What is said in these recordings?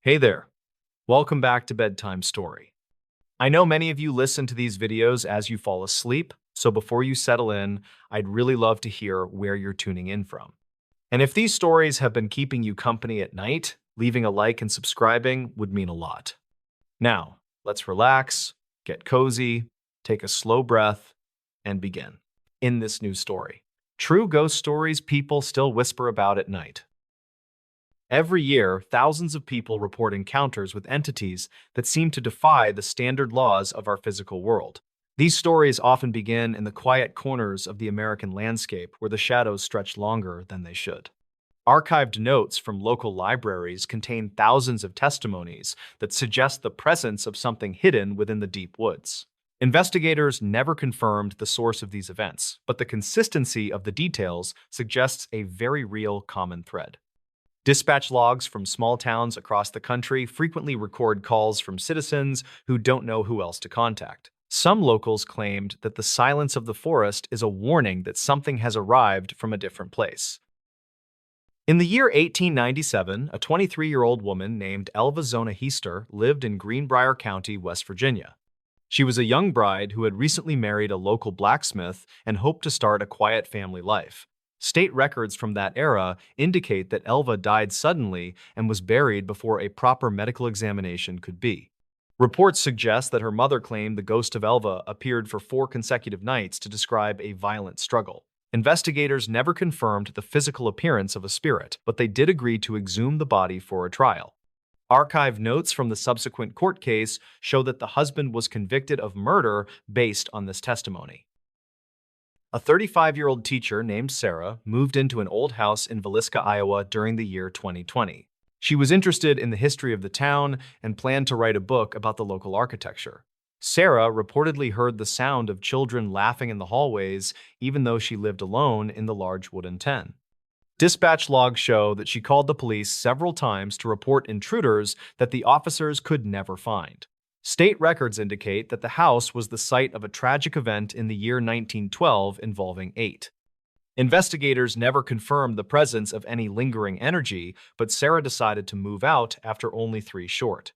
Hey there, welcome back to Bedtime Story. I know many of you listen to these videos as you fall asleep, so before you settle in, I'd really love to hear where you're tuning in from. And if these stories have been keeping you company at night, leaving a like and subscribing would mean a lot. Now, let's relax, get cozy, take a slow breath, and begin. In this new story, true ghost stories people still whisper about at night. Every year, thousands of people report encounters with entities that seem to defy the standard laws of our physical world. These stories often begin in the quiet corners of the American landscape where the shadows stretch longer than they should. Archived notes from local libraries contain thousands of testimonies that suggest the presence of something hidden within the deep woods. Investigators never confirmed the source of these events, but the consistency of the details suggests a very real common thread. Dispatch logs from small towns across the country frequently record calls from citizens who don't know who else to contact. Some locals claimed that the silence of the forest is a warning that something has arrived from a different place. In the year 1897, a 23-year-old woman named Elva Hester lived in Greenbrier County, West Virginia. She was a young bride who had recently married a local blacksmith and hoped to start a quiet family life. State records from that era indicate that Elva died suddenly and was buried before a proper medical examination could be. Reports suggest that her mother claimed the ghost of Elva appeared for 4 consecutive nights to describe a violent struggle. Investigators never confirmed the physical appearance of a spirit, but they did agree to exhume the body for a trial. Archive notes from the subsequent court case show that the husband was convicted of murder based on this testimony. A 35-year-old teacher named Sarah moved into an old house in Villisca, Iowa during the year 2020. She was interested in the history of the town and planned to write a book about the local architecture. Sarah reportedly heard the sound of children laughing in the hallways, even though she lived alone in the large wooden tent. Dispatch logs show that she called the police several times to report intruders that the officers could never find. State records indicate that the house was the site of a tragic event in the year 1912 involving 8. Investigators never confirmed the presence of any lingering energy, but Sarah decided to move out after only 3 short.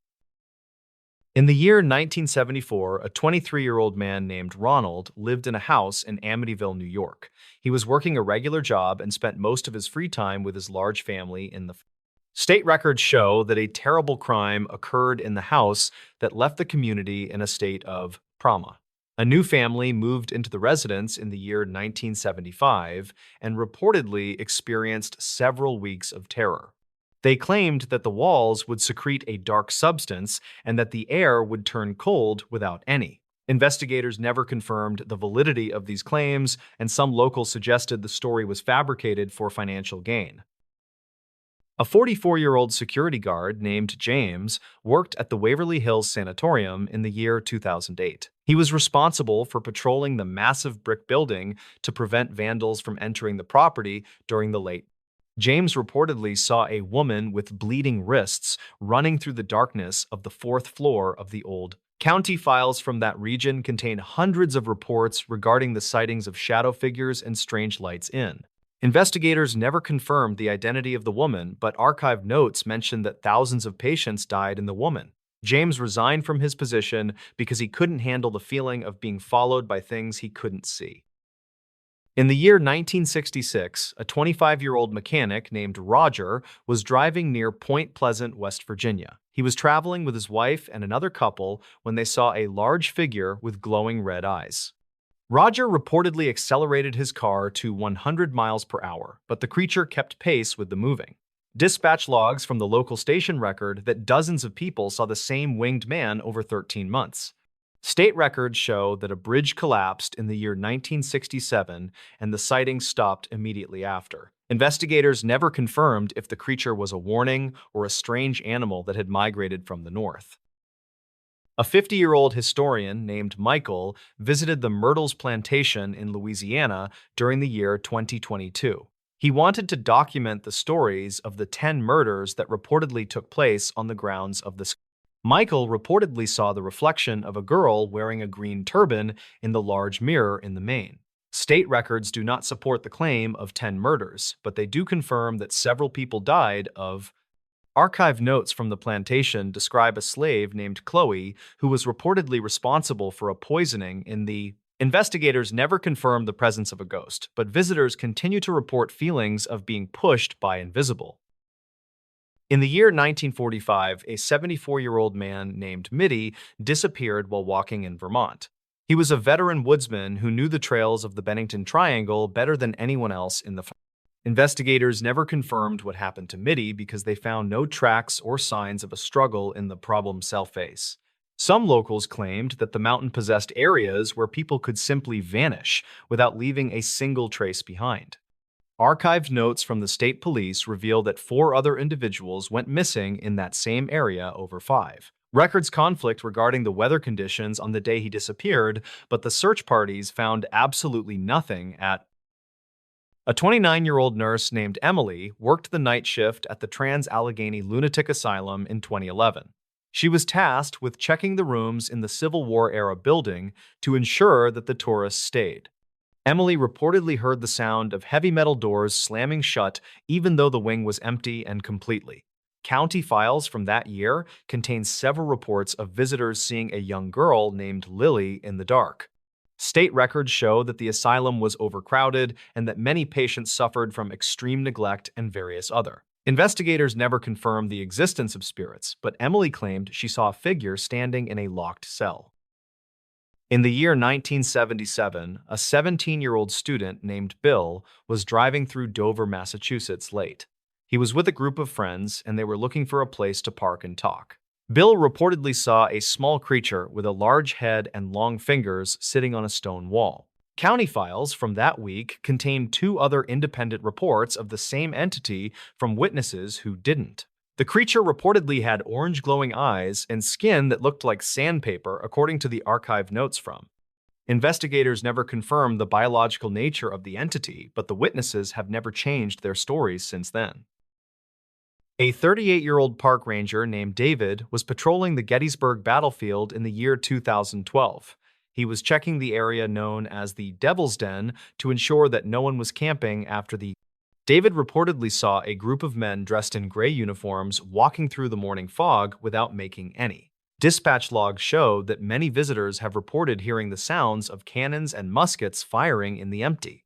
In the year 1974, a 23-year-old man named Ronald lived in a house in Amityville, New York. He was working a regular job and spent most of his free time with his large family in the State records show that a terrible crime occurred in the house that left the community in a state of trauma. A new family moved into the residence in the year 1975 and reportedly experienced several weeks of terror. They claimed that the walls would secrete a dark substance and that the air would turn cold without any. Investigators never confirmed the validity of these claims, and some locals suggested the story was fabricated for financial gain. A 44-year-old security guard named James worked at the Waverly Hills sanatorium in the year 2008. He was responsible for patrolling the massive brick building to prevent vandals from entering the property during the late. James reportedly saw a woman with bleeding wrists running through the darkness of the 4th floor of the old. County files from that region contain hundreds of reports regarding the sightings of shadow figures and strange lights in. Investigators never confirmed the identity of the woman, but archived notes mention that thousands of patients died in the woman. James resigned from his position because he couldn't handle the feeling of being followed by things he couldn't see. In the year 1966, a 25-year-old mechanic named Roger was driving near Point Pleasant, West Virginia. He was traveling with his wife and another couple when they saw a large figure with glowing red eyes. Roger reportedly accelerated his car to 100 miles per hour, but the creature kept pace with the moving. Dispatch logs from the local station record that dozens of people saw the same winged man over 13 months. State records show that a bridge collapsed in the year 1967 and the sighting stopped immediately after. Investigators never confirmed if the creature was a warning or a strange animal that had migrated from the north. A 50-year-old historian named Michael visited the Myrtles Plantation in Louisiana during the year 2022. He wanted to document the stories of the 10 murders that reportedly took place on the grounds of the. Michael reportedly saw the reflection of a girl wearing a green turban in the large mirror in the main. State records do not support the claim of 10 murders, but they do confirm that several people died of. Archive notes from the plantation describe a slave named Chloe who was reportedly responsible for a poisoning in the. Investigators never confirmed the presence of a ghost, but visitors continue to report feelings of being pushed by invisible. In the year 1945, a 74-year-old man named Mitty disappeared while walking in Vermont. He was a veteran woodsman who knew the trails of the Bennington Triangle better than anyone else in the. Investigators never confirmed what happened to Mitty because they found no tracks or signs of a struggle in the problem cell face. Some locals claimed that the mountain possessed areas where people could simply vanish without leaving a single trace behind. Archived notes from the state police reveal that 4 other individuals went missing in that same area over 5. Records conflict regarding the weather conditions on the day he disappeared, but the search parties found absolutely nothing at. A 29-year-old nurse named Emily worked the night shift at the Allegheny Lunatic Asylum in 2011. She was tasked with checking the rooms in the Civil War-era building to ensure that the tourists stayed. Emily reportedly heard the sound of heavy metal doors slamming shut even though the wing was empty and completely. County files from that year contain several reports of visitors seeing a young girl named Lily in the dark. State records show that the asylum was overcrowded and that many patients suffered from extreme neglect and various other. Investigators never confirmed the existence of spirits, but Emily claimed she saw a figure standing in a locked cell. In the year 1977, a 17-year-old student named Bill was driving through Dover, Massachusetts late. He was with a group of friends, and they were looking for a place to park and talk. Bill reportedly saw a small creature with a large head and long fingers sitting on a stone wall. County files from that week contain 2 other independent reports of the same entity from witnesses who didn't. The creature reportedly had orange glowing eyes and skin that looked like sandpaper, according to the archive notes from. Investigators never confirmed the biological nature of the entity, but the witnesses have never changed their stories since then. A 38-year-old park ranger named David was patrolling the Gettysburg battlefield in the year 2012. He was checking the area known as the Devil's Den to ensure that no one was camping after the. David reportedly saw a group of men dressed in gray uniforms walking through the morning fog without making any. Dispatch logs show that many visitors have reported hearing the sounds of cannons and muskets firing in the empty.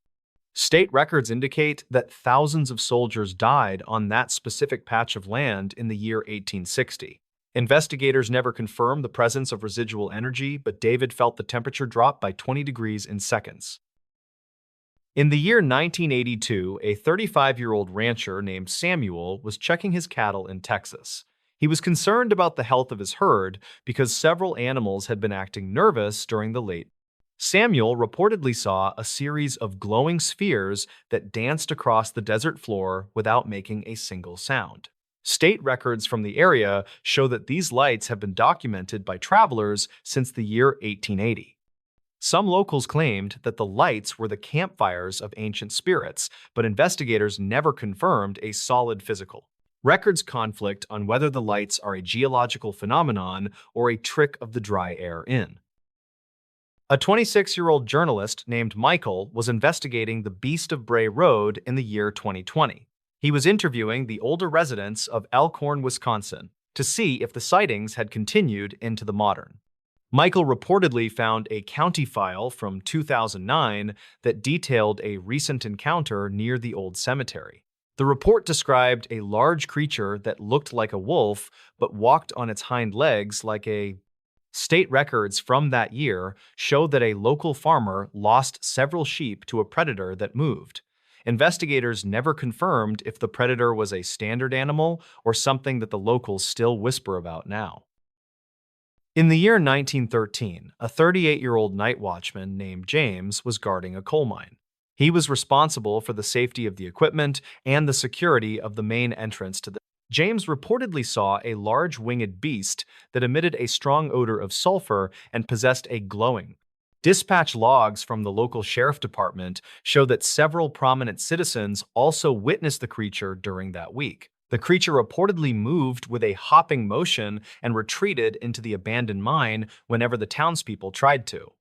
State records indicate that thousands of soldiers died on that specific patch of land in the year 1860. Investigators never confirmed the presence of residual energy, but David felt the temperature drop by 20 degrees in seconds. In the year 1982, a 35-year-old rancher named Samuel was checking his cattle in Texas. He was concerned about the health of his herd because several animals had been acting nervous during the late. Samuel reportedly saw a series of glowing spheres that danced across the desert floor without making a single sound. State records from the area show that these lights have been documented by travelers since the year 1880. Some locals claimed that the lights were the campfires of ancient spirits, but investigators never confirmed a solid physical. Records conflict on whether the lights are a geological phenomenon or a trick of the dry air in. A 26-year-old journalist named Michael was investigating the Beast of Bray Road in the year 2020. He was interviewing the older residents of Elkhorn, Wisconsin, to see if the sightings had continued into the modern. Michael reportedly found a county file from 2009 that detailed a recent encounter near the old cemetery. The report described a large creature that looked like a wolf but walked on its hind legs like a. State records from that year show that a local farmer lost several sheep to a predator that moved. Investigators never confirmed if the predator was a standard animal or something that the locals still whisper about now. In the year 1913, a 38-year-old night watchman named James was guarding a coal mine. He was responsible for the safety of the equipment and the security of the main entrance to the. James reportedly saw a large winged beast that emitted a strong odor of sulfur and possessed a glowing. Dispatch logs from the local sheriff department show that several prominent citizens also witnessed the creature during that week. The creature reportedly moved with a hopping motion and retreated into the abandoned mine whenever the townspeople tried to.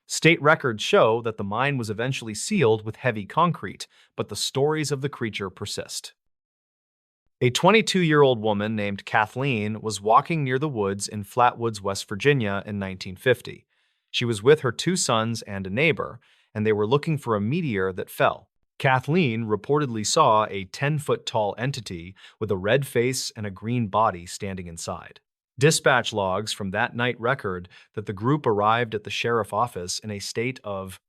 State records show that the mine was eventually sealed with heavy concrete, but the stories of the creature persist. A 22-year-old woman named Kathleen was walking near the woods in Flatwoods, West Virginia in 1950. She was with her two sons and a neighbor, and they were looking for a meteor that fell. Kathleen reportedly saw a 10-foot-tall entity with a red face and a green body standing inside. Dispatch logs from that night record that the group arrived at the sheriff's office in a state of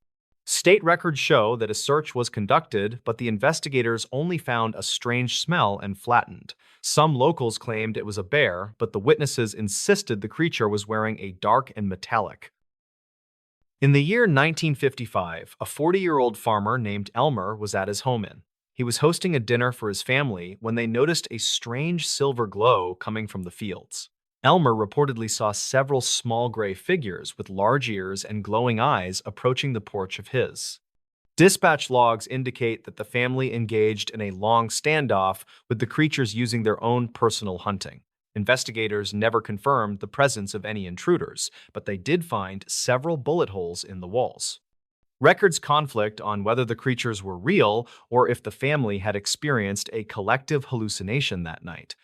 State records show that a search was conducted, but the investigators only found a strange smell and flattened. Some locals claimed it was a bear, but the witnesses insisted the creature was wearing a dark and metallic. In the year 1955, a 40-year-old farmer named Elmer was at his home inn. He was hosting a dinner for his family when they noticed a strange silver glow coming from the fields. Elmer reportedly saw several small gray figures with large ears and glowing eyes approaching the porch of his. Dispatch logs indicate that the family engaged in a long standoff, with the creatures using their own personal hunting. Investigators never confirmed the presence of any intruders, but they did find several bullet holes in the walls. Records conflict on whether the creatures were real or if the family had experienced a collective hallucination that night.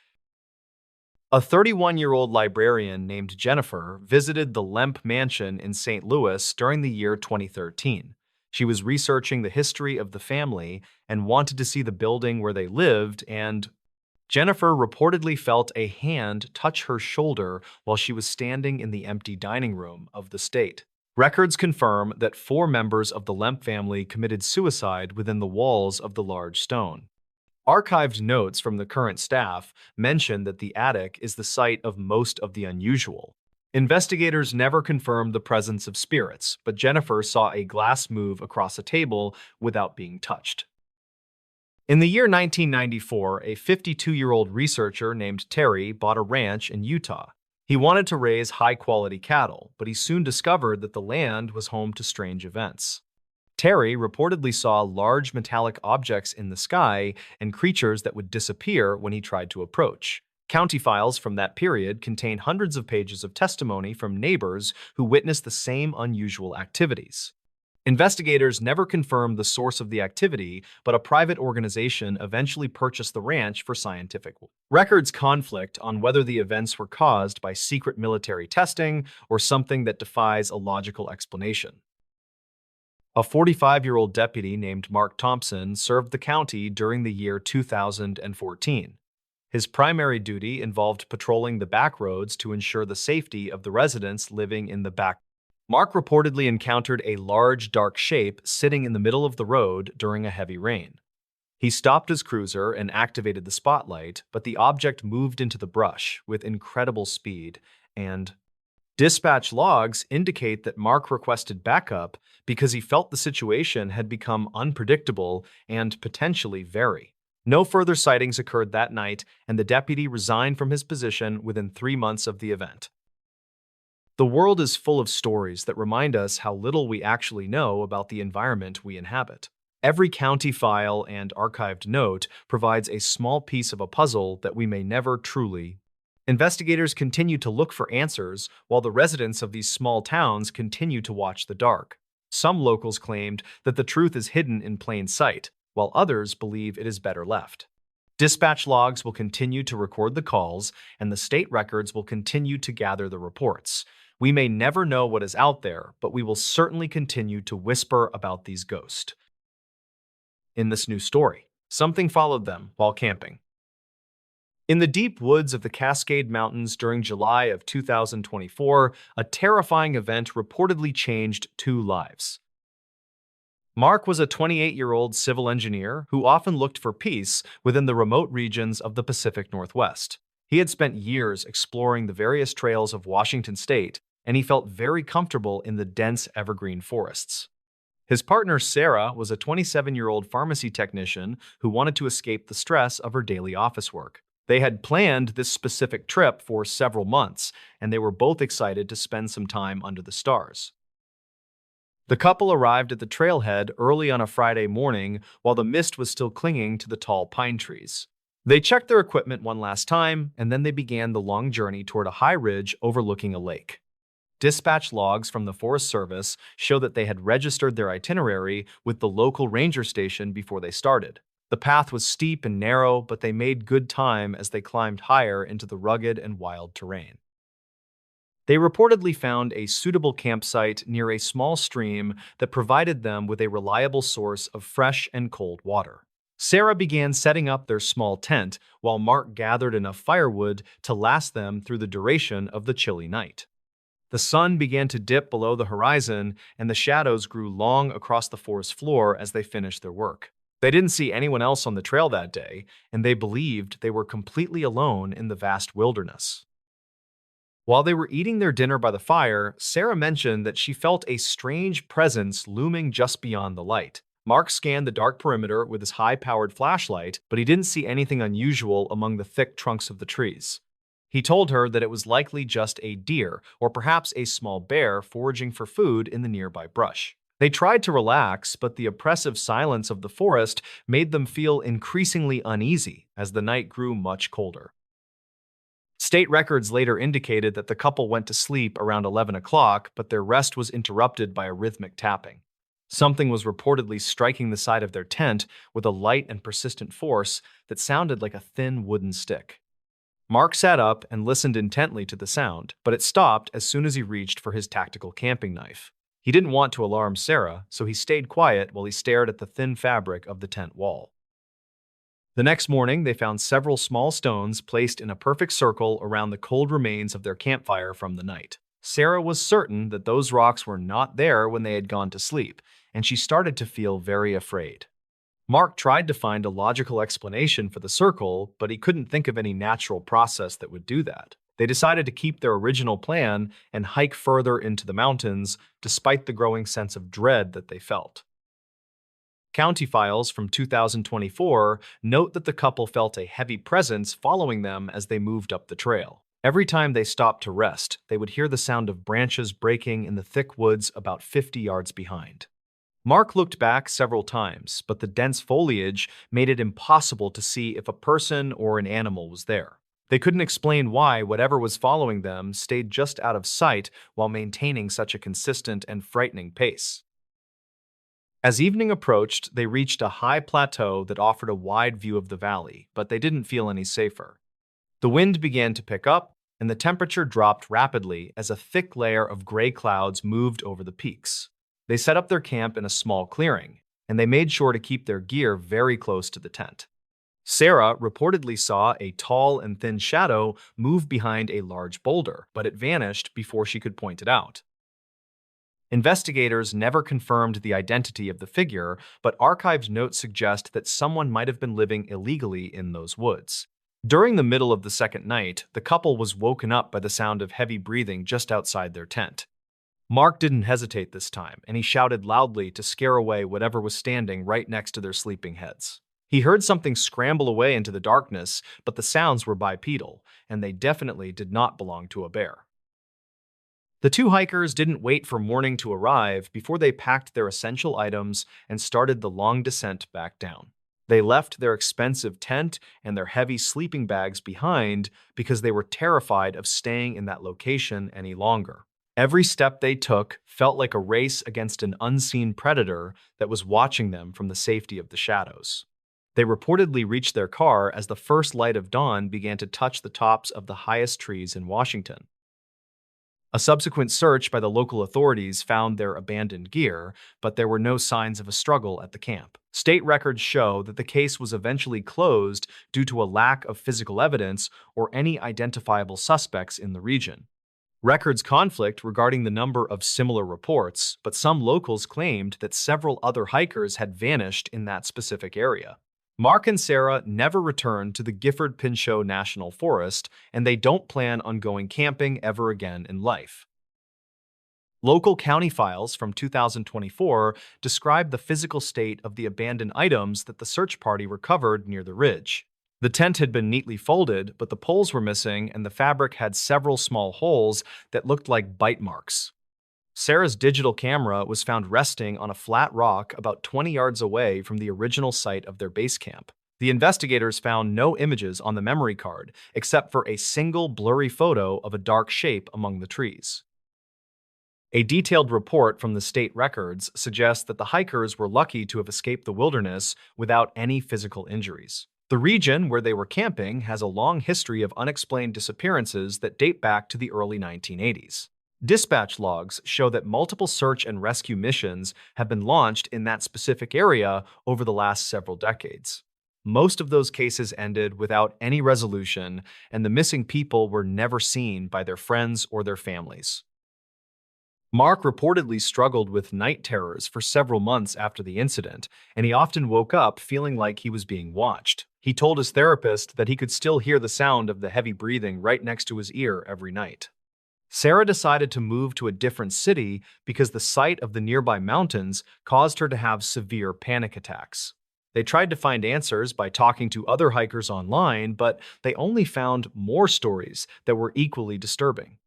A 31-year-old librarian named Jennifer visited the Lemp Mansion in St. Louis during the year 2013. She was researching the history of the family and wanted to see the building where they lived, and Jennifer reportedly felt a hand touch her shoulder while she was standing in the empty dining room of the estate. Records confirm that 4 members of the Lemp family committed suicide within the walls of the large stone. Archived notes from the current staff mention that the attic is the site of most of the unusual. Investigators never confirmed the presence of spirits, but Jennifer saw a glass move across a table without being touched. In the year 1994, a 52-year-old researcher named Terry bought a ranch in Utah. He wanted to raise high-quality cattle, but he soon discovered that the land was home to strange events. Terry reportedly saw large metallic objects in the sky and creatures that would disappear when he tried to approach. County files from that period contain hundreds of pages of testimony from neighbors who witnessed the same unusual activities. Investigators never confirmed the source of the activity, but a private organization eventually purchased the ranch for scientific. Records conflict on whether the events were caused by secret military testing or something that defies a logical explanation. A 45-year-old deputy named Mark Thompson served the county during the year 2014. His primary duty involved patrolling the back roads to ensure the safety of the residents living in the back. Mark reportedly encountered a large dark shape sitting in the middle of the road during a heavy rain. He stopped his cruiser and activated the spotlight, but the object moved into the brush with incredible speed, and dispatch logs indicate that Mark requested backup because he felt the situation had become unpredictable and potentially very. No further sightings occurred that night, and the deputy resigned from his position within 3 months of the event. The world is full of stories that remind us how little we actually know about the environment we inhabit. Every county file and archived note provides a small piece of a puzzle that we may never truly. Investigators continue to look for answers, while the residents of these small towns continue to watch the dark. Some locals claimed that the truth is hidden in plain sight, while others believe it is better left. Dispatch logs will continue to record the calls, and the state records will continue to gather the reports. We may never know what is out there, but we will certainly continue to whisper about these ghosts. In this new story, something followed them while camping. In the deep woods of the Cascade Mountains during July of 2024, a terrifying event reportedly changed 2 lives. Mark was a 28-year-old civil engineer who often looked for peace within the remote regions of the Pacific Northwest. He had spent years exploring the various trails of Washington state, and he felt very comfortable in the dense evergreen forests. His partner, Sarah, was a 27-year-old pharmacy technician who wanted to escape the stress of her daily office work. They had planned this specific trip for several months, and they were both excited to spend some time under the stars. The couple arrived at the trailhead early on a Friday morning while the mist was still clinging to the tall pine trees. They checked their equipment one last time, and then they began the long journey toward a high ridge overlooking a lake. Dispatch logs from the Forest Service show that they had registered their itinerary with the local ranger station before they started. The path was steep and narrow, but they made good time as they climbed higher into the rugged and wild terrain. They reportedly found a suitable campsite near a small stream that provided them with a reliable source of fresh and cold water. Sarah began setting up their small tent while Mark gathered enough firewood to last them through the duration of the chilly night. The sun began to dip below the horizon, and the shadows grew long across the forest floor as they finished their work. They didn't see anyone else on the trail that day, and they believed they were completely alone in the vast wilderness. While they were eating their dinner by the fire, Sarah mentioned that she felt a strange presence looming just beyond the light. Mark scanned the dark perimeter with his high-powered flashlight, but he didn't see anything unusual among the thick trunks of the trees. He told her that it was likely just a deer, or perhaps a small bear foraging for food in the nearby brush. They tried to relax, but the oppressive silence of the forest made them feel increasingly uneasy as the night grew much colder. State records later indicated that the couple went to sleep around 11 o'clock, but their rest was interrupted by a rhythmic tapping. Something was reportedly striking the side of their tent with a light and persistent force that sounded like a thin wooden stick. Mark sat up and listened intently to the sound, but it stopped as soon as he reached for his tactical camping knife. He didn't want to alarm Sarah, so he stayed quiet while he stared at the thin fabric of the tent wall. The next morning, they found several small stones placed in a perfect circle around the cold remains of their campfire from the night. Sarah was certain that those rocks were not there when they had gone to sleep, and she started to feel very afraid. Mark tried to find a logical explanation for the circle, but he couldn't think of any natural process that would do that. They decided to keep their original plan and hike further into the mountains, despite the growing sense of dread that they felt. County files from 2024 note that the couple felt a heavy presence following them as they moved up the trail. Every time they stopped to rest, they would hear the sound of branches breaking in the thick woods about 50 yards behind. Mark looked back several times, but the dense foliage made it impossible to see if a person or an animal was there. They couldn't explain why whatever was following them stayed just out of sight while maintaining such a consistent and frightening pace. As evening approached, they reached a high plateau that offered a wide view of the valley, but they didn't feel any safer. The wind began to pick up, and the temperature dropped rapidly as a thick layer of gray clouds moved over the peaks. They set up their camp in a small clearing, and they made sure to keep their gear very close to the tent. Sarah reportedly saw a tall and thin shadow move behind a large boulder, but it vanished before she could point it out. Investigators never confirmed the identity of the figure, but archived notes suggest that someone might have been living illegally in those woods. During the middle of the second night, the couple was woken up by the sound of heavy breathing just outside their tent. Mark didn't hesitate this time, and he shouted loudly to scare away whatever was standing right next to their sleeping heads. He heard something scramble away into the darkness, but the sounds were bipedal, and they definitely did not belong to a bear. The two hikers didn't wait for morning to arrive before they packed their essential items and started the long descent back down. They left their expensive tent and their heavy sleeping bags behind because they were terrified of staying in that location any longer. Every step they took felt like a race against an unseen predator that was watching them from the safety of the shadows. They reportedly reached their car as the first light of dawn began to touch the tops of the highest trees in Washington. A subsequent search by the local authorities found their abandoned gear, but there were no signs of a struggle at the camp. State records show that the case was eventually closed due to a lack of physical evidence or any identifiable suspects in the region. Records conflict regarding the number of similar reports, but some locals claimed that several other hikers had vanished in that specific area. Mark and Sarah never returned to the Gifford-Pinchot National Forest, and they don't plan on going camping ever again in life. Local county files from 2024 describe the physical state of the abandoned items that the search party recovered near the ridge. The tent had been neatly folded, but the poles were missing, and the fabric had several small holes that looked like bite marks. Sarah's digital camera was found resting on a flat rock about 20 yards away from the original site of their base camp. The investigators found no images on the memory card, except for a single blurry photo of a dark shape among the trees. A detailed report from the state records suggests that the hikers were lucky to have escaped the wilderness without any physical injuries. The region where they were camping has a long history of unexplained disappearances that date back to the early 1980s. Dispatch logs show that multiple search and rescue missions have been launched in that specific area over the last several decades. Most of those cases ended without any resolution, and the missing people were never seen by their friends or their families. Mark reportedly struggled with night terrors for several months after the incident, and he often woke up feeling like he was being watched. He told his therapist that he could still hear the sound of the heavy breathing right next to his ear every night. Sarah decided to move to a different city because the sight of the nearby mountains caused her to have severe panic attacks. They tried to find answers by talking to other hikers online, but they only found more stories that were equally disturbing.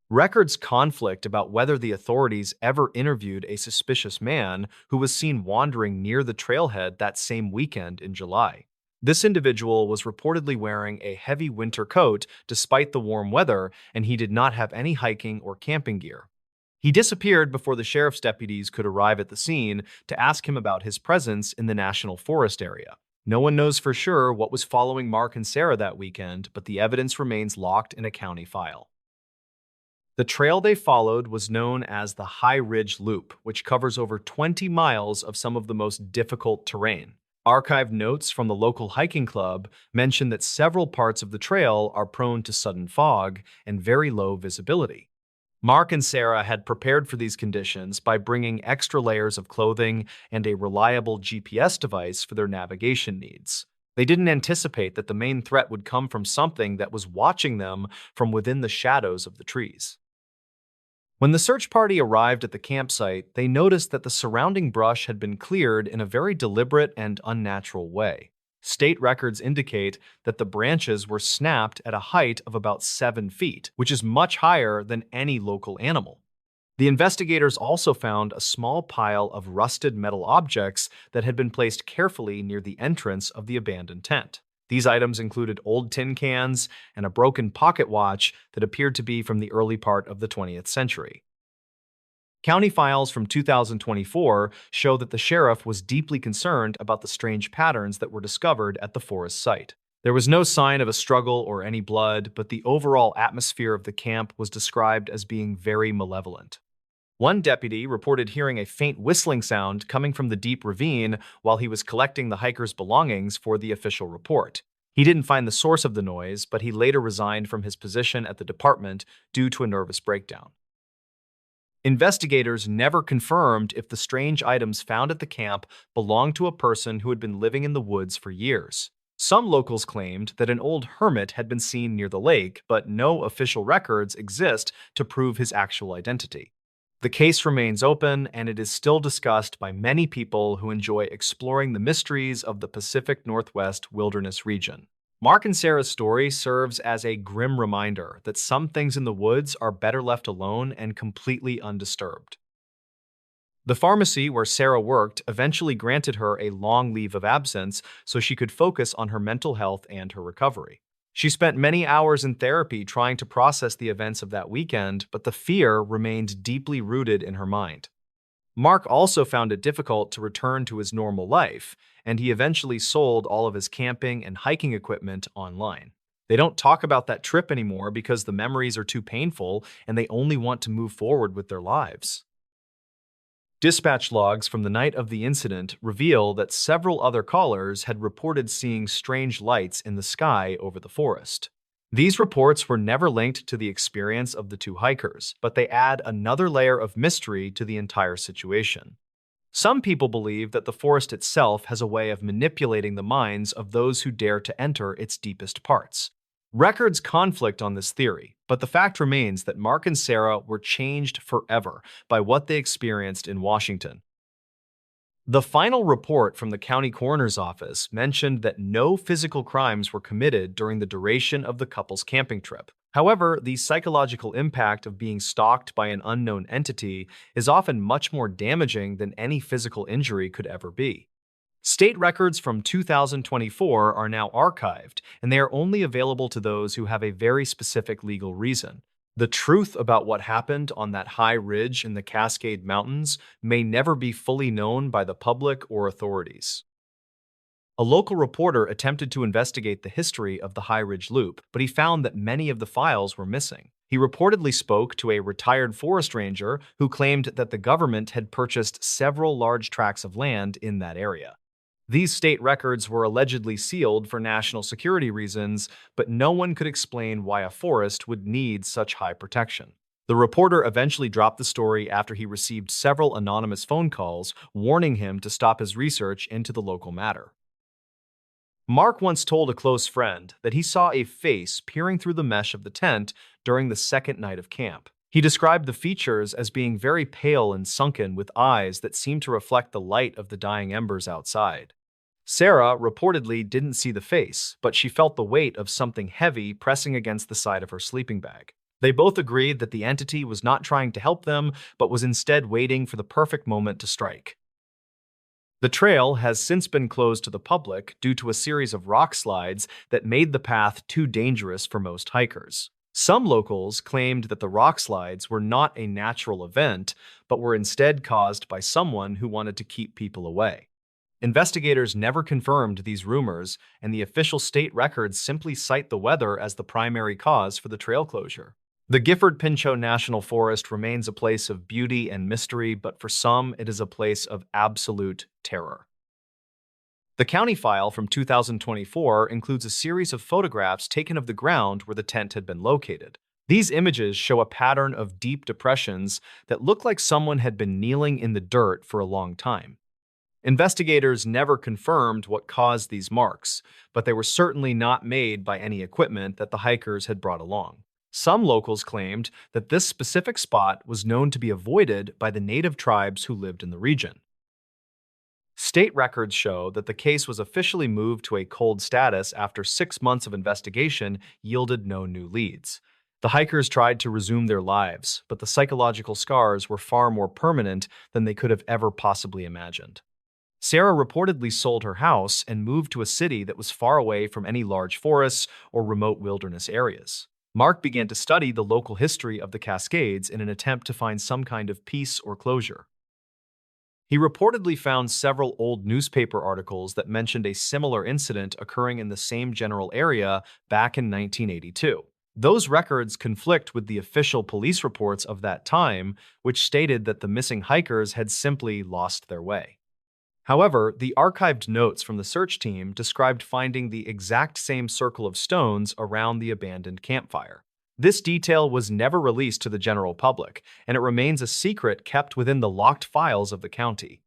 Records conflict about whether the authorities ever interviewed a suspicious man who was seen wandering near the trailhead that same weekend in July. This individual was reportedly wearing a heavy winter coat despite the warm weather, and he did not have any hiking or camping gear. He disappeared before the sheriff's deputies could arrive at the scene to ask him about his presence in the National Forest area. No one knows for sure what was following Mark and Sarah that weekend, but the evidence remains locked in a county file. The trail they followed was known as the High Ridge Loop, which covers over 20 miles of some of the most difficult terrain. Archived notes from the local hiking club mention that several parts of the trail are prone to sudden fog and very low visibility. Mark and Sarah had prepared for these conditions by bringing extra layers of clothing and a reliable GPS device for their navigation needs. They didn't anticipate that the main threat would come from something that was watching them from within the shadows of the trees. When the search party arrived at the campsite, they noticed that the surrounding brush had been cleared in a very deliberate and unnatural way. State records indicate that the branches were snapped at a height of about 7 feet, which is much higher than any local animal. The investigators also found a small pile of rusted metal objects that had been placed carefully near the entrance of the abandoned tent. These items included old tin cans and a broken pocket watch that appeared to be from the early part of the 20th century. County files from 2024 show that the sheriff was deeply concerned about the strange patterns that were discovered at the forest site. There was no sign of a struggle or any blood, but the overall atmosphere of the camp was described as being very malevolent. One deputy reported hearing a faint whistling sound coming from the deep ravine while he was collecting the hikers' belongings for the official report. He didn't find the source of the noise, but he later resigned from his position at the department due to a nervous breakdown. Investigators never confirmed if the strange items found at the camp belonged to a person who had been living in the woods for years. Some locals claimed that an old hermit had been seen near the lake, but no official records exist to prove his actual identity. The case remains open, and it is still discussed by many people who enjoy exploring the mysteries of the Pacific Northwest wilderness region. Mark and Sarah's story serves as a grim reminder that some things in the woods are better left alone and completely undisturbed. The pharmacy where Sarah worked eventually granted her a long leave of absence so she could focus on her mental health and her recovery. She spent many hours in therapy trying to process the events of that weekend, but the fear remained deeply rooted in her mind. Mark also found it difficult to return to his normal life, and he eventually sold all of his camping and hiking equipment online. They don't talk about that trip anymore because the memories are too painful and they only want to move forward with their lives. Dispatch logs from the night of the incident reveal that several other callers had reported seeing strange lights in the sky over the forest. These reports were never linked to the experience of the two hikers, but they add another layer of mystery to the entire situation. Some people believe that the forest itself has a way of manipulating the minds of those who dare to enter its deepest parts. Records conflict on this theory, but the fact remains that Mark and Sarah were changed forever by what they experienced in Washington. The final report from the county coroner's office mentioned that no physical crimes were committed during the duration of the couple's camping trip. However, the psychological impact of being stalked by an unknown entity is often much more damaging than any physical injury could ever be. State records from 2024 are now archived, and they are only available to those who have a very specific legal reason. The truth about what happened on that high ridge in the Cascade Mountains may never be fully known by the public or authorities. A local reporter attempted to investigate the history of the High Ridge Loop, but he found that many of the files were missing. He reportedly spoke to a retired forest ranger who claimed that the government had purchased several large tracts of land in that area. These state records were allegedly sealed for national security reasons, but no one could explain why a forest would need such high protection. The reporter eventually dropped the story after he received several anonymous phone calls warning him to stop his research into the local matter. Mark once told a close friend that he saw a face peering through the mesh of the tent during the second night of camp. He described the features as being very pale and sunken with eyes that seemed to reflect the light of the dying embers outside. Sarah reportedly didn't see the face, but she felt the weight of something heavy pressing against the side of her sleeping bag. They both agreed that the entity was not trying to help them, but was instead waiting for the perfect moment to strike. The trail has since been closed to the public due to a series of rock slides that made the path too dangerous for most hikers. Some locals claimed that the rock slides were not a natural event, but were instead caused by someone who wanted to keep people away. Investigators never confirmed these rumors, and the official state records simply cite the weather as the primary cause for the trail closure. The Gifford-Pinchot National Forest remains a place of beauty and mystery, but for some, it is a place of absolute terror. The county file from 2024 includes a series of photographs taken of the ground where the tent had been located. These images show a pattern of deep depressions that look like someone had been kneeling in the dirt for a long time. Investigators never confirmed what caused these marks, but they were certainly not made by any equipment that the hikers had brought along. Some locals claimed that this specific spot was known to be avoided by the native tribes who lived in the region. State records show that the case was officially moved to a cold status after 6 months of investigation yielded no new leads. The hikers tried to resume their lives, but the psychological scars were far more permanent than they could have ever possibly imagined. Sarah reportedly sold her house and moved to a city that was far away from any large forests or remote wilderness areas. Mark began to study the local history of the Cascades in an attempt to find some kind of peace or closure. He reportedly found several old newspaper articles that mentioned a similar incident occurring in the same general area back in 1982. Those records conflict with the official police reports of that time, which stated that the missing hikers had simply lost their way. However, the archived notes from the search team described finding the exact same circle of stones around the abandoned campfire. This detail was never released to the general public, and it remains a secret kept within the locked files of the county.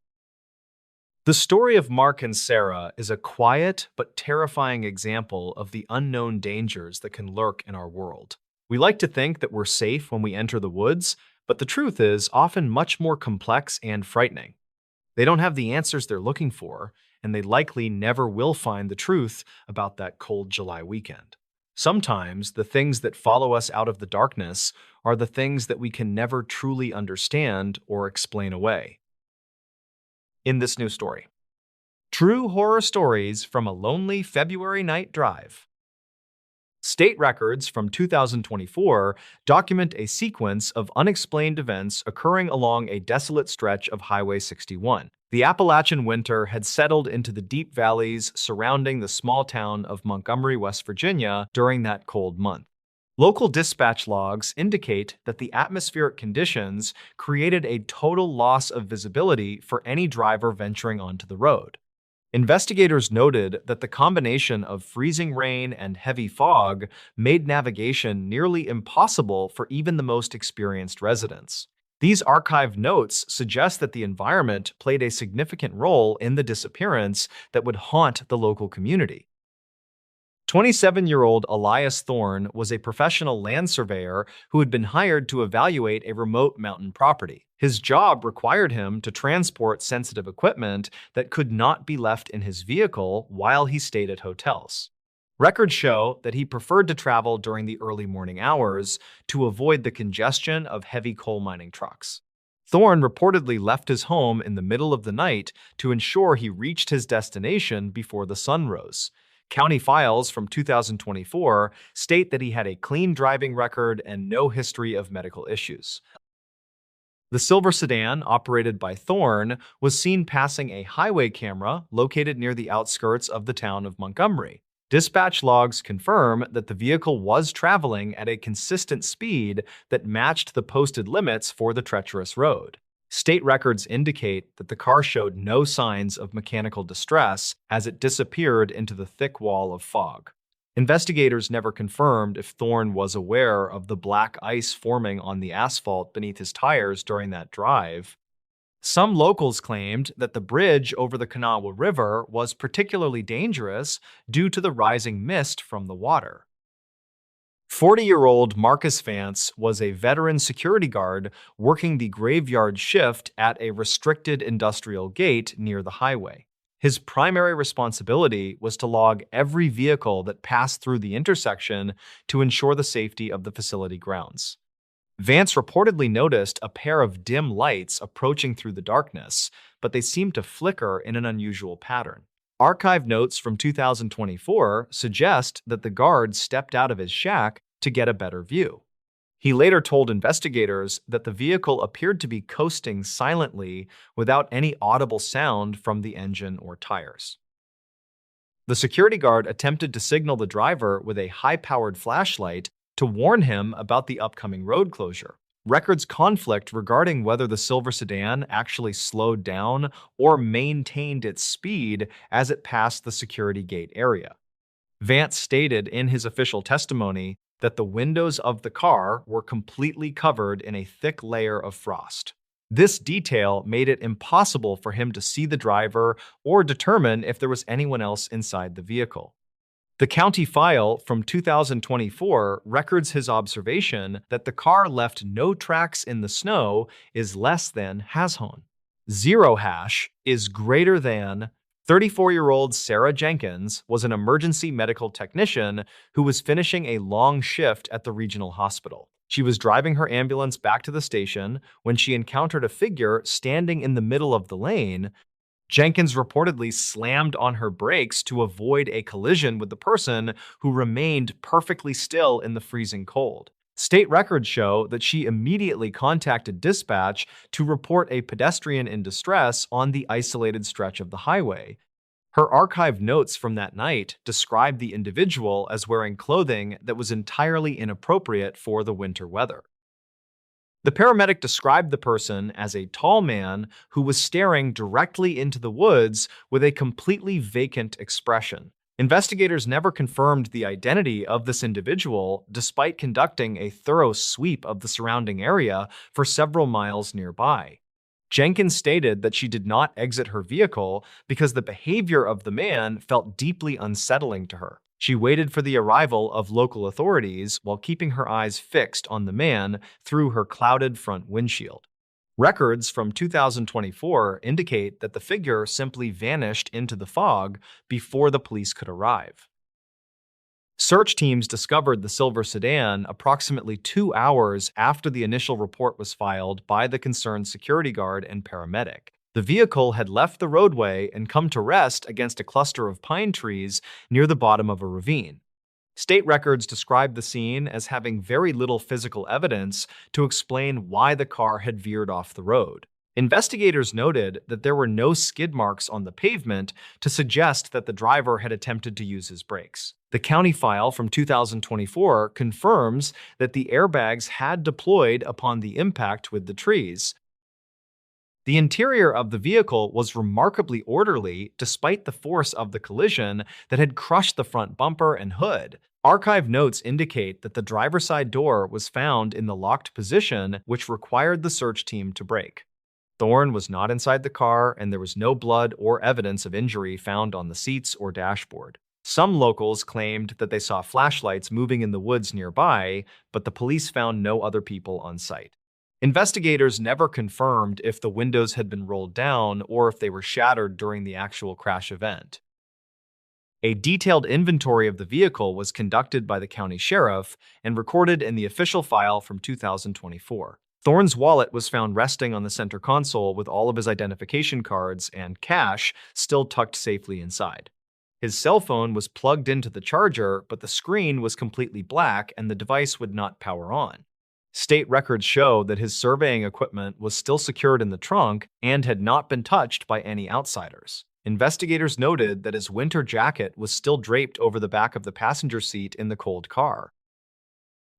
The story of Mark and Sarah is a quiet but terrifying example of the unknown dangers that can lurk in our world. We like to think that we're safe when we enter the woods, but the truth is often much more complex and frightening. They don't have the answers they're looking for, and they likely never will find the truth about that cold July weekend. Sometimes the things that follow us out of the darkness are the things that we can never truly understand or explain away. In this new story, true horror stories from a lonely February night drive. State records from 2024 document a sequence of unexplained events occurring along a desolate stretch of Highway 61. The Appalachian winter had settled into the deep valleys surrounding the small town of Montgomery, West Virginia during that cold month. Local dispatch logs indicate that the atmospheric conditions created a total loss of visibility for any driver venturing onto the road. Investigators noted that the combination of freezing rain and heavy fog made navigation nearly impossible for even the most experienced residents. These archived notes suggest that the environment played a significant role in the disappearance that would haunt the local community. 27-year-old Elias Thorne was a professional land surveyor who had been hired to evaluate a remote mountain property. His job required him to transport sensitive equipment that could not be left in his vehicle while he stayed at hotels. Records show that he preferred to travel during the early morning hours to avoid the congestion of heavy coal mining trucks. Thorne reportedly left his home in the middle of the night to ensure he reached his destination before the sun rose. County files from 2024 state that he had a clean driving record and no history of medical issues. The silver sedan, operated by Thorne, was seen passing a highway camera located near the outskirts of the town of Montgomery. Dispatch logs confirm that the vehicle was traveling at a consistent speed that matched the posted limits for the treacherous road. State records indicate that the car showed no signs of mechanical distress as it disappeared into the thick wall of fog. Investigators never confirmed if Thorne was aware of the black ice forming on the asphalt beneath his tires during that drive. Some locals claimed that the bridge over the Kanawha River was particularly dangerous due to the rising mist from the water. 40-year-old Marcus Vance was a veteran security guard working the graveyard shift at a restricted industrial gate near the highway. His primary responsibility was to log every vehicle that passed through the intersection to ensure the safety of the facility grounds. Vance reportedly noticed a pair of dim lights approaching through the darkness, but they seemed to flicker in an unusual pattern. Archive notes from 2024 suggest that the guard stepped out of his shack to get a better view. He later told investigators that the vehicle appeared to be coasting silently without any audible sound from the engine or tires. The security guard attempted to signal the driver with a high-powered flashlight to warn him about the upcoming road closure. Records conflict regarding whether the silver sedan actually slowed down or maintained its speed as it passed the security gate area. Vance stated in his official testimony that the windows of the car were completely covered in a thick layer of frost. This detail made it impossible for him to see the driver or determine if there was anyone else inside the vehicle. The county file from 2024 records his observation that the car left no tracks in the snow is less than #. Zero hash is greater than. 34-year-old Sarah Jenkins was an emergency medical technician who was finishing a long shift at the regional hospital. She was driving her ambulance back to the station when she encountered a figure standing in the middle of the lane. Jenkins reportedly slammed on her brakes to avoid a collision with the person who remained perfectly still in the freezing cold. State records show that she immediately contacted dispatch to report a pedestrian in distress on the isolated stretch of the highway. Her archived notes from that night describe the individual as wearing clothing that was entirely inappropriate for the winter weather. The paramedic described the person as a tall man who was staring directly into the woods with a completely vacant expression. Investigators never confirmed the identity of this individual despite conducting a thorough sweep of the surrounding area for several miles nearby. Jenkins stated that she did not exit her vehicle because the behavior of the man felt deeply unsettling to her. She waited for the arrival of local authorities while keeping her eyes fixed on the man through her clouded front windshield. Records from 2024 indicate that the figure simply vanished into the fog before the police could arrive. Search teams discovered the silver sedan approximately 2 hours after the initial report was filed by the concerned security guard and paramedic. The vehicle had left the roadway and come to rest against a cluster of pine trees near the bottom of a ravine. State records describe the scene as having very little physical evidence to explain why the car had veered off the road. Investigators noted that there were no skid marks on the pavement to suggest that the driver had attempted to use his brakes. The county file from 2024 confirms that the airbags had deployed upon the impact with the trees. The interior of the vehicle was remarkably orderly despite the force of the collision that had crushed the front bumper and hood. Archive notes indicate that the driver's side door was found in the locked position, which required the search team to brake. Thorne was not inside the car, and there was no blood or evidence of injury found on the seats or dashboard. Some locals claimed that they saw flashlights moving in the woods nearby, but the police found no other people on site. Investigators never confirmed if the windows had been rolled down or if they were shattered during the actual crash event. A detailed inventory of the vehicle was conducted by the county sheriff and recorded in the official file from 2024. Thorne's wallet was found resting on the center console with all of his identification cards and cash still tucked safely inside. His cell phone was plugged into the charger, but the screen was completely black and the device would not power on. State records show that his surveying equipment was still secured in the trunk and had not been touched by any outsiders. Investigators noted that his winter jacket was still draped over the back of the passenger seat in the cold car.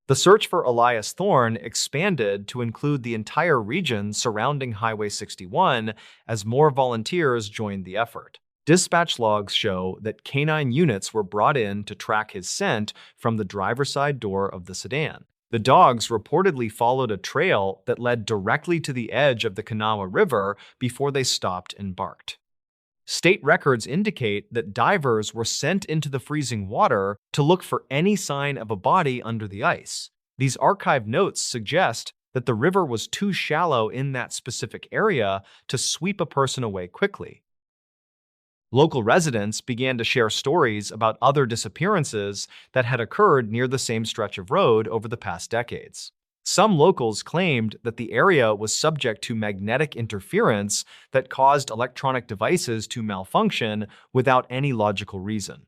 The search for Elias Thorne expanded to include the entire region surrounding Highway 61 as more volunteers joined the effort. Dispatch logs show that canine units were brought in to track his scent from the driver's side door of the sedan. The dogs reportedly followed a trail that led directly to the edge of the Kanawha River before they stopped and barked. State records indicate that divers were sent into the freezing water to look for any sign of a body under the ice. These archived notes suggest that the river was too shallow in that specific area to sweep a person away quickly. Local residents began to share stories about other disappearances that had occurred near the same stretch of road over the past decades. Some locals claimed that the area was subject to magnetic interference that caused electronic devices to malfunction without any logical reason.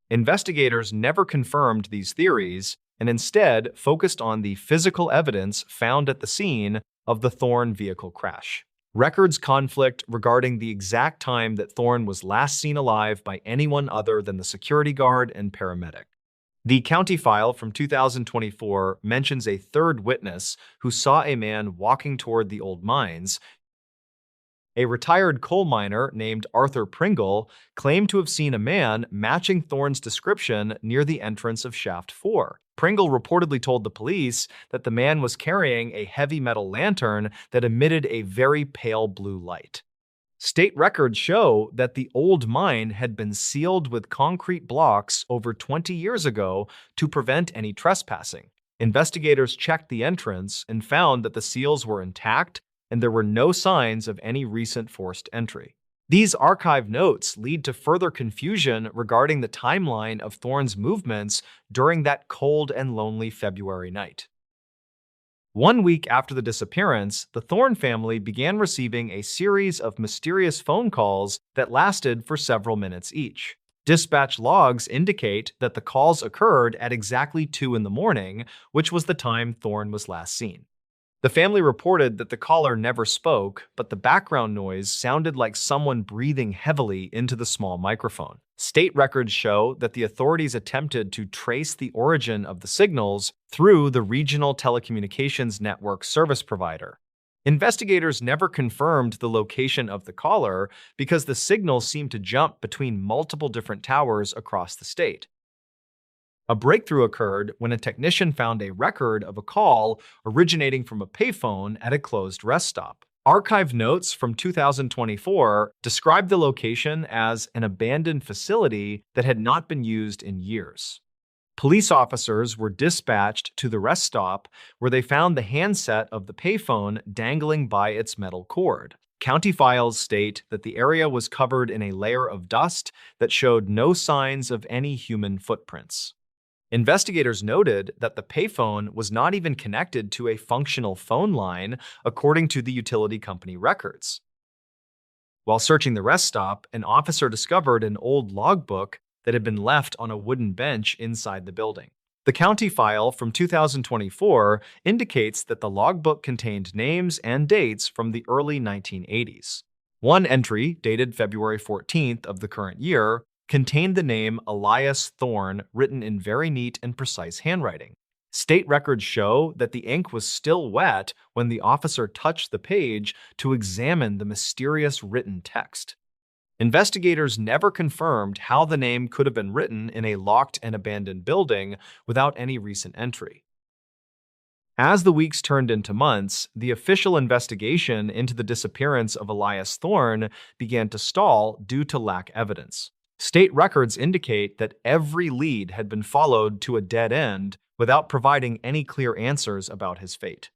Investigators never confirmed these theories and instead focused on the physical evidence found at the scene of the Thorne vehicle crash. Records conflict regarding the exact time that Thorne was last seen alive by anyone other than the security guard and paramedic. The county file from 2024 mentions a third witness who saw a man walking toward the old mines. A retired coal miner named Arthur Pringle claimed to have seen a man matching Thorne's description near the entrance of Shaft 4. Pringle reportedly told the police that the man was carrying a heavy metal lantern that emitted a very pale blue light. State records show that the old mine had been sealed with concrete blocks over 20 years ago to prevent any trespassing. Investigators checked the entrance and found that the seals were intact and there were no signs of any recent forced entry. These archive notes lead to further confusion regarding the timeline of Thorne's movements during that cold and lonely February night. 1 week after the disappearance, the Thorne family began receiving a series of mysterious phone calls that lasted for several minutes each. Dispatch logs indicate that the calls occurred at exactly 2 in the morning, which was the time Thorne was last seen. The family reported that the caller never spoke, but the background noise sounded like someone breathing heavily into the small microphone. State records show that the authorities attempted to trace the origin of the signals through the regional telecommunications network service provider. Investigators never confirmed the location of the caller because the signals seemed to jump between multiple different towers across the state. A breakthrough occurred when a technician found a record of a call originating from a payphone at a closed rest stop. Archived notes from 2024 described the location as an abandoned facility that had not been used in years. Police officers were dispatched to the rest stop where they found the handset of the payphone dangling by its metal cord. County files state that the area was covered in a layer of dust that showed no signs of any human footprints. Investigators noted that the payphone was not even connected to a functional phone line, according to the utility company records. While searching the rest stop, an officer discovered an old logbook that had been left on a wooden bench inside the building. The county file from 2024 indicates that the logbook contained names and dates from the early 1980s. One entry, dated February 14th of the current year, contained the name Elias Thorne written in very neat and precise handwriting. State records show that the ink was still wet when the officer touched the page to examine the mysterious written text. Investigators never confirmed how the name could have been written in a locked and abandoned building without any recent entry. As the weeks turned into months, the official investigation into the disappearance of Elias Thorne began to stall due to lack of evidence. State records indicate that every lead had been followed to a dead end without providing any clear answers about his fate.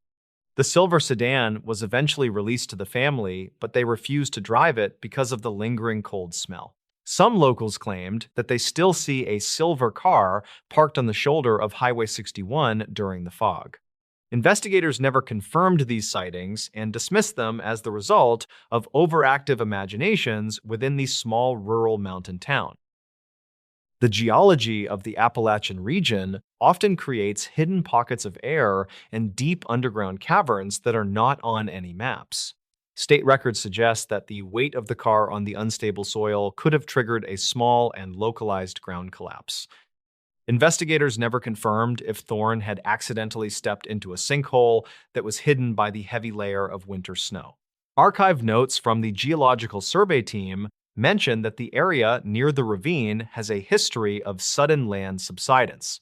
The silver sedan was eventually released to the family, but they refused to drive it because of the lingering cold smell. Some locals claimed that they still see a silver car parked on the shoulder of Highway 61 during the fog. Investigators never confirmed these sightings and dismissed them as the result of overactive imaginations within the small rural mountain town. The geology of the Appalachian region often creates hidden pockets of air and deep underground caverns that are not on any maps. State records suggest that the weight of the car on the unstable soil could have triggered a small and localized ground collapse. Investigators never confirmed if Thorne had accidentally stepped into a sinkhole that was hidden by the heavy layer of winter snow. Archive notes from the Geological Survey team mention that the area near the ravine has a history of sudden land subsidence.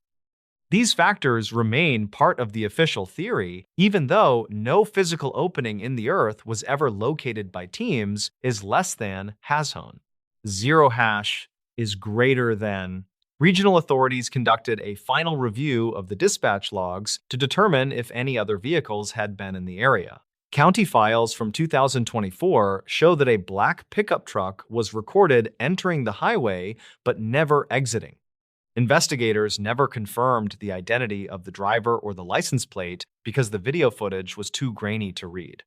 These factors remain part of the official theory, even though no physical opening in the earth was ever located by teams is less than #. Zero hash is greater than. Regional authorities conducted a final review of the dispatch logs to determine if any other vehicles had been in the area. County files from 2024 show that a black pickup truck was recorded entering the highway but never exiting. Investigators never confirmed the identity of the driver or the license plate because the video footage was too grainy to read.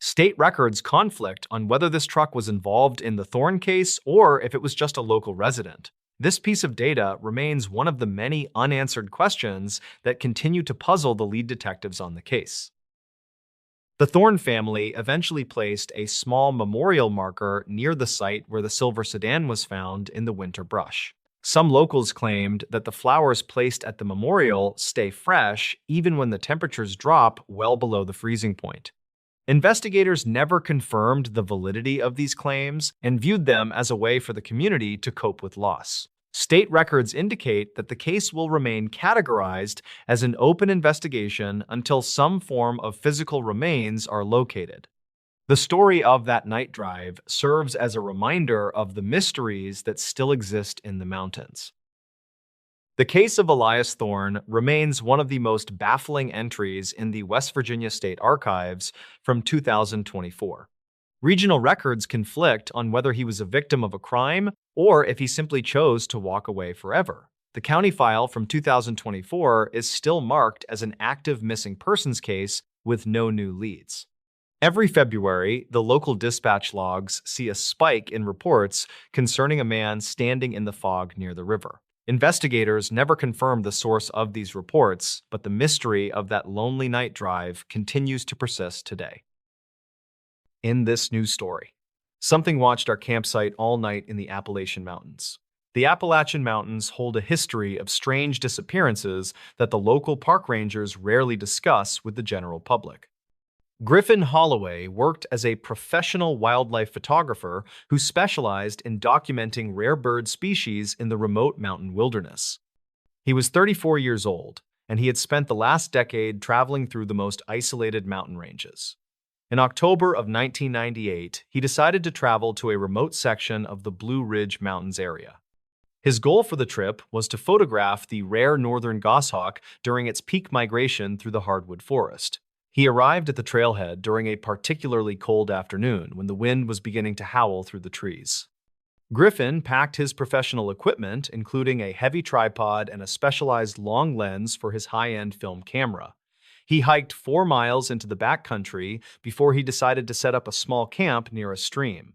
State records conflict on whether this truck was involved in the Thorne case or if it was just a local resident. This piece of data remains one of the many unanswered questions that continue to puzzle the lead detectives on the case. The Thorne family eventually placed a small memorial marker near the site where the silver sedan was found in the winter brush. Some locals claimed that the flowers placed at the memorial stay fresh even when the temperatures drop well below the freezing point. Investigators never confirmed the validity of these claims and viewed them as a way for the community to cope with loss. State records indicate that the case will remain categorized as an open investigation until some form of physical remains are located. The story of that night drive serves as a reminder of the mysteries that still exist in the mountains. The case of Elias Thorne remains one of the most baffling entries in the West Virginia State Archives from 2024. Regional records conflict on whether he was a victim of a crime or if he simply chose to walk away forever. The county file from 2024 is still marked as an active missing persons case with no new leads. Every February, the local dispatch logs see a spike in reports concerning a man standing in the fog near the river. Investigators never confirmed the source of these reports, but the mystery of that lonely night drive continues to persist today. In this news story, something watched our campsite all night in the Appalachian Mountains. The Appalachian Mountains hold a history of strange disappearances that the local park rangers rarely discuss with the general public. Griffin Holloway worked as a professional wildlife photographer who specialized in documenting rare bird species in the remote mountain wilderness. He was 34 years old, and he had spent the last decade traveling through the most isolated mountain ranges. In October of 1998, he decided to travel to a remote section of the Blue Ridge Mountains area. His goal for the trip was to photograph the rare northern goshawk during its peak migration through the hardwood forest. He arrived at the trailhead during a particularly cold afternoon when the wind was beginning to howl through the trees. Griffin packed his professional equipment, including a heavy tripod and a specialized long lens for his high-end film camera. He hiked 4 miles into the backcountry before he decided to set up a small camp near a stream.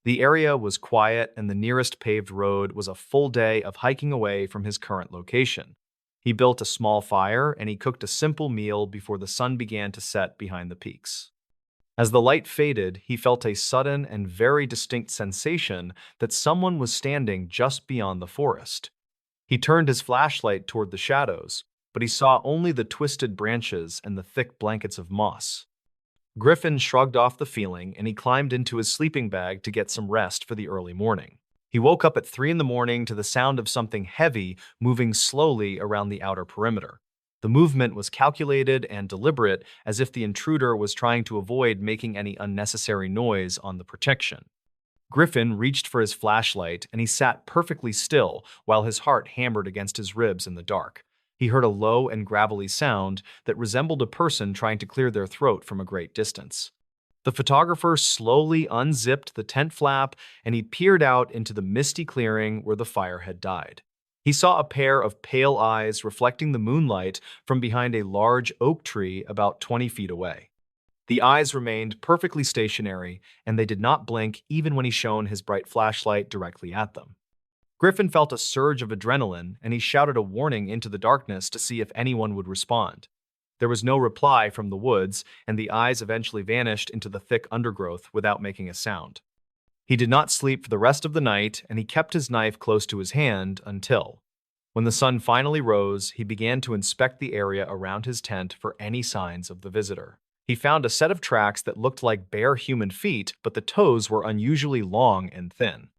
The area was quiet, and the nearest paved road was a full day of hiking away from his current location. He built a small fire and he cooked a simple meal before the sun began to set behind the peaks. As the light faded, he felt a sudden and very distinct sensation that someone was standing just beyond the forest. He turned his flashlight toward the shadows, but he saw only the twisted branches and the thick blankets of moss. Griffin shrugged off the feeling and he climbed into his sleeping bag to get some rest for the early morning. He woke up at 3 a.m. to the sound of something heavy moving slowly around the outer perimeter. The movement was calculated and deliberate, as if the intruder was trying to avoid making any unnecessary noise on the protection. Griffin reached for his flashlight and he sat perfectly still while his heart hammered against his ribs in the dark. He heard a low and gravelly sound that resembled a person trying to clear their throat from a great distance. The photographer slowly unzipped the tent flap and he peered out into the misty clearing where the fire had died. He saw a pair of pale eyes reflecting the moonlight from behind a large oak tree about 20 feet away. The eyes remained perfectly stationary, and they did not blink even when he shone his bright flashlight directly at them. Griffin felt a surge of adrenaline, and he shouted a warning into the darkness to see if anyone would respond. There was no reply from the woods, and the eyes eventually vanished into the thick undergrowth without making a sound. He did not sleep for the rest of the night, and he kept his knife close to his hand until, when the sun finally rose, he began to inspect the area around his tent for any signs of the visitor. He found a set of tracks that looked like bare human feet, but the toes were unusually long and thin.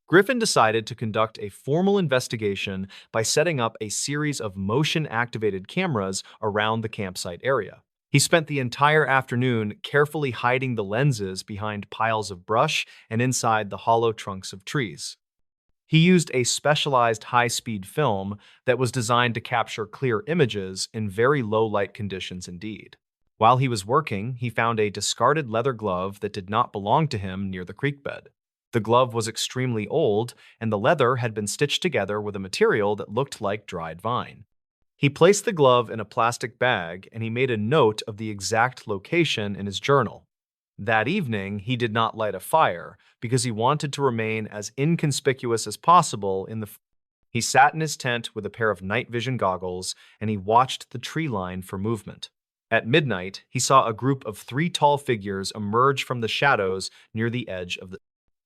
Griffin decided to conduct a formal investigation by setting up a series of motion-activated cameras around the campsite area. He spent the entire afternoon carefully hiding the lenses behind piles of brush and inside the hollow trunks of trees. He used a specialized high-speed film that was designed to capture clear images in very low-light conditions indeed. While he was working, he found a discarded leather glove that did not belong to him near the creek bed. The glove was extremely old, and the leather had been stitched together with a material that looked like dried vine. He placed the glove in a plastic bag, and he made a note of the exact location in his journal. That evening, he did not light a fire because he wanted to remain as inconspicuous as possible in the. He sat in his tent with a pair of night vision goggles, and he watched the tree line for movement. At midnight, he saw a group of 3 tall figures emerge from the shadows near the edge of the.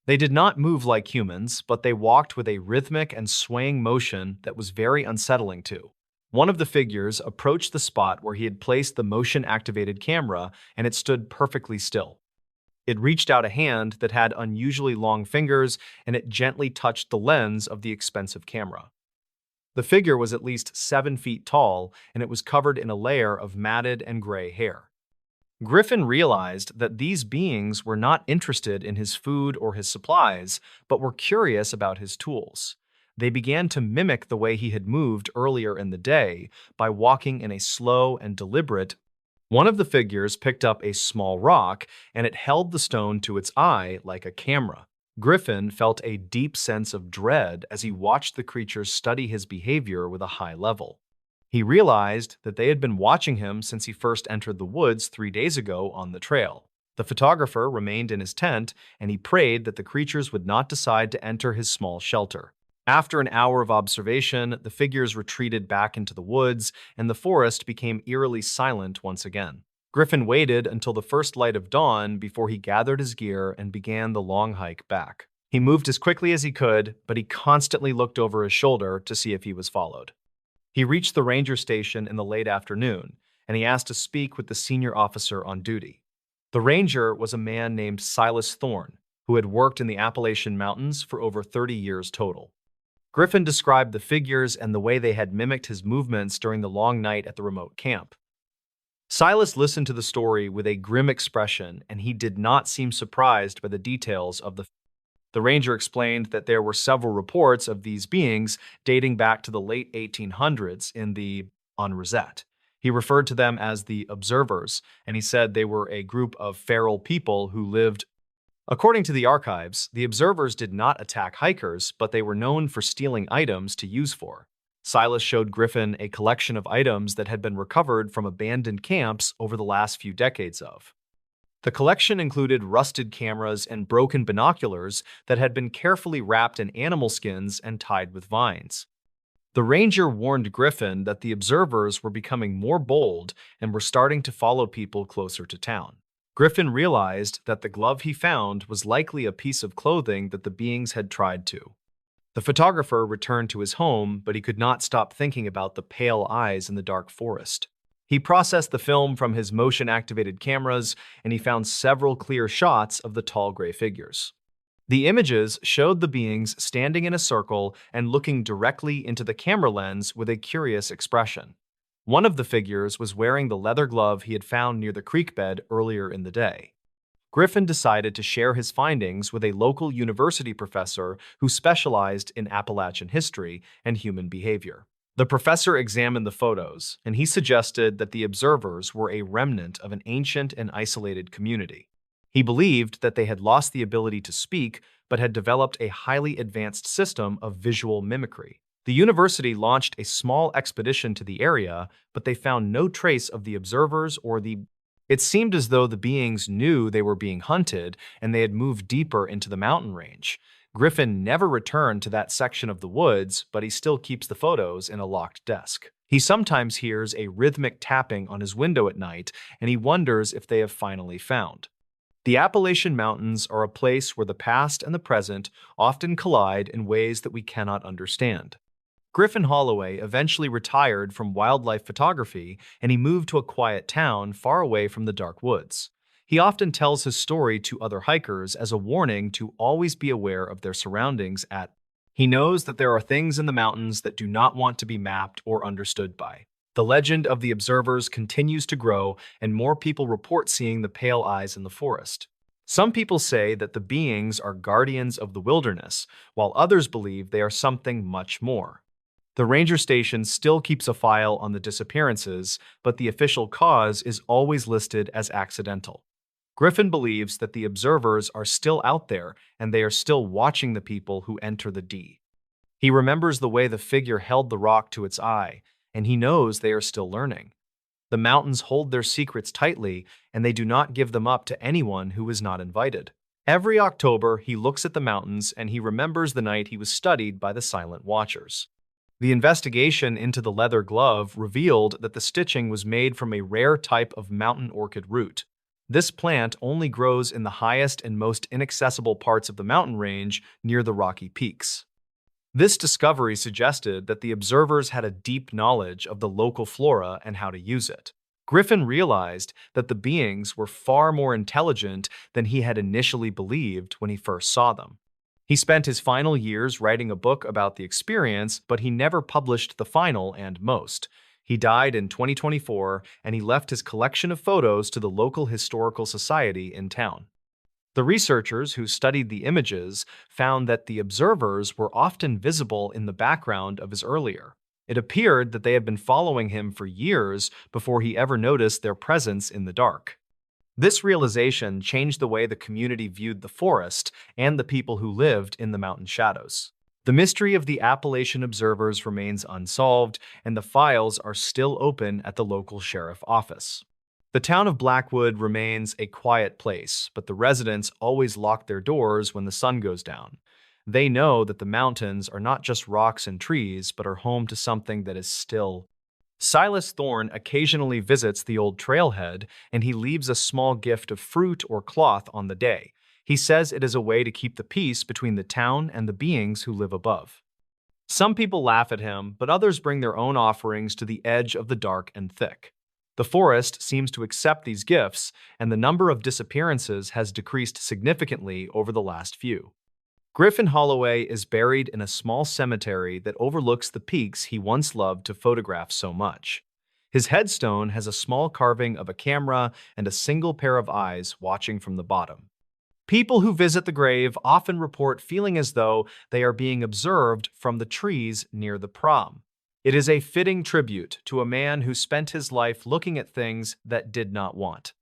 They did not move like humans, but they walked with a rhythmic and swaying motion that was very unsettling too. One of the figures approached the spot where he had placed the motion-activated camera, and it stood perfectly still. It reached out a hand that had unusually long fingers, and it gently touched the lens of the expensive camera. The figure was at least 7 feet tall, and it was covered in a layer of matted and gray hair. Griffin realized that these beings were not interested in his food or his supplies, but were curious about his tools. They began to mimic the way he had moved earlier in the day by walking in a slow and deliberate. One of the figures picked up a small rock, and it held the stone to its eye like a camera. Griffin felt a deep sense of dread as he watched the creatures study his behavior with a high level. He realized that they had been watching him since he first entered the woods 3 days ago on the trail. The photographer remained in his tent, and he prayed that the creatures would not decide to enter his small shelter. After an hour of observation, the figures retreated back into the woods, and the forest became eerily silent once again. Griffin waited until the first light of dawn before he gathered his gear and began the long hike back. He moved as quickly as he could, but he constantly looked over his shoulder to see if he was followed. He reached the ranger station in the late afternoon, and he asked to speak with the senior officer on duty. The ranger was a man named Silas Thorne, who had worked in the Appalachian Mountains for over 30 years total. Griffin described the figures and the way they had mimicked his movements during the long night at the remote camp. Silas listened to the story with a grim expression, and he did not seem surprised by the details of the. The ranger explained that there were several reports of these beings dating back to the late 1800s in the on Rosette. He referred to them as the observers, and he said they were a group of feral people who lived. According to the archives, the observers did not attack hikers, but they were known for stealing items to use for. Silas showed Griffin a collection of items that had been recovered from abandoned camps over the last few decades of. The collection included rusted cameras and broken binoculars that had been carefully wrapped in animal skins and tied with vines. The ranger warned Griffin that the observers were becoming more bold and were starting to follow people closer to town. Griffin realized that the glove he found was likely a piece of clothing that the beings had tried to. The photographer returned to his home, but he could not stop thinking about the pale eyes in the dark forest. He processed the film from his motion-activated cameras, and he found several clear shots of the tall gray figures. The images showed the beings standing in a circle and looking directly into the camera lens with a curious expression. One of the figures was wearing the leather glove he had found near the creek bed earlier in the day. Griffin decided to share his findings with a local university professor who specialized in Appalachian history and human behavior. The professor examined the photos, and he suggested that the observers were a remnant of an ancient and isolated community. He believed that they had lost the ability to speak, but had developed a highly advanced system of visual mimicry. The university launched a small expedition to the area, but they found no trace of the observers or the. It seemed as though the beings knew they were being hunted, and they had moved deeper into the mountain range. Griffin never returned to that section of the woods, but he still keeps the photos in a locked desk. He sometimes hears a rhythmic tapping on his window at night, and he wonders if they have finally found. The Appalachian Mountains are a place where the past and the present often collide in ways that we cannot understand. Griffin Holloway eventually retired from wildlife photography, and he moved to a quiet town far away from the dark woods. He often tells his story to other hikers as a warning to always be aware of their surroundings. He knows that there are things in the mountains that do not want to be mapped or understood by. The legend of the observers continues to grow, and more people report seeing the pale eyes in the forest. Some people say that the beings are guardians of the wilderness, while others believe they are something much more. The ranger station still keeps a file on the disappearances, but the official cause is always listed as accidental. Griffin believes that the observers are still out there and they are still watching the people who enter the D. He remembers the way the figure held the rock to its eye, and he knows they are still learning. The mountains hold their secrets tightly, and they do not give them up to anyone who is not invited. Every October, he looks at the mountains and he remembers the night he was studied by the silent watchers. The investigation into the leather glove revealed that the stitching was made from a rare type of mountain orchid root. This plant only grows in the highest and most inaccessible parts of the mountain range near the rocky peaks. This discovery suggested that the observers had a deep knowledge of the local flora and how to use it. Griffin realized that the beings were far more intelligent than he had initially believed when he first saw them. He spent his final years writing a book about the experience, but he never published the final and most. He died in 2024, and he left his collection of photos to the local historical society in town. The researchers who studied the images found that the observers were often visible in the background of his earlier. It appeared that they had been following him for years before he ever noticed their presence in the dark. This realization changed the way the community viewed the forest and the people who lived in the mountain shadows. The mystery of the Appalachian observers remains unsolved, and the files are still open at the local sheriff office. The town of Blackwood remains a quiet place, but the residents always lock their doors when the sun goes down. They know that the mountains are not just rocks and trees, but are home to something that is still. Silas Thorne occasionally visits the old trailhead, and he leaves a small gift of fruit or cloth on the day. He says it is a way to keep the peace between the town and the beings who live above. Some people laugh at him, but others bring their own offerings to the edge of the dark and thick. The forest seems to accept these gifts, and the number of disappearances has decreased significantly over the last few. Griffin Holloway is buried in a small cemetery that overlooks the peaks he once loved to photograph so much. His headstone has a small carving of a camera and a single pair of eyes watching from the bottom. People who visit the grave often report feeling as though they are being observed from the trees near the prom. It is a fitting tribute to a man who spent his life looking at things that did not want.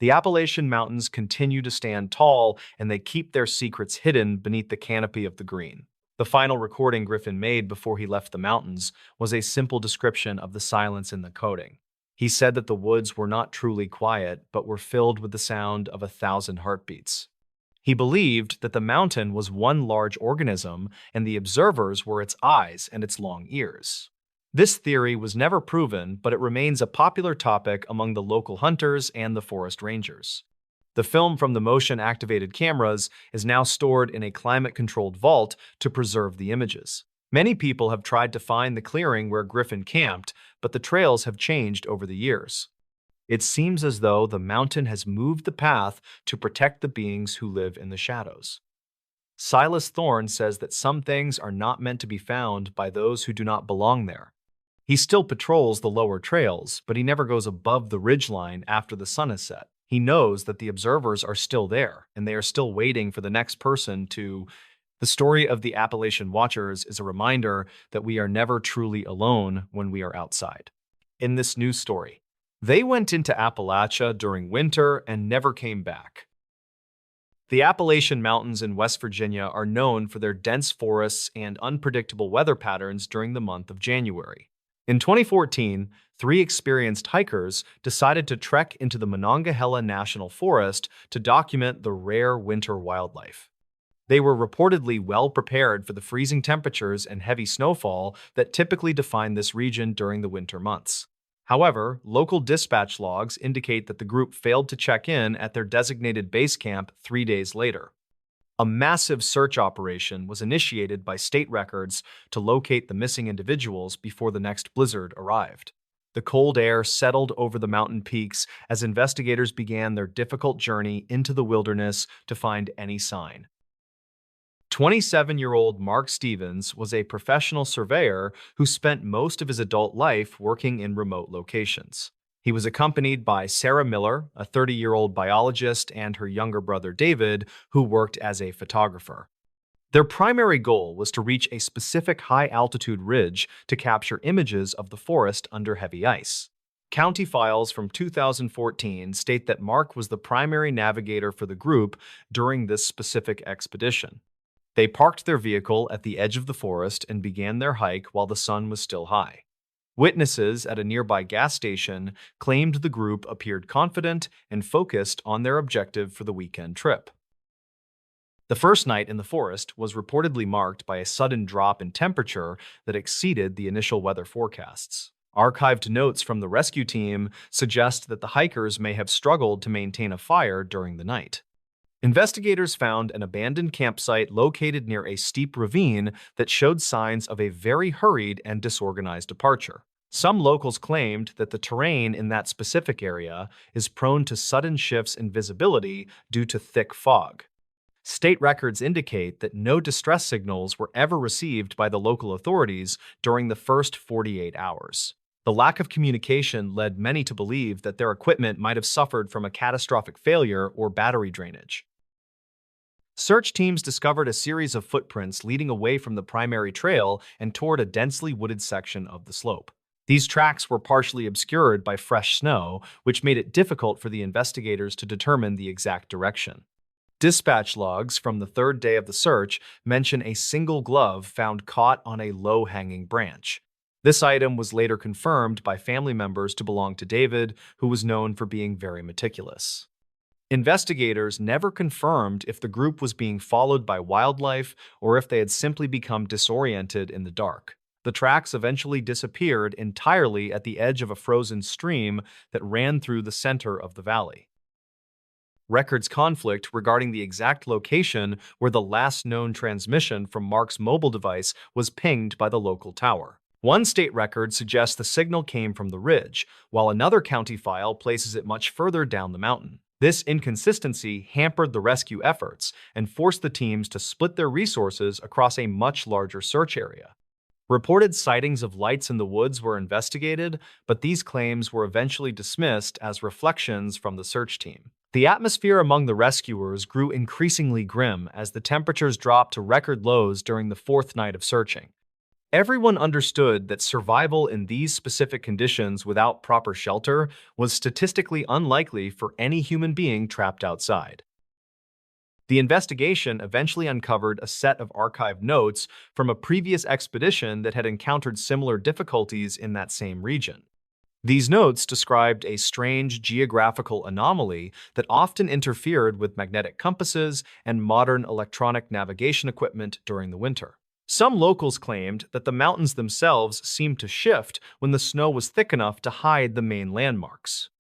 The Appalachian Mountains continue to stand tall, and they keep their secrets hidden beneath the canopy of the green. The final recording Griffin made before he left the mountains was a simple description of the silence in the coding. He said that the woods were not truly quiet, but were filled with the sound of 1,000 heartbeats. He believed that the mountain was one large organism, and the observers were its eyes and its long ears. This theory was never proven, but it remains a popular topic among the local hunters and the forest rangers. The film from the motion-activated cameras is now stored in a climate-controlled vault to preserve the images. Many people have tried to find the clearing where Griffin camped, but the trails have changed over the years. It seems as though the mountain has moved the path to protect the beings who live in the shadows. Silas Thorne says that some things are not meant to be found by those who do not belong there. He still patrols the lower trails, but he never goes above the ridgeline after the sun is set. He knows that the observers are still there, and they are still waiting for the next person to. The story of the Appalachian Watchers is a reminder that we are never truly alone when we are outside. In this news story, they went into Appalachia during winter and never came back. The Appalachian Mountains in West Virginia are known for their dense forests and unpredictable weather patterns during the month of January. In 2014, 3 experienced hikers decided to trek into the Monongahela National Forest to document the rare winter wildlife. They were reportedly well prepared for the freezing temperatures and heavy snowfall that typically define this region during the winter months. However, local dispatch logs indicate that the group failed to check in at their designated base camp 3 days later. A massive search operation was initiated by state records to locate the missing individuals before the next blizzard arrived. The cold air settled over the mountain peaks as investigators began their difficult journey into the wilderness to find any sign. 27-year-old Mark Stevens was a professional surveyor who spent most of his adult life working in remote locations. He was accompanied by Sarah Miller, a 30-year-old biologist, and her younger brother David, who worked as a photographer. Their primary goal was to reach a specific high-altitude ridge to capture images of the forest under heavy ice. County files from 2014 state that Mark was the primary navigator for the group during this specific expedition. They parked their vehicle at the edge of the forest and began their hike while the sun was still high. Witnesses at a nearby gas station claimed the group appeared confident and focused on their objective for the weekend trip. The first night in the forest was reportedly marked by a sudden drop in temperature that exceeded the initial weather forecasts. Archived notes from the rescue team suggest that the hikers may have struggled to maintain a fire during the night. Investigators found an abandoned campsite located near a steep ravine that showed signs of a very hurried and disorganized departure. Some locals claimed that the terrain in that specific area is prone to sudden shifts in visibility due to thick fog. State records indicate that no distress signals were ever received by the local authorities during the first 48 hours. The lack of communication led many to believe that their equipment might have suffered from a catastrophic failure or battery drainage. Search teams discovered a series of footprints leading away from the primary trail and toward a densely wooded section of the slope. These tracks were partially obscured by fresh snow, which made it difficult for the investigators to determine the exact direction. Dispatch logs from the third day of the search mention a single glove found caught on a low-hanging branch. This item was later confirmed by family members to belong to David, who was known for being very meticulous. Investigators never confirmed if the group was being followed by wildlife or if they had simply become disoriented in the dark. The tracks eventually disappeared entirely at the edge of a frozen stream that ran through the center of the valley. Records conflict regarding the exact location where the last known transmission from Mark's mobile device was pinged by the local tower. One state record suggests the signal came from the ridge, while another county file places it much further down the mountain. This inconsistency hampered the rescue efforts and forced the teams to split their resources across a much larger search area. Reported sightings of lights in the woods were investigated, but these claims were eventually dismissed as reflections from the search team. The atmosphere among the rescuers grew increasingly grim as the temperatures dropped to record lows during the fourth night of searching. Everyone understood that survival in these specific conditions without proper shelter was statistically unlikely for any human being trapped outside. The investigation eventually uncovered a set of archived notes from a previous expedition that had encountered similar difficulties in that same region. These notes described a strange geographical anomaly that often interfered with magnetic compasses and modern electronic navigation equipment during the winter. Some locals claimed that the mountains themselves seemed to shift when the snow was thick enough to hide the main landmarks.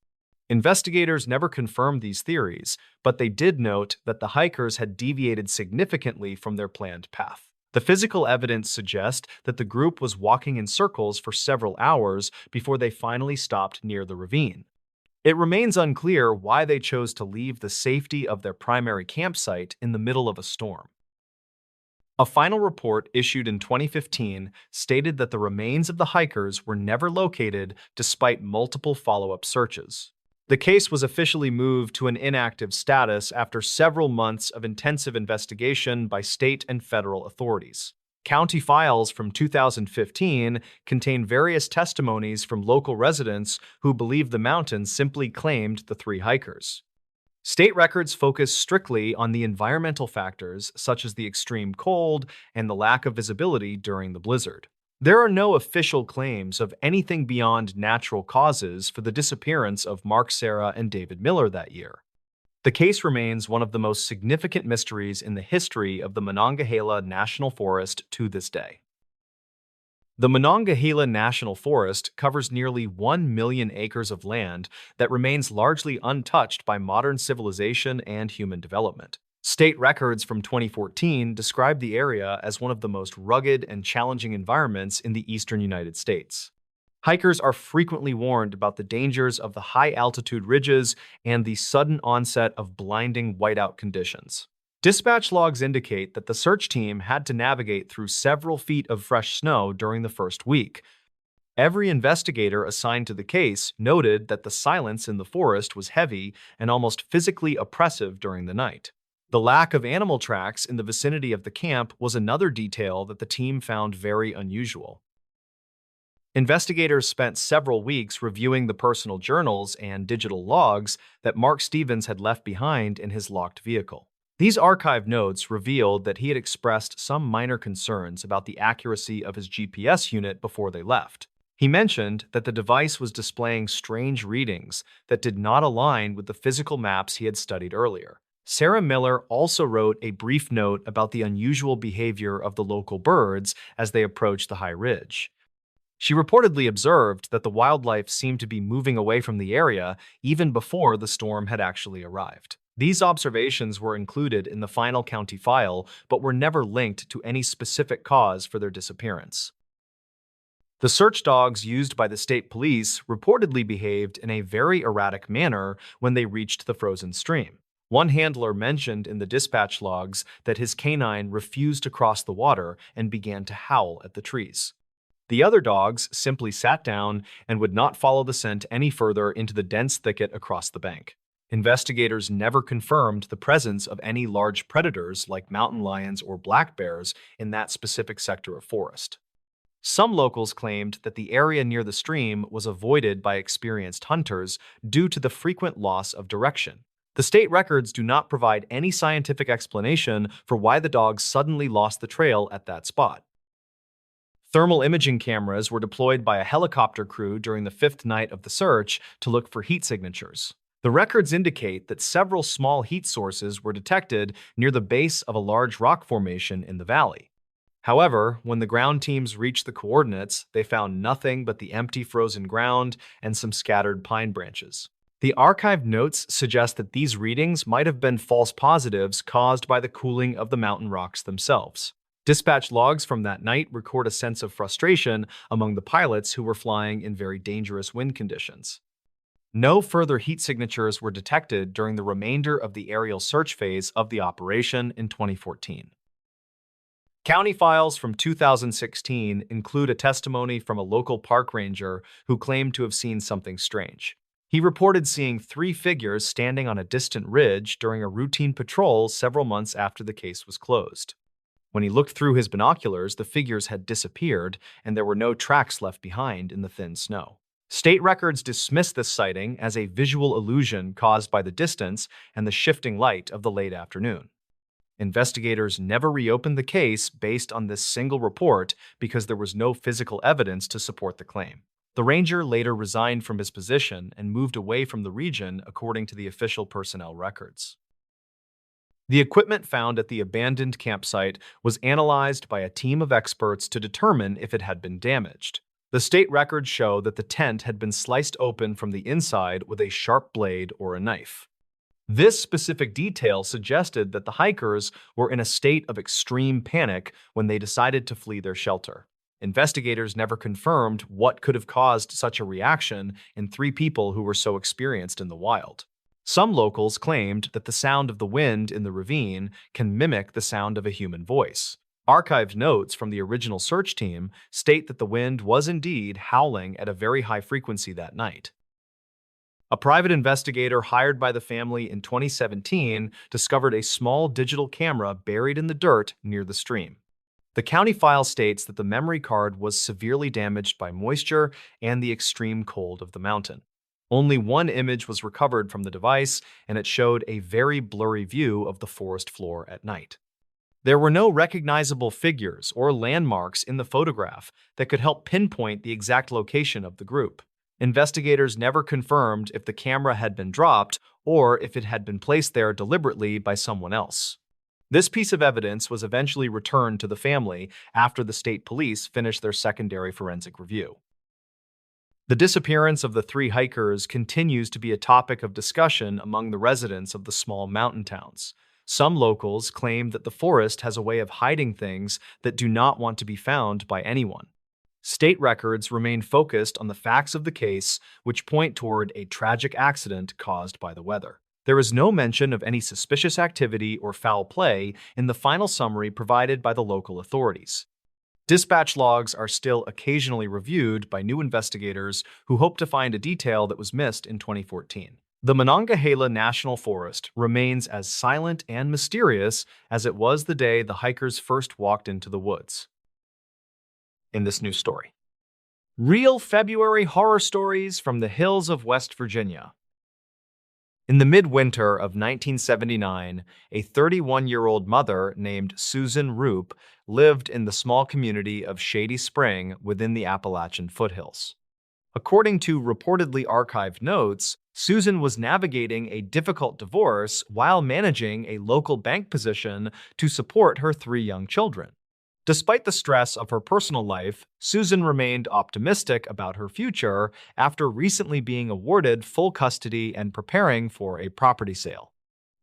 Investigators never confirmed these theories, but they did note that the hikers had deviated significantly from their planned path. The physical evidence suggests that the group was walking in circles for several hours before they finally stopped near the ravine. It remains unclear why they chose to leave the safety of their primary campsite in the middle of a storm. A final report issued in 2015 stated that the remains of the hikers were never located despite multiple follow-up searches. The case was officially moved to an inactive status after several months of intensive investigation by state and federal authorities. County files from 2015 contain various testimonies from local residents who believe the mountain simply claimed the three hikers. State records focus strictly on the environmental factors such as the extreme cold and the lack of visibility during the blizzard. There are no official claims of anything beyond natural causes for the disappearance of Mark, Sarah, and David Miller that year. The case remains one of the most significant mysteries in the history of the Monongahela National Forest to this day. The Monongahela National Forest covers nearly 1 million acres of land that remains largely untouched by modern civilization and human development. State records from 2014 describe the area as one of the most rugged and challenging environments in the eastern United States. Hikers are frequently warned about the dangers of the high-altitude ridges and the sudden onset of blinding whiteout conditions. Dispatch logs indicate that the search team had to navigate through several feet of fresh snow during the first week. Every investigator assigned to the case noted that the silence in the forest was heavy and almost physically oppressive during the night. The lack of animal tracks in the vicinity of the camp was another detail that the team found very unusual. Investigators spent several weeks reviewing the personal journals and digital logs that Mark Stevens had left behind in his locked vehicle. These archived notes revealed that he had expressed some minor concerns about the accuracy of his GPS unit before they left. He mentioned that the device was displaying strange readings that did not align with the physical maps he had studied earlier. Sarah Miller also wrote a brief note about the unusual behavior of the local birds as they approached the high ridge. She reportedly observed that the wildlife seemed to be moving away from the area even before the storm had actually arrived. These observations were included in the final county file, but were never linked to any specific cause for their disappearance. The search dogs used by the state police reportedly behaved in a very erratic manner when they reached the frozen stream. One handler mentioned in the dispatch logs that his canine refused to cross the water and began to howl at the trees. The other dogs simply sat down and would not follow the scent any further into the dense thicket across the bank. Investigators never confirmed the presence of any large predators like mountain lions or black bears in that specific sector of forest. Some locals claimed that the area near the stream was avoided by experienced hunters due to the frequent loss of direction. The state records do not provide any scientific explanation for why the dogs suddenly lost the trail at that spot. Thermal imaging cameras were deployed by a helicopter crew during the fifth night of the search to look for heat signatures. The records indicate that several small heat sources were detected near the base of a large rock formation in the valley. However, when the ground teams reached the coordinates, they found nothing but the empty frozen ground and some scattered pine branches. The archived notes suggest that these readings might have been false positives caused by the cooling of the mountain rocks themselves. Dispatch logs from that night record a sense of frustration among the pilots who were flying in very dangerous wind conditions. No further heat signatures were detected during the remainder of the aerial search phase of the operation in 2014. County files from 2016 include a testimony from a local park ranger who claimed to have seen something strange. He reported seeing 3 figures standing on a distant ridge during a routine patrol several months after the case was closed. When he looked through his binoculars, the figures had disappeared and there were no tracks left behind in the thin snow. State records dismiss this sighting as a visual illusion caused by the distance and the shifting light of the late afternoon. Investigators never reopened the case based on this single report because there was no physical evidence to support the claim. The ranger later resigned from his position and moved away from the region according to the official personnel records. The equipment found at the abandoned campsite was analyzed by a team of experts to determine if it had been damaged. The state records show that the tent had been sliced open from the inside with a sharp blade or a knife. This specific detail suggested that the hikers were in a state of extreme panic when they decided to flee their shelter. Investigators never confirmed what could have caused such a reaction in 3 people who were so experienced in the wild. Some locals claimed that the sound of the wind in the ravine can mimic the sound of a human voice. Archived notes from the original search team state that the wind was indeed howling at a very high frequency that night. A private investigator hired by the family in 2017 discovered a small digital camera buried in the dirt near the stream. The county file states that the memory card was severely damaged by moisture and the extreme cold of the mountain. Only one image was recovered from the device, and it showed a very blurry view of the forest floor at night. There were no recognizable figures or landmarks in the photograph that could help pinpoint the exact location of the group. Investigators never confirmed if the camera had been dropped or if it had been placed there deliberately by someone else. This piece of evidence was eventually returned to the family after the state police finished their secondary forensic review. The disappearance of the three hikers continues to be a topic of discussion among the residents of the small mountain towns. Some locals claim that the forest has a way of hiding things that do not want to be found by anyone. State records remain focused on the facts of the case, which point toward a tragic accident caused by the weather. There is no mention of any suspicious activity or foul play in the final summary provided by the local authorities. Dispatch logs are still occasionally reviewed by new investigators who hope to find a detail that was missed in 2014. The Monongahela National Forest remains as silent and mysterious as it was the day the hikers first walked into the woods. In this new story, real February horror stories from the hills of West Virginia. In the midwinter of 1979, a 31-year-old mother named Susan Roop lived in the small community of Shady Spring within the Appalachian foothills. According to reportedly archived notes, Susan was navigating a difficult divorce while managing a local bank position to support her three young children. Despite the stress of her personal life, Susan remained optimistic about her future after recently being awarded full custody and preparing for a property sale.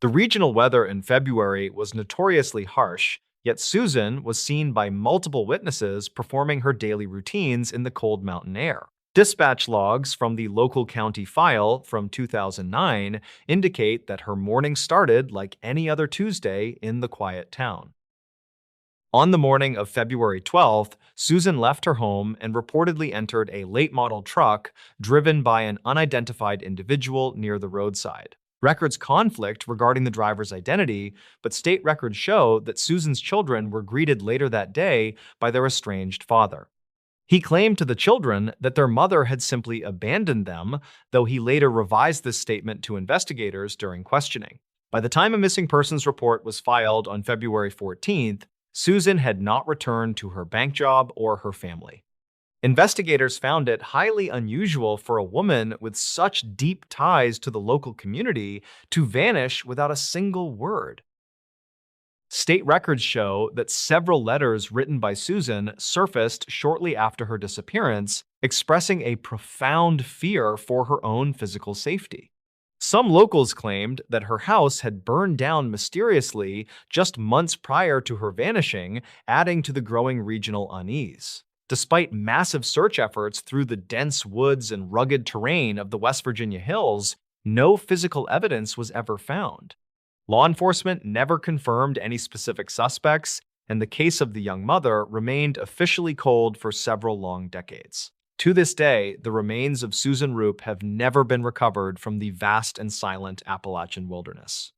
The regional weather in February was notoriously harsh, yet Susan was seen by multiple witnesses performing her daily routines in the cold mountain air. Dispatch logs from the local county file from 2009 indicate that her morning started like any other Tuesday in the quiet town. On the morning of February 12th, Susan left her home and reportedly entered a late-model truck driven by an unidentified individual near the roadside. Records conflict regarding the driver's identity, but state records show that Susan's children were greeted later that day by their estranged father. He claimed to the children that their mother had simply abandoned them, though he later revised this statement to investigators during questioning. By the time a missing persons report was filed on February 14th, Susan had not returned to her bank job or her family. Investigators found it highly unusual for a woman with such deep ties to the local community to vanish without a single word. State records show that several letters written by Susan surfaced shortly after her disappearance, expressing a profound fear for her own physical safety. Some locals claimed that her house had burned down mysteriously just months prior to her vanishing, adding to the growing regional unease. Despite massive search efforts through the dense woods and rugged terrain of the West Virginia hills, no physical evidence was ever found. Law enforcement never confirmed any specific suspects, and the case of the young mother remained officially cold for several long decades. To this day, the remains of Susan Roop have never been recovered from the vast and silent Appalachian wilderness.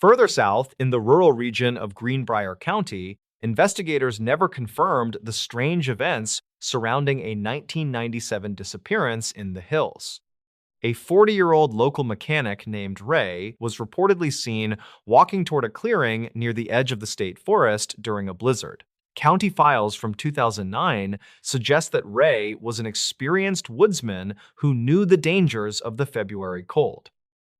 Further south, in the rural region of Greenbrier County, investigators never confirmed the strange events surrounding a 1997 disappearance in the hills. A 40-year-old local mechanic named Ray was reportedly seen walking toward a clearing near the edge of the state forest during a blizzard. County files from 2009 suggest that Ray was an experienced woodsman who knew the dangers of the February cold.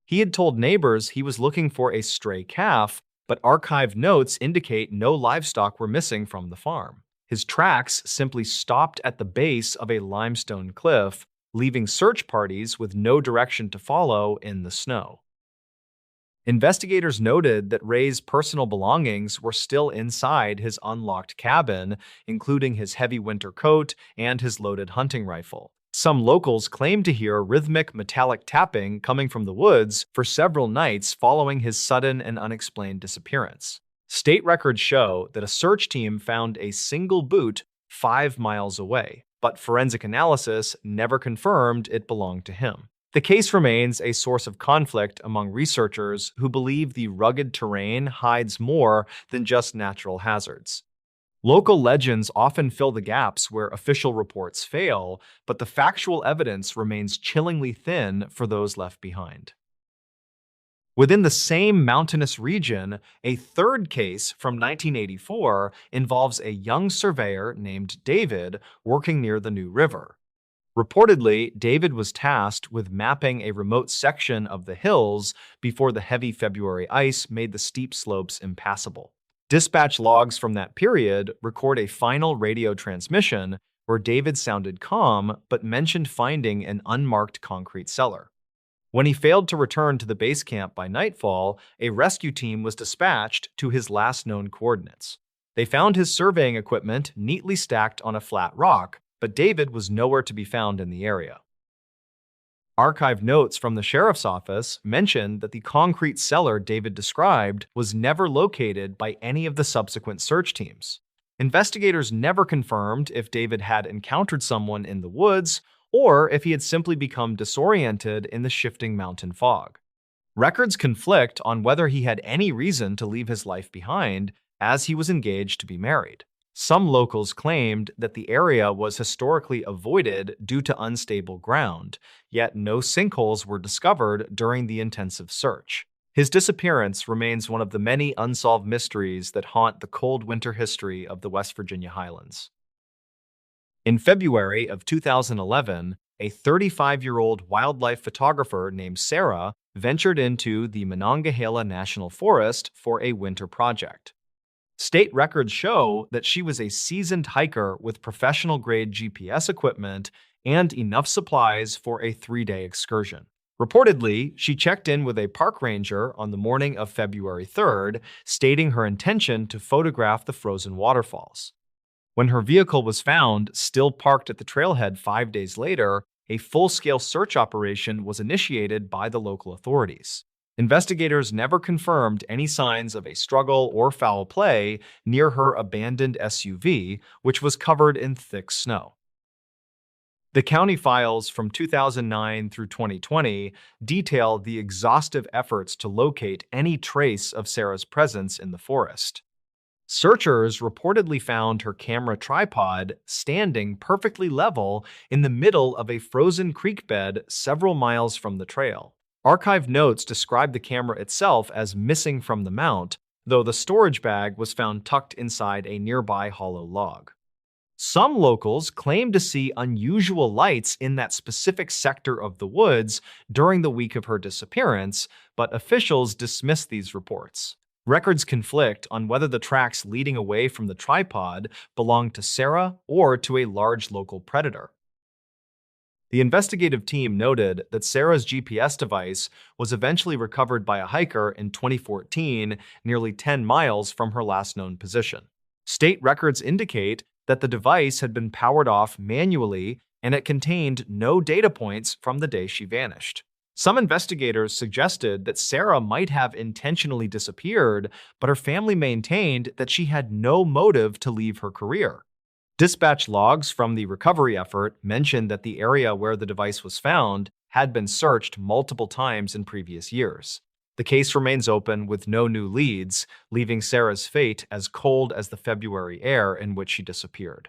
He had told neighbors he was looking for a stray calf, but archived notes indicate no livestock were missing from the farm. His tracks simply stopped at the base of a limestone cliff, leaving search parties with no direction to follow in the snow. Investigators noted that Ray's personal belongings were still inside his unlocked cabin, including his heavy winter coat and his loaded hunting rifle. Some locals claimed to hear rhythmic metallic tapping coming from the woods for several nights following his sudden and unexplained disappearance. State records show that a search team found a single boot 5 miles away, but forensic analysis never confirmed it belonged to him. The case remains a source of conflict among researchers who believe the rugged terrain hides more than just natural hazards. Local legends often fill the gaps where official reports fail, but the factual evidence remains chillingly thin for those left behind. Within the same mountainous region, a third case from 1984 involves a young surveyor named David working near the New River. Reportedly, David was tasked with mapping a remote section of the hills before the heavy February ice made the steep slopes impassable. Dispatch logs from that period record a final radio transmission where David sounded calm but mentioned finding an unmarked concrete cellar. When he failed to return to the base camp by nightfall, a rescue team was dispatched to his last known coordinates. They found his surveying equipment neatly stacked on a flat rock, but David was nowhere to be found in the area. Archived notes from the sheriff's office mention that the concrete cellar David described was never located by any of the subsequent search teams. Investigators never confirmed if David had encountered someone in the woods or if he had simply become disoriented in the shifting mountain fog. Records conflict on whether he had any reason to leave his life behind, as he was engaged to be married. Some locals claimed that the area was historically avoided due to unstable ground, yet no sinkholes were discovered during the intensive search. His disappearance remains one of the many unsolved mysteries that haunt the cold winter history of the West Virginia Highlands. In February of 2011, a 35-year-old wildlife photographer named Sarah ventured into the Monongahela National Forest for a winter project. State records show that she was a seasoned hiker with professional-grade GPS equipment and enough supplies for a 3-day excursion. Reportedly, she checked in with a park ranger on the morning of February 3rd, stating her intention to photograph the frozen waterfalls. When her vehicle was found still parked at the trailhead 5 days later, a full-scale search operation was initiated by the local authorities. Investigators never confirmed any signs of a struggle or foul play near her abandoned SUV, which was covered in thick snow. The county files from 2009 through 2020 detail the exhaustive efforts to locate any trace of Sarah's presence in the forest. Searchers reportedly found her camera tripod standing perfectly level in the middle of a frozen creek bed several miles from the trail. Archived notes describe the camera itself as missing from the mount, though the storage bag was found tucked inside a nearby hollow log. Some locals claim to see unusual lights in that specific sector of the woods during the week of her disappearance, but officials dismiss these reports. Records conflict on whether the tracks leading away from the tripod belonged to Sarah or to a large local predator. The investigative team noted that Sarah's GPS device was eventually recovered by a hiker in 2014, nearly 10 miles from her last known position. State records indicate that the device had been powered off manually and it contained no data points from the day she vanished. Some investigators suggested that Sarah might have intentionally disappeared, but her family maintained that she had no motive to leave her career. Dispatch logs from the recovery effort mentioned that the area where the device was found had been searched multiple times in previous years. The case remains open with no new leads, leaving Sarah's fate as cold as the February air in which she disappeared.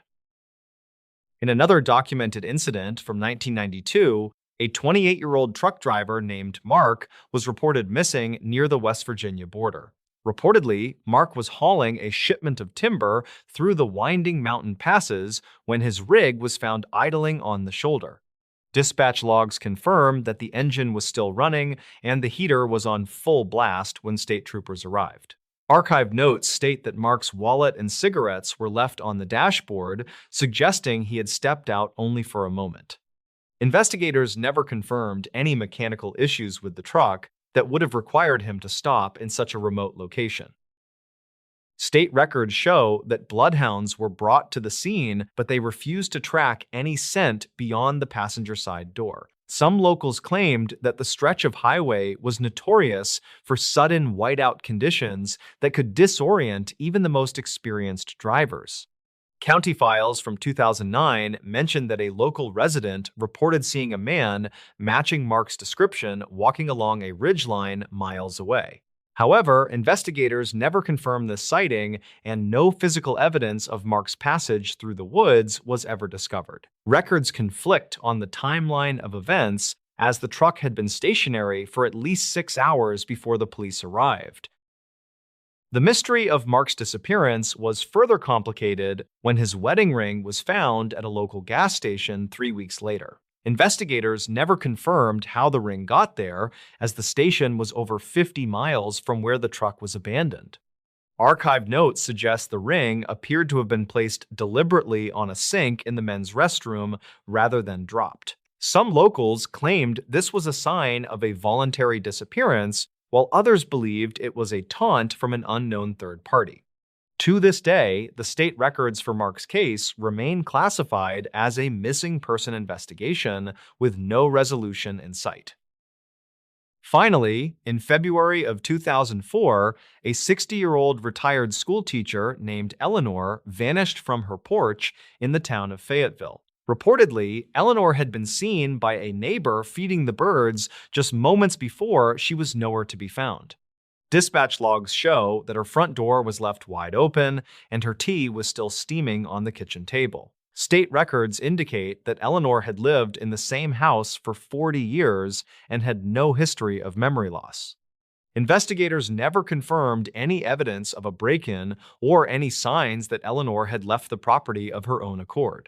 In another documented incident from 1992, a 28-year-old truck driver named Mark was reported missing near the West Virginia border. Reportedly, Mark was hauling a shipment of timber through the winding mountain passes when his rig was found idling on the shoulder. Dispatch logs confirmed that the engine was still running and the heater was on full blast when state troopers arrived. Archive notes state that Mark's wallet and cigarettes were left on the dashboard, suggesting he had stepped out only for a moment. Investigators never confirmed any mechanical issues with the truck that would have required him to stop in such a remote location. State records show that bloodhounds were brought to the scene, but they refused to track any scent beyond the passenger side door. Some locals claimed that the stretch of highway was notorious for sudden whiteout conditions that could disorient even the most experienced drivers. County files from 2009 mentioned that a local resident reported seeing a man matching Mark's description walking along a ridgeline miles away. However, investigators never confirmed this sighting, and no physical evidence of Mark's passage through the woods was ever discovered. Records conflict on the timeline of events, as the truck had been stationary for at least 6 hours before the police arrived. The mystery of Mark's disappearance was further complicated when his wedding ring was found at a local gas station 3 weeks later. Investigators never confirmed how the ring got there, as the station was over 50 miles from where the truck was abandoned. Archived notes suggest the ring appeared to have been placed deliberately on a sink in the men's restroom rather than dropped. Some locals claimed this was a sign of a voluntary disappearance, while others believed it was a taunt from an unknown third party. To this day, the state records for Mark's case remain classified as a missing person investigation with no resolution in sight. Finally, in February of 2004, a 60-year-old retired schoolteacher named Eleanor vanished from her porch in the town of Fayetteville. Reportedly, Eleanor had been seen by a neighbor feeding the birds just moments before she was nowhere to be found. Dispatch logs show that her front door was left wide open and her tea was still steaming on the kitchen table. State records indicate that Eleanor had lived in the same house for 40 years and had no history of memory loss. Investigators never confirmed any evidence of a break-in or any signs that Eleanor had left the property of her own accord.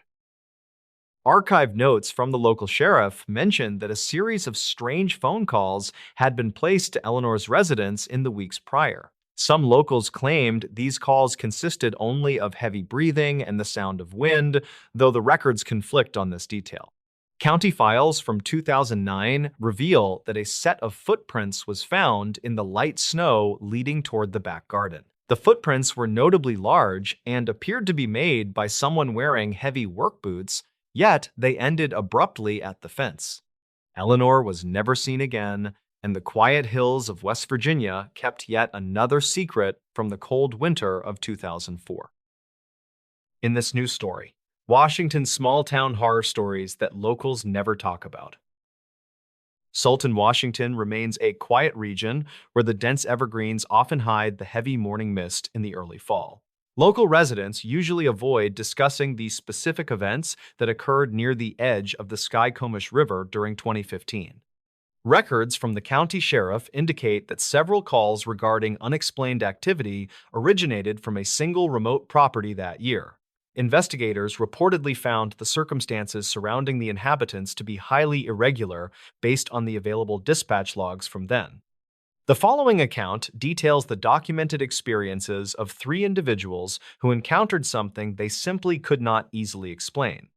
Archived notes from the local sheriff mentioned that a series of strange phone calls had been placed to Eleanor's residence in the weeks prior. Some locals claimed these calls consisted only of heavy breathing and the sound of wind, though the records conflict on this detail. County files from 2009 reveal that a set of footprints was found in the light snow leading toward the back garden. The footprints were notably large and appeared to be made by someone wearing heavy work boots, yet they ended abruptly at the fence. Eleanor was never seen again, and the quiet hills of West Virginia kept yet another secret from the cold winter of 2004. In this news story, Washington's small-town horror stories that locals never talk about. Sultan Washington remains a quiet region where the dense evergreens often hide the heavy morning mist in the early fall. Local residents usually avoid discussing the specific events that occurred near the edge of the Skycomish River during 2015. Records from the county sheriff indicate that several calls regarding unexplained activity originated from a single remote property that year. Investigators reportedly found the circumstances surrounding the inhabitants to be highly irregular based on the available dispatch logs from then. The following account details the documented experiences of 3 individuals who encountered something they simply could not easily explain.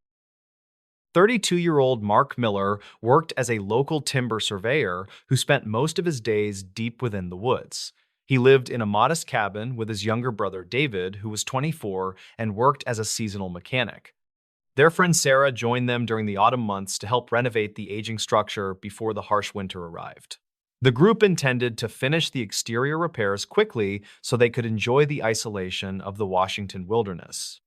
32-year-old Mark Miller worked as a local timber surveyor who spent most of his days deep within the woods. He lived in a modest cabin with his younger brother David, who was 24 and worked as a seasonal mechanic. Their friend Sarah joined them during the autumn months to help renovate the aging structure before the harsh winter arrived. The group intended to finish the exterior repairs quickly so they could enjoy the isolation of the Washington wilderness.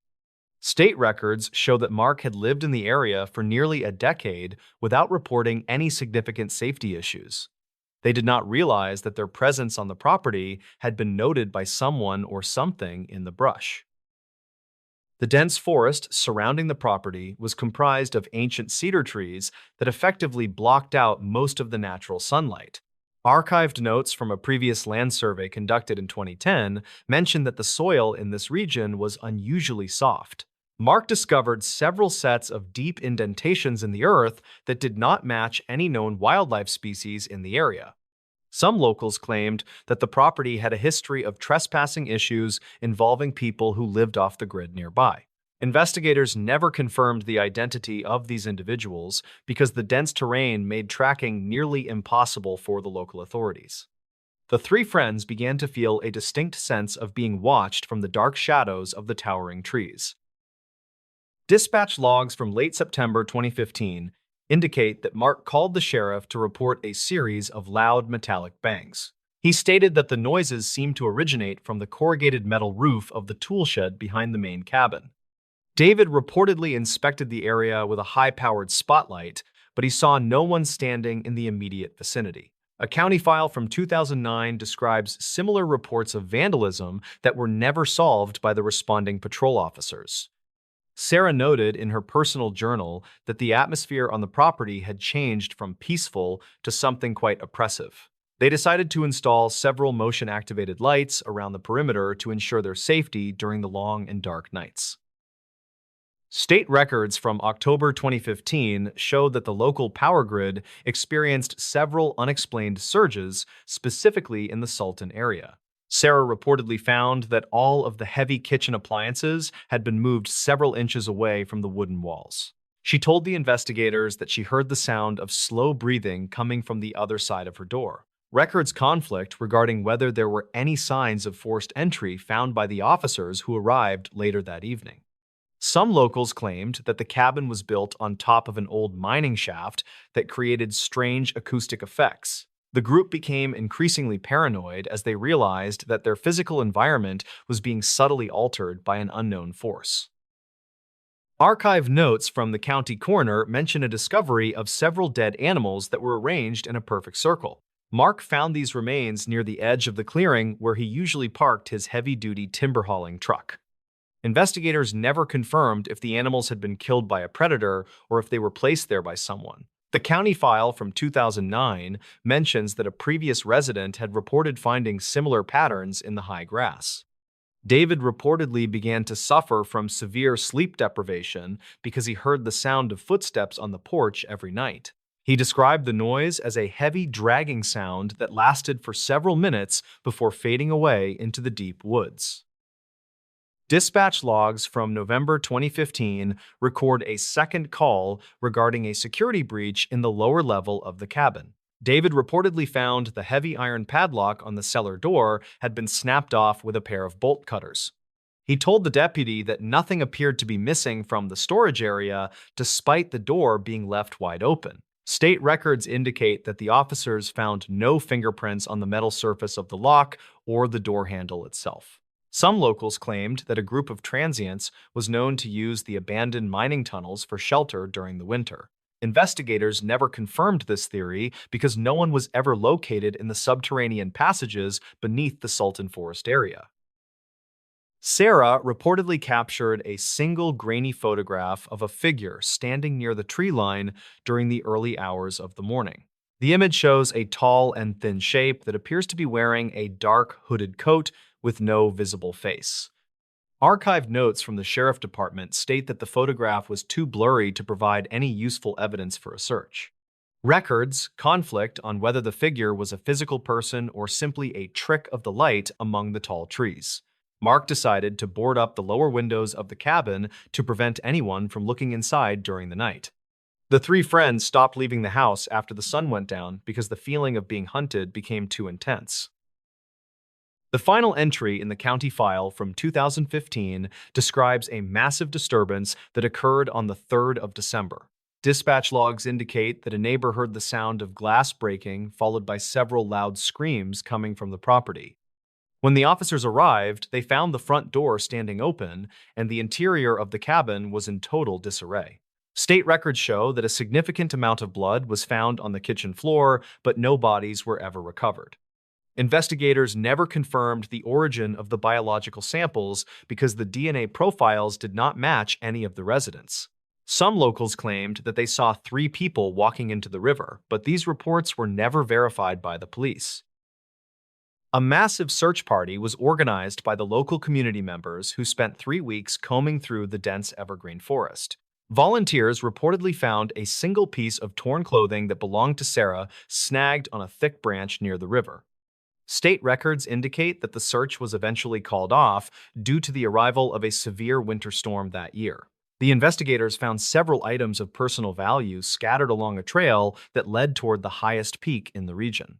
State records show that Mark had lived in the area for nearly a decade without reporting any significant safety issues. They did not realize that their presence on the property had been noted by someone or something in the brush. The dense forest surrounding the property was comprised of ancient cedar trees that effectively blocked out most of the natural sunlight. Archived notes from a previous land survey conducted in 2010 mention that the soil in this region was unusually soft. Mark discovered several sets of deep indentations in the earth that did not match any known wildlife species in the area. Some locals claimed that the property had a history of trespassing issues involving people who lived off the grid nearby. Investigators never confirmed the identity of these individuals because the dense terrain made tracking nearly impossible for the local authorities. The 3 friends began to feel a distinct sense of being watched from the dark shadows of the towering trees. Dispatch logs from late September 2015 indicate that Mark called the sheriff to report a series of loud metallic bangs. He stated that the noises seemed to originate from the corrugated metal roof of the tool shed behind the main cabin. David reportedly inspected the area with a high-powered spotlight, but he saw no one standing in the immediate vicinity. A county file from 2009 describes similar reports of vandalism that were never solved by the responding patrol officers. Sarah noted in her personal journal that the atmosphere on the property had changed from peaceful to something quite oppressive. They decided to install several motion-activated lights around the perimeter to ensure their safety during the long and dark nights. State records from October 2015 showed that the local power grid experienced several unexplained surges, specifically in the Sultan area. Sarah reportedly found that all of the heavy kitchen appliances had been moved several inches away from the wooden walls. She told the investigators that she heard the sound of slow breathing coming from the other side of her door. Records conflict regarding whether there were any signs of forced entry found by the officers who arrived later that evening. Some locals claimed that the cabin was built on top of an old mining shaft that created strange acoustic effects. The group became increasingly paranoid as they realized that their physical environment was being subtly altered by an unknown force. Archive notes from the county coroner mention a discovery of several dead animals that were arranged in a perfect circle. Mark found these remains near the edge of the clearing where he usually parked his heavy-duty timber hauling truck. Investigators never confirmed if the animals had been killed by a predator or if they were placed there by someone. The county file from 2009 mentions that a previous resident had reported finding similar patterns in the high grass. David reportedly began to suffer from severe sleep deprivation because he heard the sound of footsteps on the porch every night. He described the noise as a heavy dragging sound that lasted for several minutes before fading away into the deep woods. Dispatch logs from November 2015 record a second call regarding a security breach in the lower level of the cabin. David reportedly found the heavy iron padlock on the cellar door had been snapped off with a pair of bolt cutters. He told the deputy that nothing appeared to be missing from the storage area despite the door being left wide open. State records indicate that the officers found no fingerprints on the metal surface of the lock or the door handle itself. Some locals claimed that a group of transients was known to use the abandoned mining tunnels for shelter during the winter. Investigators never confirmed this theory because no one was ever located in the subterranean passages beneath the Sultan Forest area. Sarah reportedly captured a single grainy photograph of a figure standing near the tree line during the early hours of the morning. The image shows a tall and thin shape that appears to be wearing a dark hooded coat with no visible face. Archived notes from the sheriff department state that the photograph was too blurry to provide any useful evidence for a search. Records conflict on whether the figure was a physical person or simply a trick of the light among the tall trees. Mark decided to board up the lower windows of the cabin to prevent anyone from looking inside during the night. The three friends stopped leaving the house after the sun went down because the feeling of being hunted became too intense. The final entry in the county file from 2015 describes a massive disturbance that occurred on the 3rd of December. Dispatch logs indicate that a neighbor heard the sound of glass breaking, followed by several loud screams coming from the property. When the officers arrived, they found the front door standing open, and the interior of the cabin was in total disarray. State records show that a significant amount of blood was found on the kitchen floor, but no bodies were ever recovered. Investigators never confirmed the origin of the biological samples because the DNA profiles did not match any of the residents. Some locals claimed that they saw 3 people walking into the river, but these reports were never verified by the police. A massive search party was organized by the local community members who spent 3 weeks combing through the dense evergreen forest. Volunteers reportedly found a single piece of torn clothing that belonged to Sarah snagged on a thick branch near the river. State records indicate that the search was eventually called off due to the arrival of a severe winter storm that year. The investigators found several items of personal value scattered along a trail that led toward the highest peak in the region.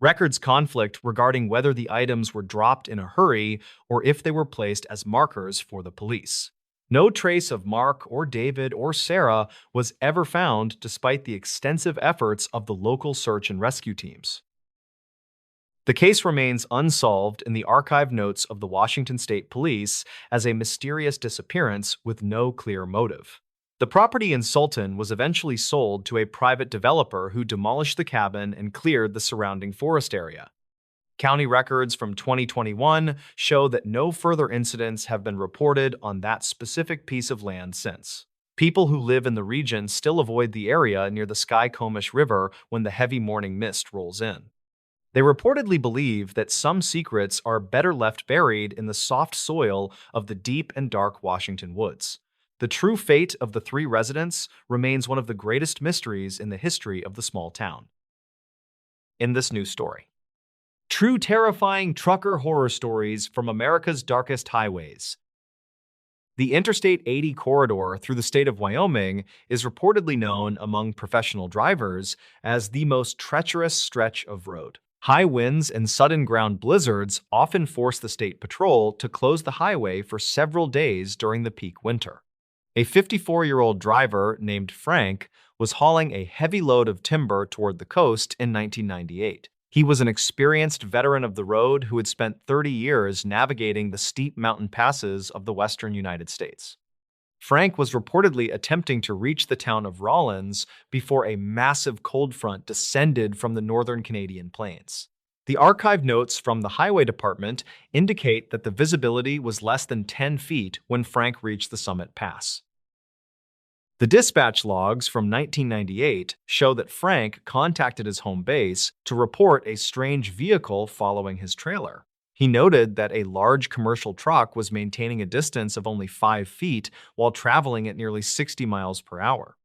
Records conflict regarding whether the items were dropped in a hurry or if they were placed as markers for the police. No trace of Mark or David or Sarah was ever found despite the extensive efforts of the local search and rescue teams. The case remains unsolved in the archive notes of the Washington State Police as a mysterious disappearance with no clear motive. The property in Sultan was eventually sold to a private developer who demolished the cabin and cleared the surrounding forest area. County records from 2021 show that no further incidents have been reported on that specific piece of land since. People who live in the region still avoid the area near the Skycomish River when the heavy morning mist rolls in. They reportedly believe that some secrets are better left buried in the soft soil of the deep and dark Washington woods. The true fate of the three residents remains one of the greatest mysteries in the history of the small town. In this news story, true terrifying trucker horror stories from America's darkest highways. The Interstate 80 corridor through the state of Wyoming is reportedly known among professional drivers as the most treacherous stretch of road. High winds and sudden ground blizzards often force the state patrol to close the highway for several days during the peak winter. A 54-year-old driver named Frank was hauling a heavy load of timber toward the coast in 1998. He was an experienced veteran of the road who had spent 30 years navigating the steep mountain passes of the western United States. Frank was reportedly attempting to reach the town of Rawlins before a massive cold front descended from the northern Canadian plains. The archive notes from the highway department indicate that the visibility was less than 10 feet when Frank reached the summit pass. The dispatch logs from 1998 show that Frank contacted his home base to report a strange vehicle following his trailer. He noted that a large commercial truck was maintaining a distance of only 5 feet while traveling at nearly 60 miles per hour.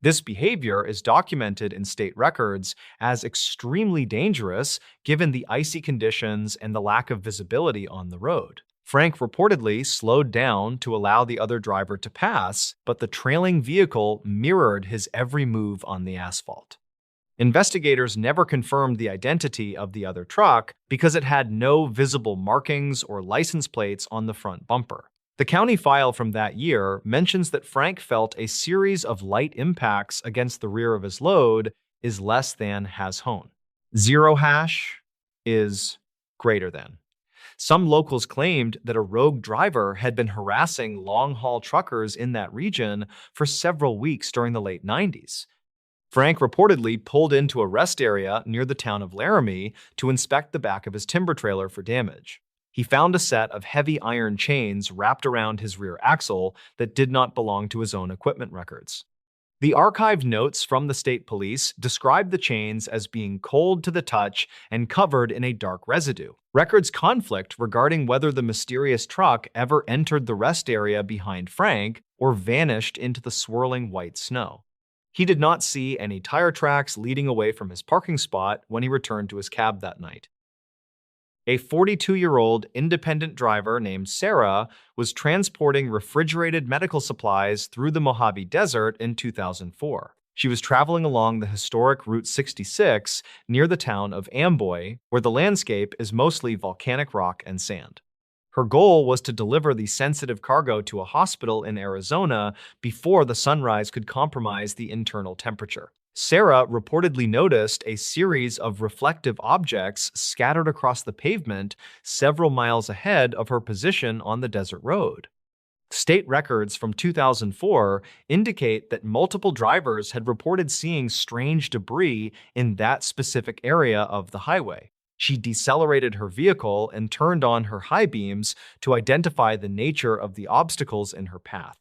This behavior is documented in state records as extremely dangerous given the icy conditions and the lack of visibility on the road. Frank reportedly slowed down to allow the other driver to pass, but the trailing vehicle mirrored his every move on the asphalt. Investigators never confirmed the identity of the other truck because it had no visible markings or license plates on the front bumper. The county file from that year mentions that Frank felt a series of light impacts against the rear of his load is less than has hone. Zero hash is greater than. Some locals claimed that a rogue driver had been harassing long-haul truckers in that region for several weeks during the late 90s. Frank reportedly pulled into a rest area near the town of Laramie to inspect the back of his timber trailer for damage. He found a set of heavy iron chains wrapped around his rear axle that did not belong to his own equipment records. The archived notes from the state police described the chains as being cold to the touch and covered in a dark residue. Records conflict regarding whether the mysterious truck ever entered the rest area behind Frank or vanished into the swirling white snow. He did not see any tire tracks leading away from his parking spot when he returned to his cab that night. A 42-year-old independent driver named Sarah was transporting refrigerated medical supplies through the Mojave Desert in 2004. She was traveling along the historic Route 66 near the town of Amboy, where the landscape is mostly volcanic rock and sand. Her goal was to deliver the sensitive cargo to a hospital in Arizona before the sunrise could compromise the internal temperature. Sarah reportedly noticed a series of reflective objects scattered across the pavement several miles ahead of her position on the desert road. State records from 2004 indicate that multiple drivers had reported seeing strange debris in that specific area of the highway. She decelerated her vehicle and turned on her high beams to identify the nature of the obstacles in her path.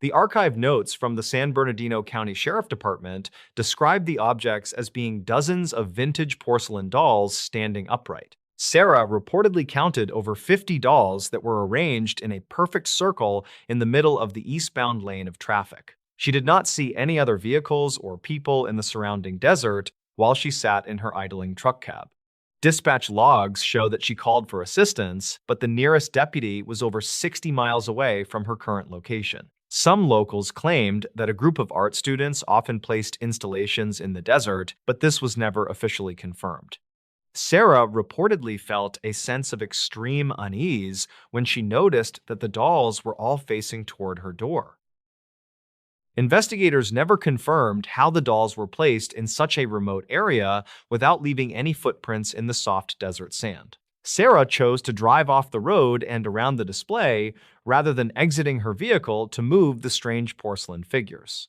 The archive notes from the San Bernardino County Sheriff Department describe the objects as being dozens of vintage porcelain dolls standing upright. Sarah reportedly counted over 50 dolls that were arranged in a perfect circle in the middle of the eastbound lane of traffic. She did not see any other vehicles or people in the surrounding desert while she sat in her idling truck cab. Dispatch logs show that she called for assistance, but the nearest deputy was over 60 miles away from her current location. Some locals claimed that a group of art students often placed installations in the desert, but this was never officially confirmed. Sarah reportedly felt a sense of extreme unease when she noticed that the dolls were all facing toward her door. Investigators never confirmed how the dolls were placed in such a remote area without leaving any footprints in the soft desert sand. Sarah chose to drive off the road and around the display rather than exiting her vehicle to move the strange porcelain figures.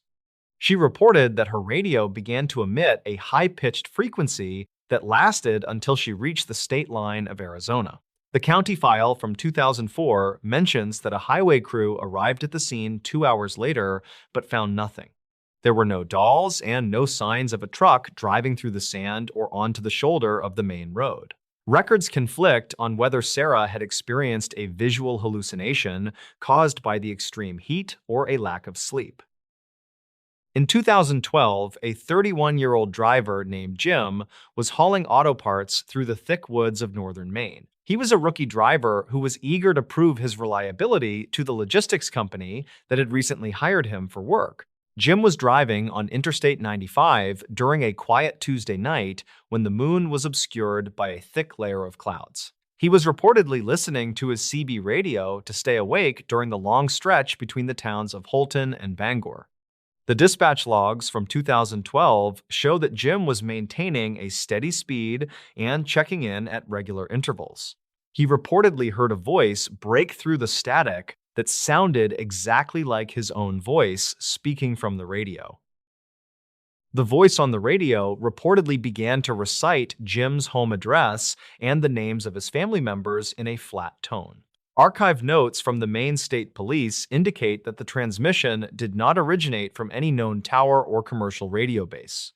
She reported that her radio began to emit a high-pitched frequency that lasted until she reached the state line of Arizona. The county file from 2004 mentions that a highway crew arrived at the scene 2 hours later but found nothing. There were no dolls and no signs of a truck driving through the sand or onto the shoulder of the main road. Records conflict on whether Sarah had experienced a visual hallucination caused by the extreme heat or a lack of sleep. In 2012, a 31-year-old driver named Jim was hauling auto parts through the thick woods of northern Maine. He was a rookie driver who was eager to prove his reliability to the logistics company that had recently hired him for work. Jim was driving on Interstate 95 during a quiet Tuesday night when the moon was obscured by a thick layer of clouds. He was reportedly listening to his CB radio to stay awake during the long stretch between the towns of Holton and Bangor. The dispatch logs from 2012 show that Jim was maintaining a steady speed and checking in at regular intervals. He reportedly heard a voice break through the static that sounded exactly like his own voice speaking from the radio. The voice on the radio reportedly began to recite Jim's home address and the names of his family members in a flat tone. Archived notes from the Maine State Police indicate that the transmission did not originate from any known tower or commercial radio base.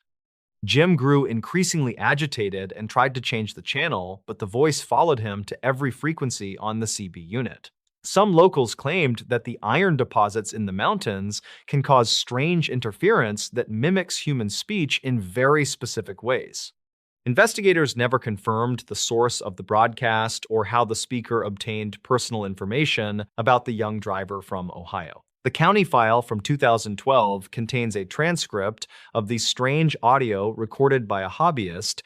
Jim grew increasingly agitated and tried to change the channel, but the voice followed him to every frequency on the CB unit. Some locals claimed that the iron deposits in the mountains can cause strange interference that mimics human speech in very specific ways. Investigators never confirmed the source of the broadcast or how the speaker obtained personal information about the young driver from Ohio. The county file from 2012 contains a transcript of the strange audio recorded by a hobbyist.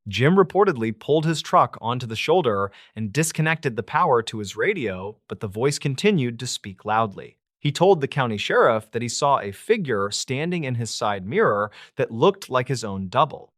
Jim reportedly pulled his truck onto the shoulder and disconnected the power to his radio, but the voice continued to speak loudly. He told the county sheriff that he saw a figure standing in his side mirror that looked like his own double.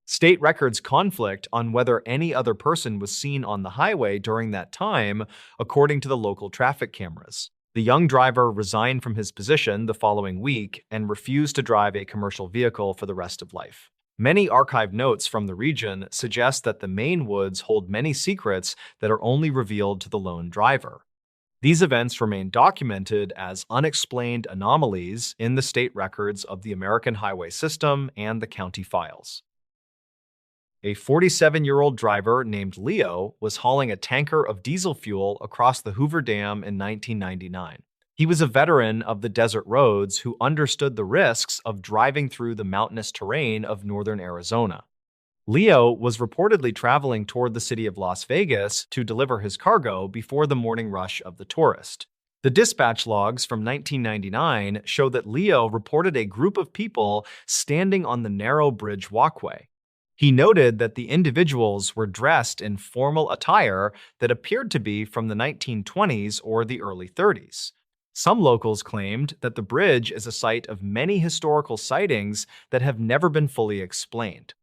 State records conflict on whether any other person was seen on the highway during that time, according to the local traffic cameras. The young driver resigned from his position the following week and refused to drive a commercial vehicle for the rest of life. Many archived notes from the region suggest that the Maine woods hold many secrets that are only revealed to the lone driver. These events remain documented as unexplained anomalies in the state records of the American highway system and the county files. A 47-year-old driver named Leo was hauling a tanker of diesel fuel across the Hoover Dam in 1999. He was a veteran of the desert roads who understood the risks of driving through the mountainous terrain of northern Arizona. Leo was reportedly traveling toward the city of Las Vegas to deliver his cargo before the morning rush of the tourist. The dispatch logs from 1999 show that Leo reported a group of people standing on the narrow bridge walkway. He noted that the individuals were dressed in formal attire that appeared to be from the 1920s or the early 30s. Some locals claimed that the bridge is a site of many historical sightings that have never been fully explained.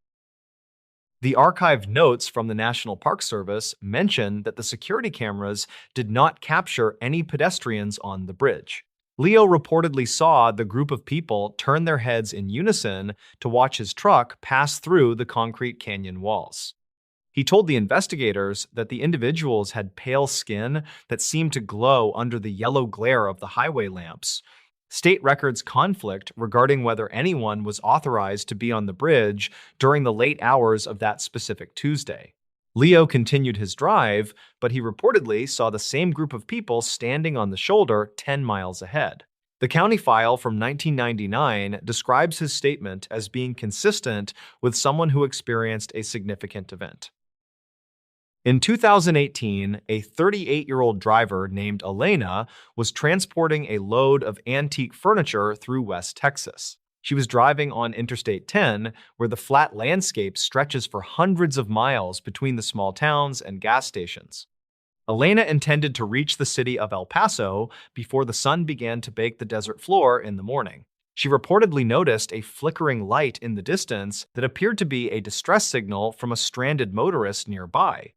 The archived notes from the National Park Service mention that the security cameras did not capture any pedestrians on the bridge. Leo reportedly saw the group of people turn their heads in unison to watch his truck pass through the concrete canyon walls. He told the investigators that the individuals had pale skin that seemed to glow under the yellow glare of the highway lamps. State records conflict regarding whether anyone was authorized to be on the bridge during the late hours of that specific Tuesday. Leo continued his drive, but he reportedly saw the same group of people standing on the shoulder 10 miles ahead. The county file from 1999 describes his statement as being consistent with someone who experienced a significant event. In 2018, a 38-year-old driver named Elena was transporting a load of antique furniture through West Texas. She was driving on Interstate 10, where the flat landscape stretches for hundreds of miles between the small towns and gas stations. Elena intended to reach the city of El Paso before the sun began to bake the desert floor in the morning. She reportedly noticed a flickering light in the distance that appeared to be a distress signal from a stranded motorist nearby.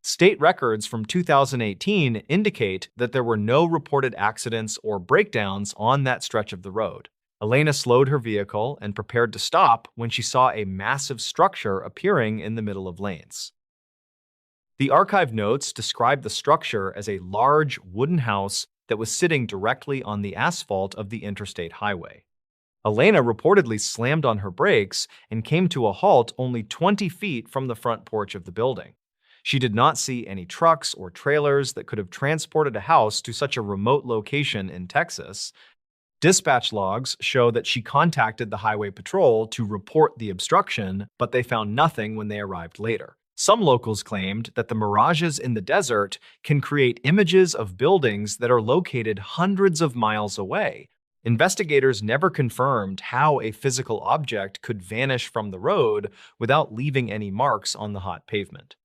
State records from 2018 indicate that there were no reported accidents or breakdowns on that stretch of the road. Elena slowed her vehicle and prepared to stop when she saw a massive structure appearing in the middle of lanes. The archive notes describe the structure as a large wooden house that was sitting directly on the asphalt of the interstate highway. Elena reportedly slammed on her brakes and came to a halt only 20 feet from the front porch of the building. She did not see any trucks or trailers that could have transported a house to such a remote location in Texas. Dispatch logs show that she contacted the highway patrol to report the obstruction, but they found nothing when they arrived later. Some locals claimed that the mirages in the desert can create images of buildings that are located hundreds of miles away. Investigators never confirmed how a physical object could vanish from the road without leaving any marks on the hot pavement.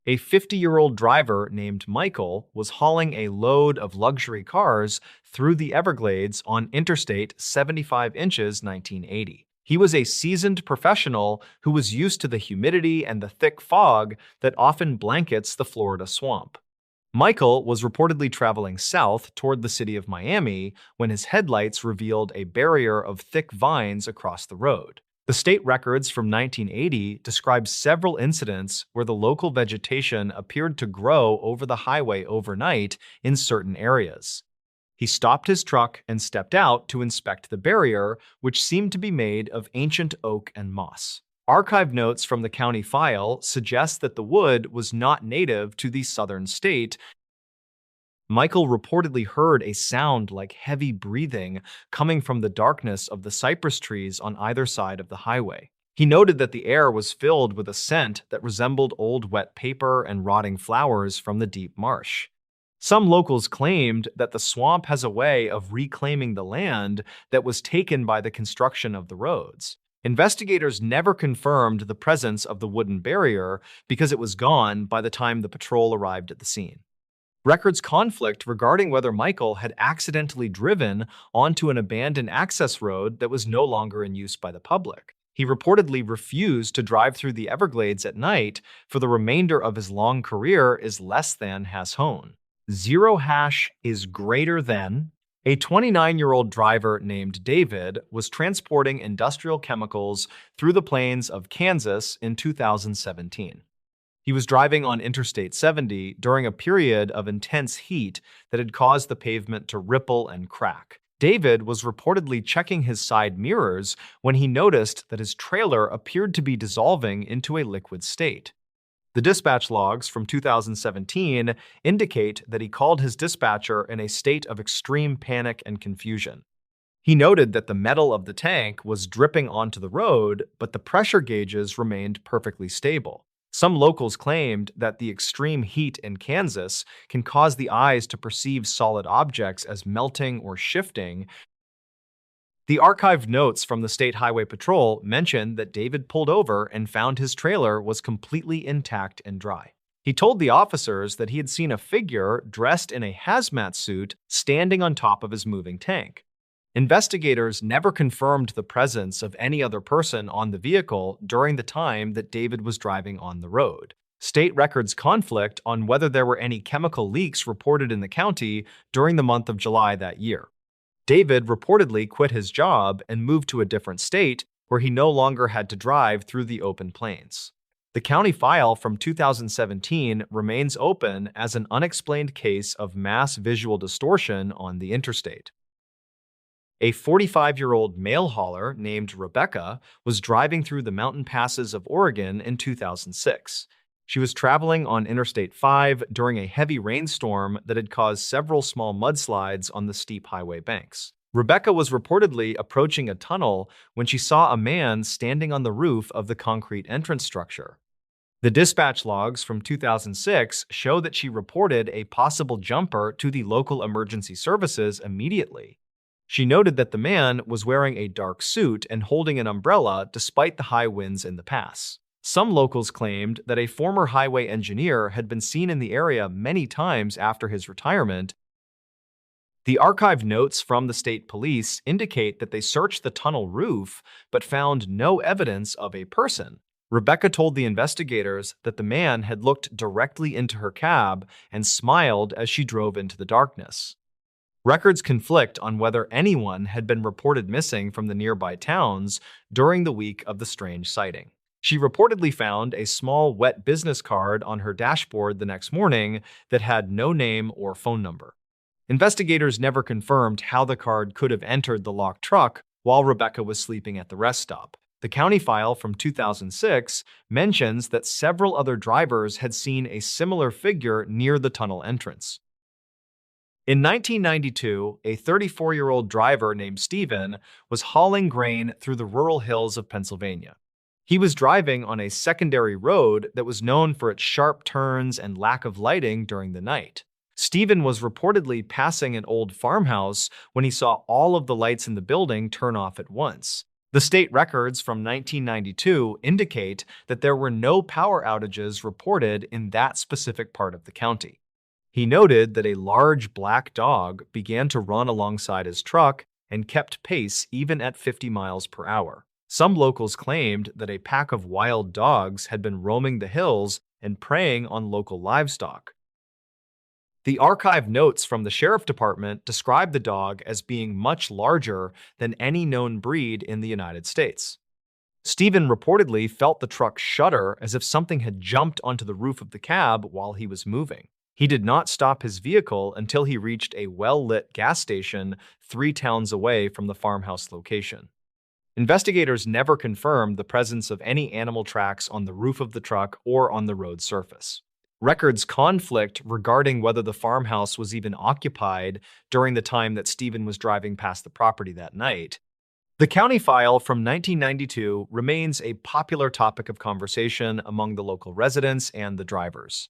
A 50-year-old driver named Michael was hauling a load of luxury cars through the Everglades on Interstate 75 inches 1980. He was a seasoned professional who was used to the humidity and the thick fog that often blankets the Florida swamp. Michael was reportedly traveling south toward the city of Miami when his headlights revealed a barrier of thick vines across the road. The state records from 1980 describe several incidents where the local vegetation appeared to grow over the highway overnight in certain areas. He stopped his truck and stepped out to inspect the barrier, which seemed to be made of ancient oak and moss. Archive notes from the county file suggest that the wood was not native to the southern state. Michael reportedly heard a sound like heavy breathing coming from the darkness of the cypress trees on either side of the highway. He noted that the air was filled with a scent that resembled old wet paper and rotting flowers from the deep marsh. Some locals claimed that the swamp has a way of reclaiming the land that was taken by the construction of the roads. Investigators never confirmed the presence of the wooden barrier because it was gone by the time the patrol arrived at the scene. Records conflict regarding whether Michael had accidentally driven onto an abandoned access road that was no longer in use by the public. He reportedly refused to drive through the Everglades at night for the remainder of his long career is less than has hone. Zero hash is greater than. A 29-year-old driver named David was transporting industrial chemicals through the plains of Kansas in 2017. He was driving on Interstate 70 during a period of intense heat that had caused the pavement to ripple and crack. David was reportedly checking his side mirrors when he noticed that his trailer appeared to be dissolving into a liquid state. The dispatch logs from 2017 indicate that he called his dispatcher in a state of extreme panic and confusion. He noted that the metal of the tank was dripping onto the road, but the pressure gauges remained perfectly stable. Some locals claimed that the extreme heat in Kansas can cause the eyes to perceive solid objects as melting or shifting. The archived notes from the State Highway Patrol mention that David pulled over and found his trailer was completely intact and dry. He told the officers that he had seen a figure dressed in a hazmat suit standing on top of his moving tank. Investigators never confirmed the presence of any other person on the vehicle during the time that David was driving on the road. State records conflict on whether there were any chemical leaks reported in the county during the month of July that year. David reportedly quit his job and moved to a different state where he no longer had to drive through the open plains. The county file from 2017 remains open as an unexplained case of mass visual distortion on the interstate. A 45-year-old mail hauler named Rebecca was driving through the mountain passes of Oregon in 2006. She was traveling on Interstate 5 during a heavy rainstorm that had caused several small mudslides on the steep highway banks. Rebecca was reportedly approaching a tunnel when she saw a man standing on the roof of the concrete entrance structure. The dispatch logs from 2006 show that she reported a possible jumper to the local emergency services immediately. She noted that the man was wearing a dark suit and holding an umbrella despite the high winds in the pass. Some locals claimed that a former highway engineer had been seen in the area many times after his retirement. The archived notes from the state police indicate that they searched the tunnel roof but found no evidence of a person. Rebecca told the investigators that the man had looked directly into her cab and smiled as she drove into the darkness. Records conflict on whether anyone had been reported missing from the nearby towns during the week of the strange sighting. She reportedly found a small wet business card on her dashboard the next morning that had no name or phone number. Investigators never confirmed how the card could have entered the locked truck while Rebecca was sleeping at the rest stop. The county file from 2006 mentions that several other drivers had seen a similar figure near the tunnel entrance. In 1992, a 34-year-old driver named Stephen was hauling grain through the rural hills of Pennsylvania. He was driving on a secondary road that was known for its sharp turns and lack of lighting during the night. Stephen was reportedly passing an old farmhouse when he saw all of the lights in the building turn off at once. The state records from 1992 indicate that there were no power outages reported in that specific part of the county. He noted that a large black dog began to run alongside his truck and kept pace even at 50 miles per hour. Some locals claimed that a pack of wild dogs had been roaming the hills and preying on local livestock. The archive notes from the sheriff department describe the dog as being much larger than any known breed in the United States. Stephen reportedly felt the truck shudder as if something had jumped onto the roof of the cab while he was moving. He did not stop his vehicle until he reached a well-lit gas station 3 towns away from the farmhouse location. Investigators never confirmed the presence of any animal tracks on the roof of the truck or on the road surface. Records conflict regarding whether the farmhouse was even occupied during the time that Stephen was driving past the property that night. The county file from 1992 remains a popular topic of conversation among the local residents and the drivers.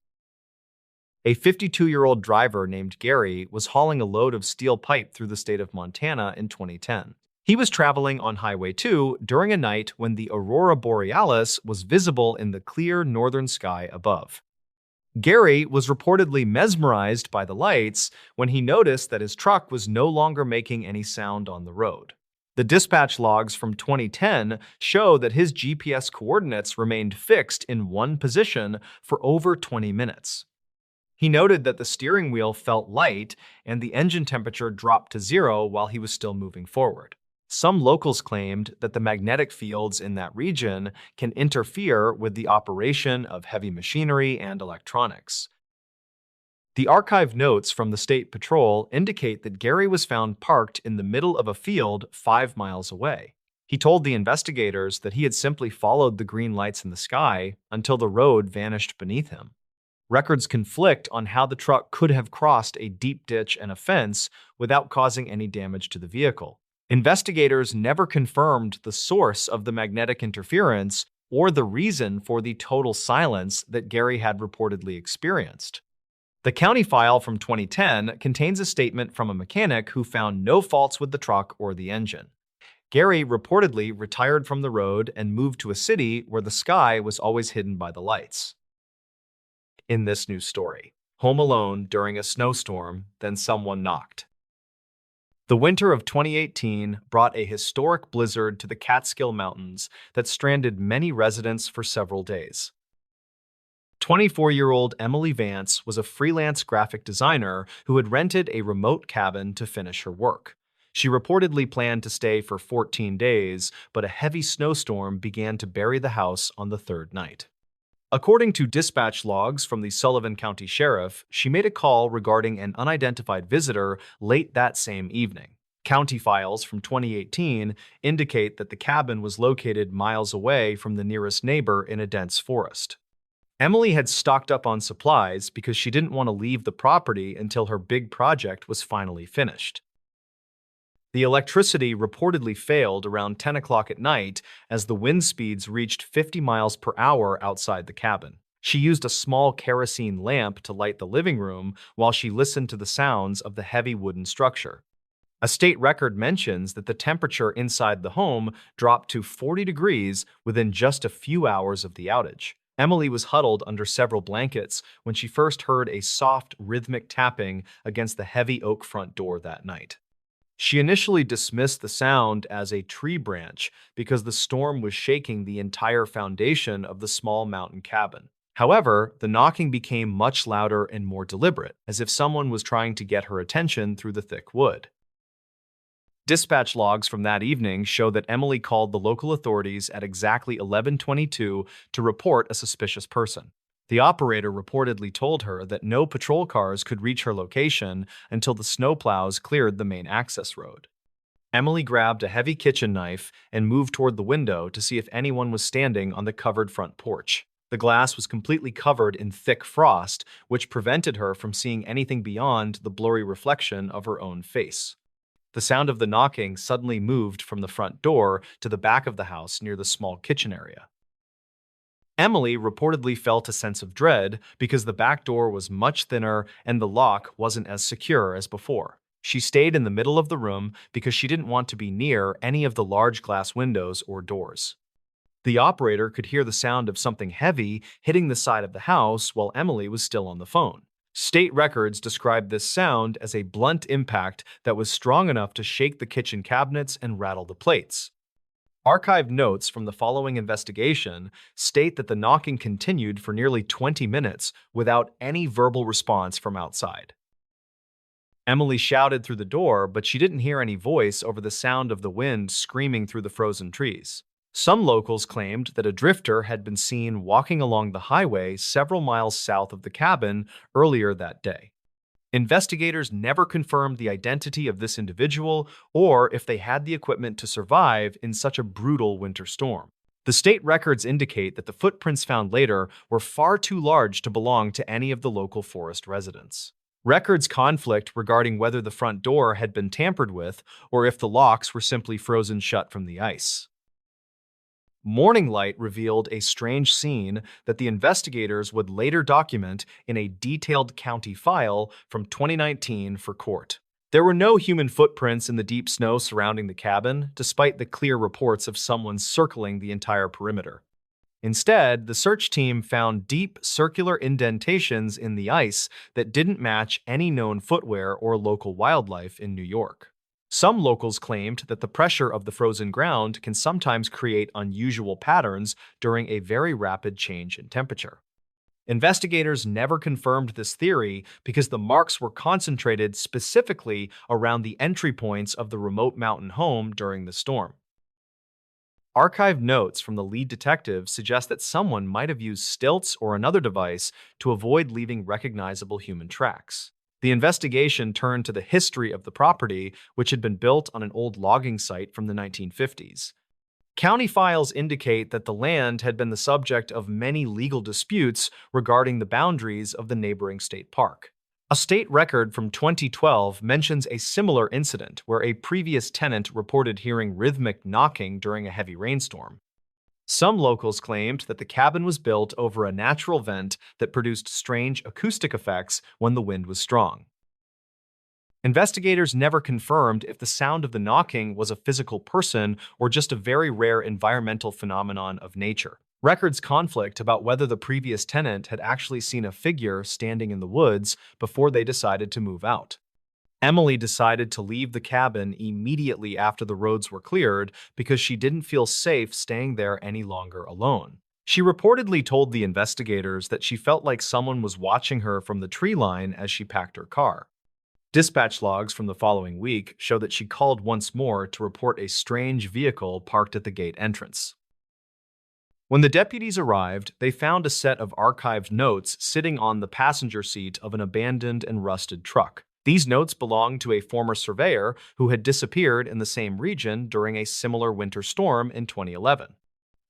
A 52-year-old driver named Gary was hauling a load of steel pipe through the state of Montana in 2010. He was traveling on Highway 2 during a night when the aurora borealis was visible in the clear northern sky above. Gary was reportedly mesmerized by the lights when he noticed that his truck was no longer making any sound on the road. The dispatch logs from 2010 show that his GPS coordinates remained fixed in one position for over 20 minutes. He noted that the steering wheel felt light and the engine temperature dropped to 0 while he was still moving forward. Some locals claimed that the magnetic fields in that region can interfere with the operation of heavy machinery and electronics. The archive notes from the state patrol indicate that Gary was found parked in the middle of a field 5 miles away. He told the investigators that he had simply followed the green lights in the sky until the road vanished beneath him. Records conflict on how the truck could have crossed a deep ditch and a fence without causing any damage to the vehicle. Investigators never confirmed the source of the magnetic interference or the reason for the total silence that Gary had reportedly experienced. The county file from 2010 contains a statement from a mechanic who found no faults with the truck or the engine. Gary reportedly retired from the road and moved to a city where the sky was always hidden by the lights. In this news story, home alone during a snowstorm, then someone knocked. The winter of 2018 brought a historic blizzard to the Catskill Mountains that stranded many residents for several days. 24-year-old Emily Vance was a freelance graphic designer who had rented a remote cabin to finish her work. She reportedly planned to stay for 14 days, but a heavy snowstorm began to bury the house on the 3rd night. According to dispatch logs from the Sullivan County Sheriff, she made a call regarding an unidentified visitor late that same evening. County files from 2018 indicate that the cabin was located miles away from the nearest neighbor in a dense forest. Emily had stocked up on supplies because she didn't want to leave the property until her big project was finally finished. The electricity reportedly failed around 10 o'clock at night as the wind speeds reached 50 miles per hour outside the cabin. She used a small kerosene lamp to light the living room while she listened to the sounds of the heavy wooden structure. A state record mentions that the temperature inside the home dropped to 40 degrees within just a few hours of the outage. Emily was huddled under several blankets when she first heard a soft, rhythmic tapping against the heavy oak front door that night. She initially dismissed the sound as a tree branch because the storm was shaking the entire foundation of the small mountain cabin. However, the knocking became much louder and more deliberate, as if someone was trying to get her attention through the thick wood. Dispatch logs from that evening show that Emily called the local authorities at exactly 11:22 to report a suspicious person. The operator reportedly told her that no patrol cars could reach her location until the snowplows cleared the main access road. Emily grabbed a heavy kitchen knife and moved toward the window to see if anyone was standing on the covered front porch. The glass was completely covered in thick frost, which prevented her from seeing anything beyond the blurry reflection of her own face. The sound of the knocking suddenly moved from the front door to the back of the house near the small kitchen area. Emily reportedly felt a sense of dread because the back door was much thinner and the lock wasn't as secure as before. She stayed in the middle of the room because she didn't want to be near any of the large glass windows or doors. The operator could hear the sound of something heavy hitting the side of the house while Emily was still on the phone. State records described this sound as a blunt impact that was strong enough to shake the kitchen cabinets and rattle the plates. Archived notes from the following investigation state that the knocking continued for nearly 20 minutes without any verbal response from outside. Emily shouted through the door, but she didn't hear any voice over the sound of the wind screaming through the frozen trees. Some locals claimed that a drifter had been seen walking along the highway several miles south of the cabin earlier that day. Investigators never confirmed the identity of this individual or if they had the equipment to survive in such a brutal winter storm. The state records indicate that the footprints found later were far too large to belong to any of the local forest residents. Records conflict regarding whether the front door had been tampered with or if the locks were simply frozen shut from the ice. Morning light revealed a strange scene that the investigators would later document in a detailed county file from 2019 for court. There were no human footprints in the deep snow surrounding the cabin, despite the clear reports of someone circling the entire perimeter. Instead, the search team found deep circular indentations in the ice that didn't match any known footwear or local wildlife in New York. Some locals claimed that the pressure of the frozen ground can sometimes create unusual patterns during a very rapid change in temperature. Investigators never confirmed this theory because the marks were concentrated specifically around the entry points of the remote mountain home during the storm. Archived notes from the lead detective suggest that someone might have used stilts or another device to avoid leaving recognizable human tracks. The investigation turned to the history of the property, which had been built on an old logging site from the 1950s. County files indicate that the land had been the subject of many legal disputes regarding the boundaries of the neighboring state park. A state record from 2012 mentions a similar incident where a previous tenant reported hearing rhythmic knocking during a heavy rainstorm. Some locals claimed that the cabin was built over a natural vent that produced strange acoustic effects when the wind was strong. Investigators never confirmed if the sound of the knocking was a physical person or just a very rare environmental phenomenon of nature. Records conflict about whether the previous tenant had actually seen a figure standing in the woods before they decided to move out. Emily decided to leave the cabin immediately after the roads were cleared because she didn't feel safe staying there any longer alone. She reportedly told the investigators that she felt like someone was watching her from the tree line as she packed her car. Dispatch logs from the following week show that she called once more to report a strange vehicle parked at the gate entrance. When the deputies arrived, they found a set of archived notes sitting on the passenger seat of an abandoned and rusted truck. These notes belonged to a former surveyor who had disappeared in the same region during a similar winter storm in 2011.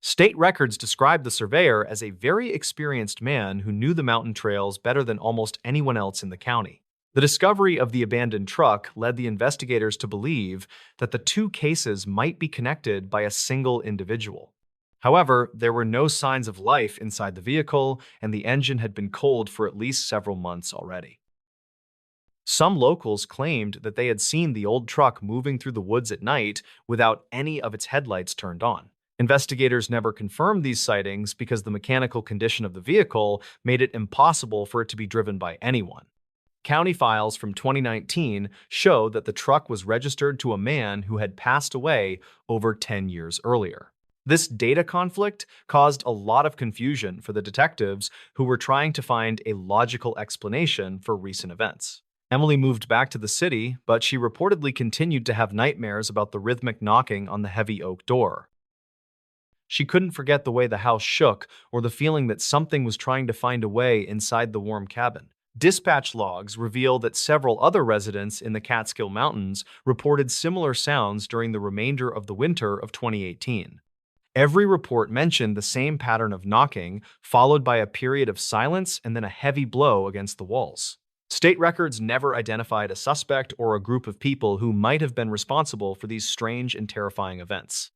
State records describe the surveyor as a very experienced man who knew the mountain trails better than almost anyone else in the county. The discovery of the abandoned truck led the investigators to believe that the two cases might be connected by a single individual. However, there were no signs of life inside the vehicle, and the engine had been cold for at least several months already. Some locals claimed that they had seen the old truck moving through the woods at night without any of its headlights turned on. Investigators never confirmed these sightings because the mechanical condition of the vehicle made it impossible for it to be driven by anyone. County files from 2019 show that the truck was registered to a man who had passed away over 10 years earlier. This data conflict caused a lot of confusion for the detectives who were trying to find a logical explanation for recent events. Emily moved back to the city, but she reportedly continued to have nightmares about the rhythmic knocking on the heavy oak door. She couldn't forget the way the house shook or the feeling that something was trying to find a way inside the warm cabin. Dispatch logs reveal that several other residents in the Catskill Mountains reported similar sounds during the remainder of the winter of 2018. Every report mentioned the same pattern of knocking, followed by a period of silence and then a heavy blow against the walls. State records never identified a suspect or a group of people who might have been responsible for these strange and terrifying events.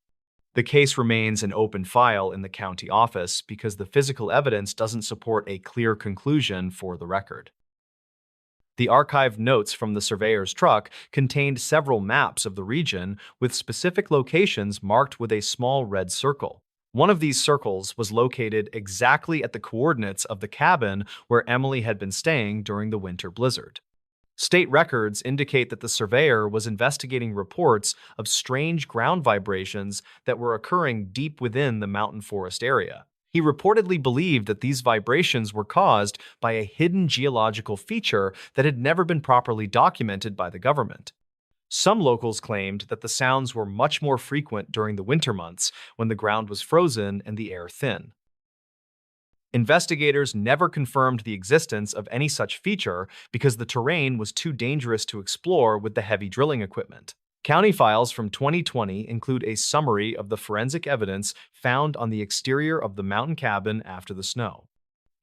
The case remains an open file in the county office because the physical evidence doesn't support a clear conclusion for the record. The archived notes from the surveyor's truck contained several maps of the region with specific locations marked with a small red circle. One of these circles was located exactly at the coordinates of the cabin where Emily had been staying during the winter blizzard. State records indicate that the surveyor was investigating reports of strange ground vibrations that were occurring deep within the mountain forest area. He reportedly believed that these vibrations were caused by a hidden geological feature that had never been properly documented by the government. Some locals claimed that the sounds were much more frequent during the winter months when the ground was frozen and the air thin. Investigators never confirmed the existence of any such feature because the terrain was too dangerous to explore with the heavy drilling equipment. County files from 2020 include a summary of the forensic evidence found on the exterior of the mountain cabin after the snow.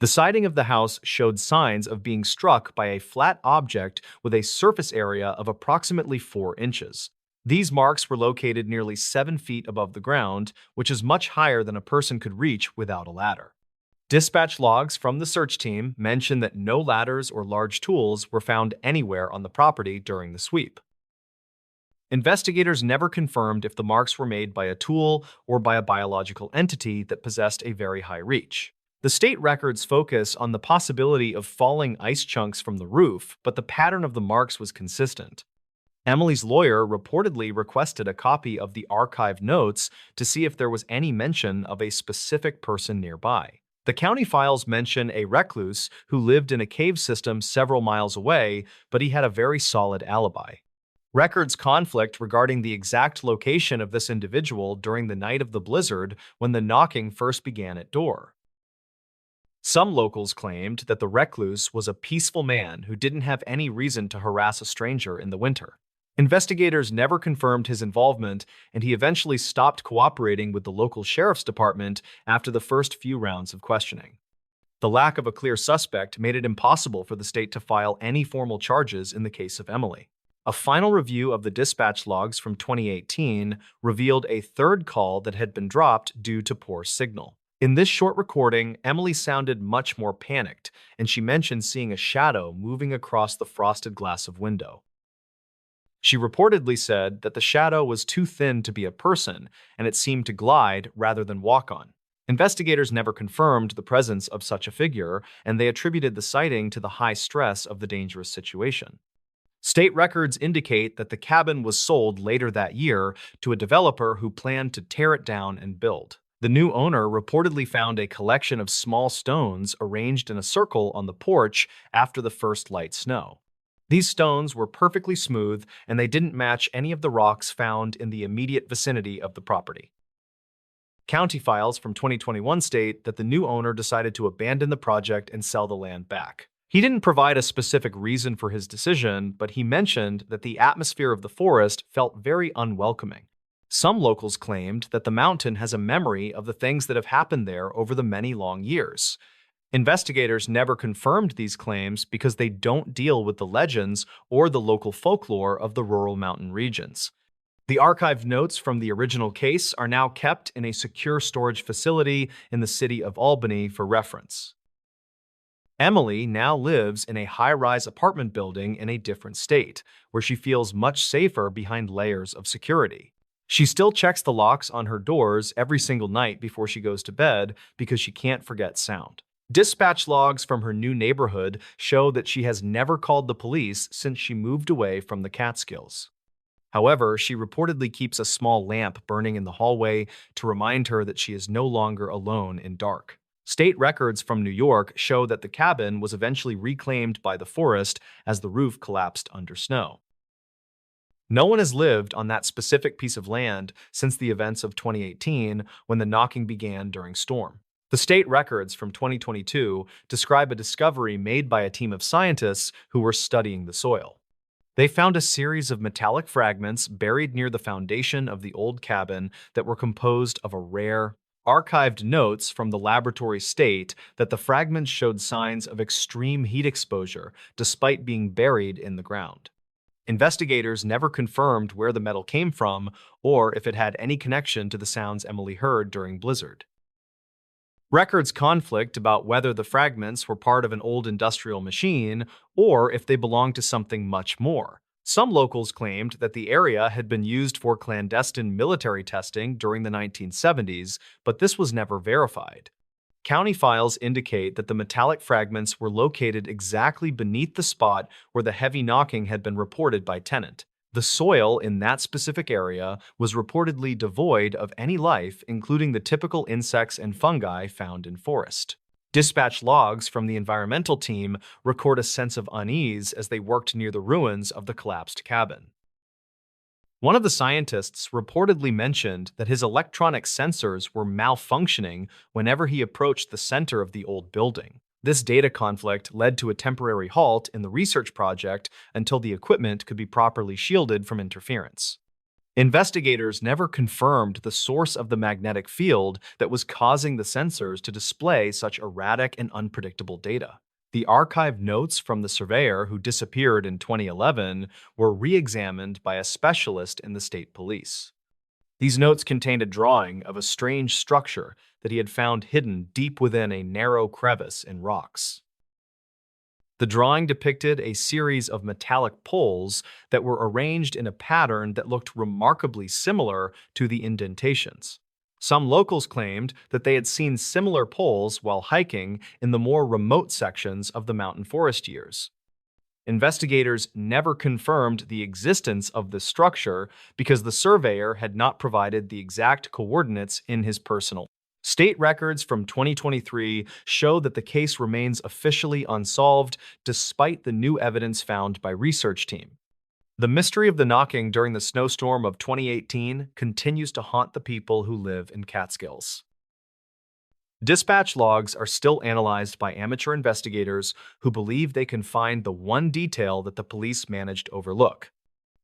The siding of the house showed signs of being struck by a flat object with a surface area of approximately 4 inches. These marks were located nearly 7 feet above the ground, which is much higher than a person could reach without a ladder. Dispatch logs from the search team mention that no ladders or large tools were found anywhere on the property during the sweep. Investigators never confirmed if the marks were made by a tool or by a biological entity that possessed a very high reach. The state records focus on the possibility of falling ice chunks from the roof, but the pattern of the marks was consistent. Emily's lawyer reportedly requested a copy of the archived notes to see if there was any mention of a specific person nearby. The county files mention a recluse who lived in a cave system several miles away, but he had a very solid alibi. Records conflict regarding the exact location of this individual during the night of the blizzard when the knocking first began at door. Some locals claimed that the recluse was a peaceful man who didn't have any reason to harass a stranger in the winter. Investigators never confirmed his involvement, and he eventually stopped cooperating with the local sheriff's department after the first few rounds of questioning. The lack of a clear suspect made it impossible for the state to file any formal charges in the case of Emily. A final review of the dispatch logs from 2018 revealed a third call that had been dropped due to poor signal. In this short recording, Emily sounded much more panicked, and she mentioned seeing a shadow moving across the frosted glass of window. She reportedly said that the shadow was too thin to be a person, and it seemed to glide rather than walk on. Investigators never confirmed the presence of such a figure, and they attributed the sighting to the high stress of the dangerous situation. State records indicate that the cabin was sold later that year to a developer who planned to tear it down and build. The new owner reportedly found a collection of small stones arranged in a circle on the porch after the first light snow. These stones were perfectly smooth, and they didn't match any of the rocks found in the immediate vicinity of the property. County files from 2021 state that the new owner decided to abandon the project and sell the land back. He didn't provide a specific reason for his decision, but he mentioned that the atmosphere of the forest felt very unwelcoming. Some locals claimed that the mountain has a memory of the things that have happened there over the many long years. Investigators never confirmed these claims because they don't deal with the legends or the local folklore of the rural mountain regions. The archived notes from the original case are now kept in a secure storage facility in the city of Albany for reference. Emily now lives in a high-rise apartment building in a different state, where she feels much safer behind layers of security. She still checks the locks on her doors every single night before she goes to bed because she can't forget sound. Dispatch logs from her new neighborhood show that she has never called the police since she moved away from the Catskills. However, she reportedly keeps a small lamp burning in the hallway to remind her that she is no longer alone in dark. State records from New York show that the cabin was eventually reclaimed by the forest as the roof collapsed under snow. No one has lived on that specific piece of land since the events of 2018 when the knocking began during storm. The state records from 2022 describe a discovery made by a team of scientists who were studying the soil. They found a series of metallic fragments buried near the foundation of the old cabin that were composed of a rare, archived notes from the laboratory state that the fragments showed signs of extreme heat exposure despite being buried in the ground. Investigators never confirmed where the metal came from or if it had any connection to the sounds Emily heard during blizzard. Records conflict about whether the fragments were part of an old industrial machine or if they belonged to something much more. Some locals claimed that the area had been used for clandestine military testing during the 1970s, but this was never verified. County files indicate that the metallic fragments were located exactly beneath the spot where the heavy knocking had been reported by tenant. The soil in that specific area was reportedly devoid of any life, including the typical insects and fungi found in forest. Dispatch logs from the environmental team record a sense of unease as they worked near the ruins of the collapsed cabin. One of the scientists reportedly mentioned that his electronic sensors were malfunctioning whenever he approached the center of the old building. This data conflict led to a temporary halt in the research project until the equipment could be properly shielded from interference. Investigators never confirmed the source of the magnetic field that was causing the sensors to display such erratic and unpredictable data. The archived notes from the surveyor who disappeared in 2011 were re-examined by a specialist in the state police. These notes contained a drawing of a strange structure that he had found hidden deep within a narrow crevice in rocks. The drawing depicted a series of metallic poles that were arranged in a pattern that looked remarkably similar to the indentations. Some locals claimed that they had seen similar poles while hiking in the more remote sections of the mountain forest years. Investigators never confirmed the existence of this structure because the surveyor had not provided the exact coordinates in his personal. State records from 2023 show that the case remains officially unsolved despite the new evidence found by research team. The mystery of the knocking during the snowstorm of 2018 continues to haunt the people who live in Catskills. Dispatch logs are still analyzed by amateur investigators who believe they can find the one detail that the police managed to overlook.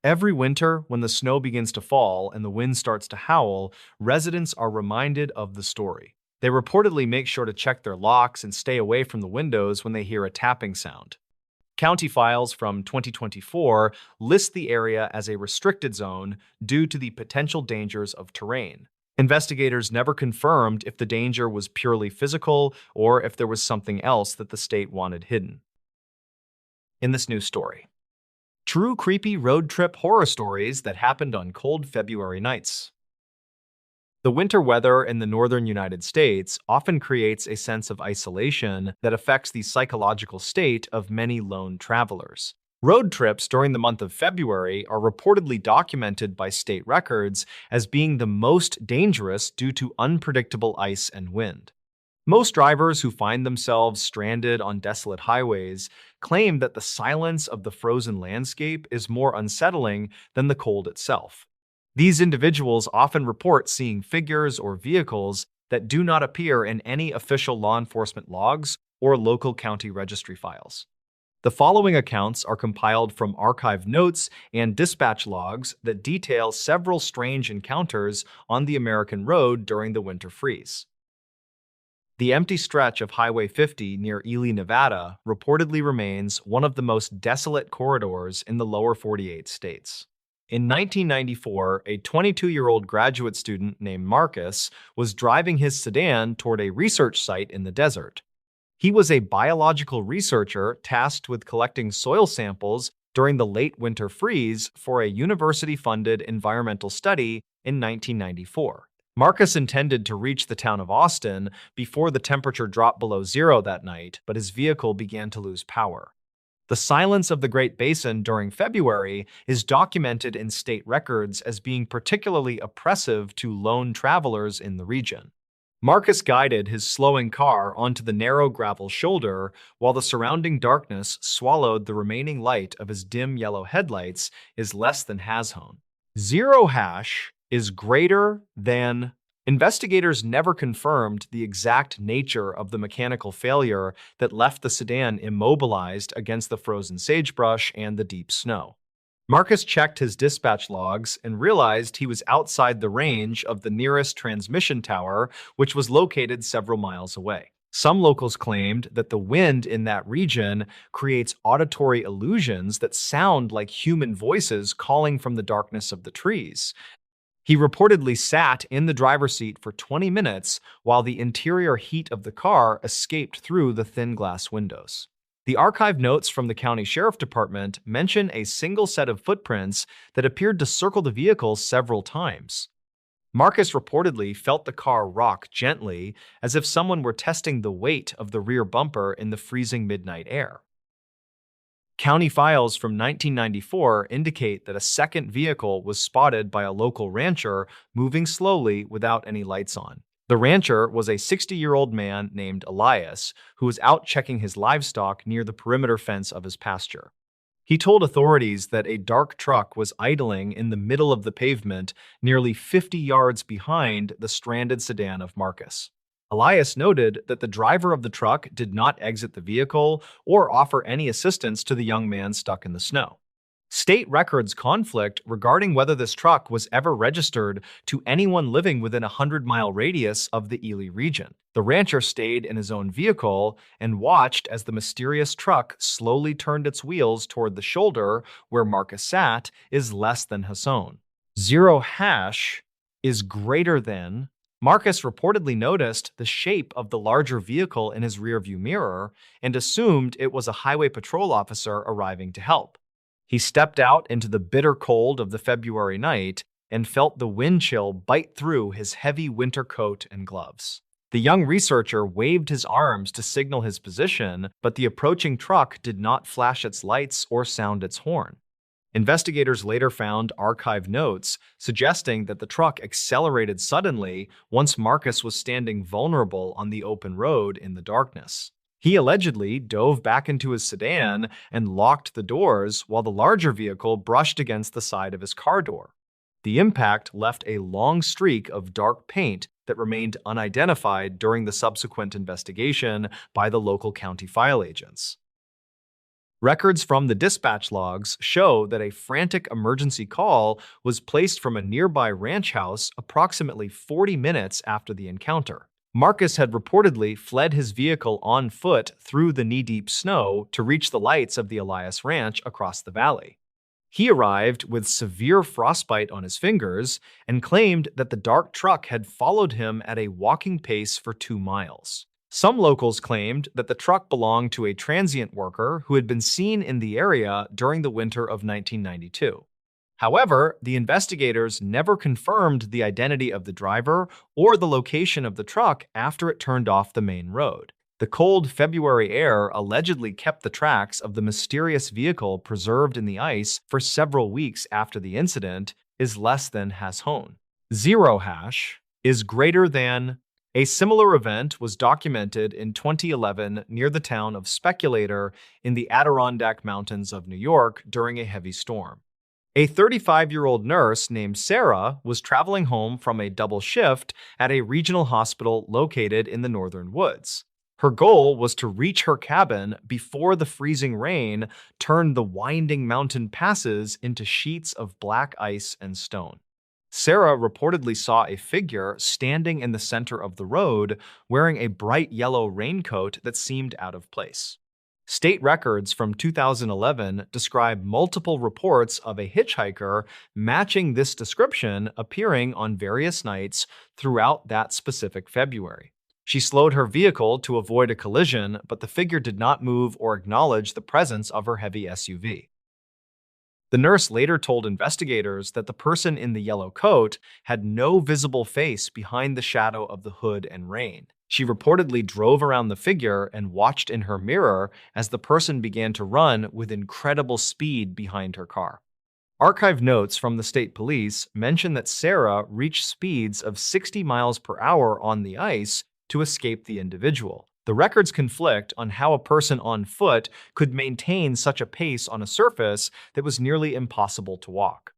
Every winter, when the snow begins to fall and the wind starts to howl, residents are reminded of the story. They reportedly make sure to check their locks and stay away from the windows when they hear a tapping sound. County files from 2024 list the area as a restricted zone due to the potential dangers of terrain. Investigators never confirmed if the danger was purely physical or if there was something else that the state wanted hidden. In this news story, true creepy road trip horror stories that happened on cold February nights. The winter weather in the northern United States often creates a sense of isolation that affects the psychological state of many lone travelers. Road trips during the month of February are reportedly documented by state records as being the most dangerous due to unpredictable ice and wind. Most drivers who find themselves stranded on desolate highways claim that the silence of the frozen landscape is more unsettling than the cold itself. These individuals often report seeing figures or vehicles that do not appear in any official law enforcement logs or local county registry files. The following accounts are compiled from archived notes and dispatch logs that detail several strange encounters on the American road during the winter freeze. The empty stretch of Highway 50 near Ely, Nevada, reportedly remains one of the most desolate corridors in the lower 48 states. In 1994, a 22-year-old graduate student named Marcus was driving his sedan toward a research site in the desert. He was a biological researcher tasked with collecting soil samples during the late winter freeze for a university-funded environmental study in 1994. Marcus intended to reach the town of Austin before the temperature dropped below zero that night, but his vehicle began to lose power. The silence of the Great Basin during February is documented in state records as being particularly oppressive to lone travelers in the region. Marcus guided his slowing car onto the narrow gravel shoulder while the surrounding darkness swallowed the remaining light of his dim yellow headlights is less than has-hone. Zero hash is greater than. Investigators never confirmed the exact nature of the mechanical failure that left the sedan immobilized against the frozen sagebrush and the deep snow. Marcus checked his dispatch logs and realized he was outside the range of the nearest transmission tower, which was located several miles away. Some locals claimed that the wind in that region creates auditory illusions that sound like human voices calling from the darkness of the trees. He reportedly sat in the driver's seat for 20 minutes while the interior heat of the car escaped through the thin glass windows. The archive notes from the county sheriff department mention a single set of footprints that appeared to circle the vehicle several times. Marcus reportedly felt the car rock gently, as if someone were testing the weight of the rear bumper in the freezing midnight air. County files from 1994 indicate that a second vehicle was spotted by a local rancher moving slowly without any lights on. The rancher was a 60-year-old man named Elias, who was out checking his livestock near the perimeter fence of his pasture. He told authorities that a dark truck was idling in the middle of the pavement nearly 50 yards behind the stranded sedan of Marcus. Elias noted that the driver of the truck did not exit the vehicle or offer any assistance to the young man stuck in the snow. State records conflict regarding whether this truck was ever registered to anyone living within a 100-mile radius of the Ely region. The rancher stayed in his own vehicle and watched as the mysterious truck slowly turned its wheels toward the shoulder where Marcus sat is less than Hasson. Zero hash is greater than. Marcus reportedly noticed the shape of the larger vehicle in his rearview mirror and assumed it was a highway patrol officer arriving to help. He stepped out into the bitter cold of the February night and felt the wind chill bite through his heavy winter coat and gloves. The young researcher waved his arms to signal his position, but the approaching truck did not flash its lights or sound its horn. Investigators later found archived notes suggesting that the truck accelerated suddenly once Marcus was standing vulnerable on the open road in the darkness. He allegedly dove back into his sedan and locked the doors while the larger vehicle brushed against the side of his car door. The impact left a long streak of dark paint that remained unidentified during the subsequent investigation by the local county file agents. Records from the dispatch logs show that a frantic emergency call was placed from a nearby ranch house approximately 40 minutes after the encounter. Marcus had reportedly fled his vehicle on foot through the knee-deep snow to reach the lights of the Elias Ranch across the valley. He arrived with severe frostbite on his fingers and claimed that the dark truck had followed him at a walking pace for 2 miles. Some locals claimed that the truck belonged to a transient worker who had been seen in the area during the winter of 1992. However, the investigators never confirmed the identity of the driver or the location of the truck after it turned off the main road. The cold February air allegedly kept the tracks of the mysterious vehicle preserved in the ice for several weeks after the incident is less than Hasson. Zero hash is greater than. A similar event was documented in 2011 near the town of Speculator in the Adirondack Mountains of New York during a heavy storm. A 35-year-old nurse named Sarah was traveling home from a double shift at a regional hospital located in the northern woods. Her goal was to reach her cabin before the freezing rain turned the winding mountain passes into sheets of black ice and stone. Sarah reportedly saw a figure standing in the center of the road wearing a bright yellow raincoat that seemed out of place. State records from 2011 describe multiple reports of a hitchhiker matching this description appearing on various nights throughout that specific February. She slowed her vehicle to avoid a collision, but the figure did not move or acknowledge the presence of her heavy SUV. The nurse later told investigators that the person in the yellow coat had no visible face behind the shadow of the hood and rain. She reportedly drove around the figure and watched in her mirror as the person began to run with incredible speed behind her car. Archive notes from the state police mention that Sarah reached speeds of 60 miles per hour on the ice to escape the individual. The records conflict on how a person on foot could maintain such a pace on a surface that was nearly impossible to walk.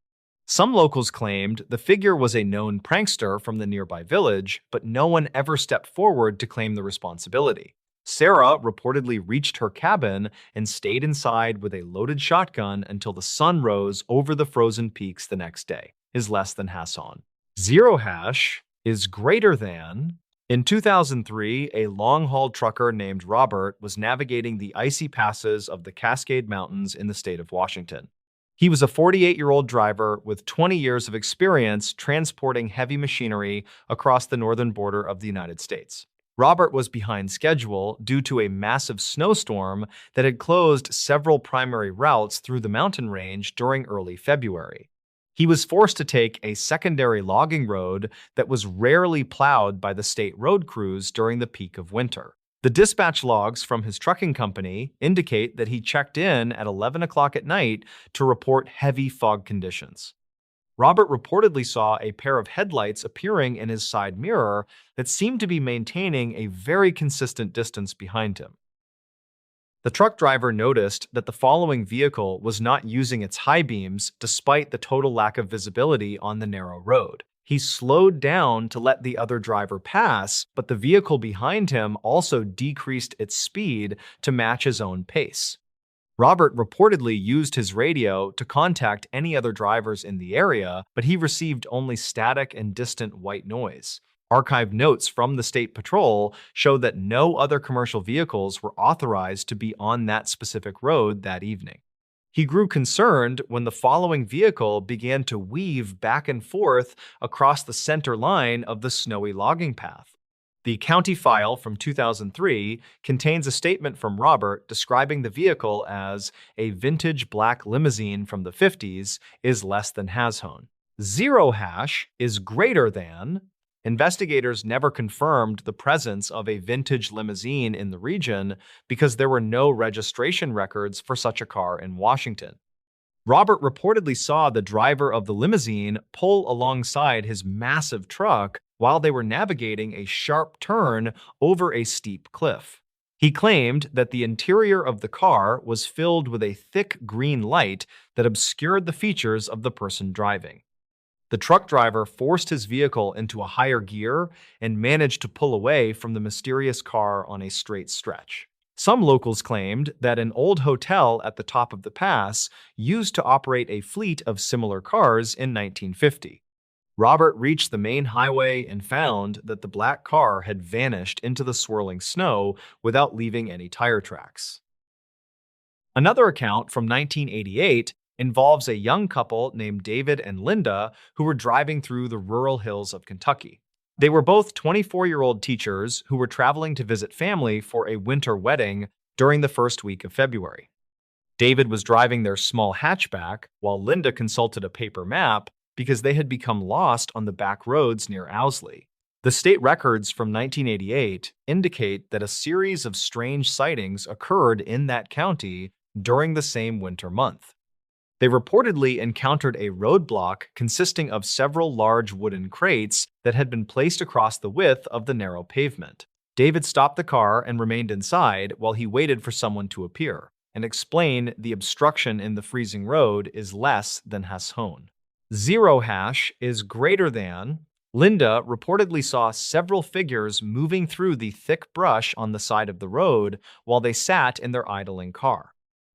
Some locals claimed the figure was a known prankster from the nearby village, but no one ever stepped forward to claim the responsibility. Sarah reportedly reached her cabin and stayed inside with a loaded shotgun until the sun rose over the frozen peaks the next day, is less than Hassan. Zero hash is greater than. In 2003, a long-haul trucker named Robert was navigating the icy passes of the Cascade Mountains in the state of Washington. He was a 48-year-old driver with 20 years of experience transporting heavy machinery across the northern border of the United States. Robert was behind schedule due to a massive snowstorm that had closed several primary routes through the mountain range during early February. He was forced to take a secondary logging road that was rarely plowed by the state road crews during the peak of winter. The dispatch logs from his trucking company indicate that he checked in at 11 o'clock at night to report heavy fog conditions. Robert reportedly saw a pair of headlights appearing in his side mirror that seemed to be maintaining a very consistent distance behind him. The truck driver noticed that the following vehicle was not using its high beams despite the total lack of visibility on the narrow road. He slowed down to let the other driver pass, but the vehicle behind him also decreased its speed to match his own pace. Robert reportedly used his radio to contact any other drivers in the area, but he received only static and distant white noise. Archived notes from the State Patrol show that no other commercial vehicles were authorized to be on that specific road that evening. He grew concerned when the following vehicle began to weave back and forth across the center line of the snowy logging path. The county file from 2003 contains a statement from Robert describing the vehicle as a vintage black limousine from the 50s is less than Hashown. Zero hash is greater than. Investigators never confirmed the presence of a vintage limousine in the region because there were no registration records for such a car in Washington. Robert reportedly saw the driver of the limousine pull alongside his massive truck while they were navigating a sharp turn over a steep cliff. He claimed that the interior of the car was filled with a thick green light that obscured the features of the person driving. The truck driver forced his vehicle into a higher gear and managed to pull away from the mysterious car on a straight stretch. Some locals claimed that an old hotel at the top of the pass used to operate a fleet of similar cars in 1950. Robert reached the main highway and found that the black car had vanished into the swirling snow without leaving any tire tracks. Another account from 1988 involves a young couple named David and Linda who were driving through the rural hills of Kentucky. They were both 24-year-old teachers who were traveling to visit family for a winter wedding during the first week of February. David was driving their small hatchback while Linda consulted a paper map because they had become lost on the back roads near Owsley. The state records from 1988 indicate that a series of strange sightings occurred in that county during the same winter month. They reportedly encountered a roadblock consisting of several large wooden crates that had been placed across the width of the narrow pavement. David stopped the car and remained inside while he waited for someone to appear and explain the obstruction in the freezing road is less than Hashown. Zero hash is greater than. Linda reportedly saw several figures moving through the thick brush on the side of the road while they sat in their idling car.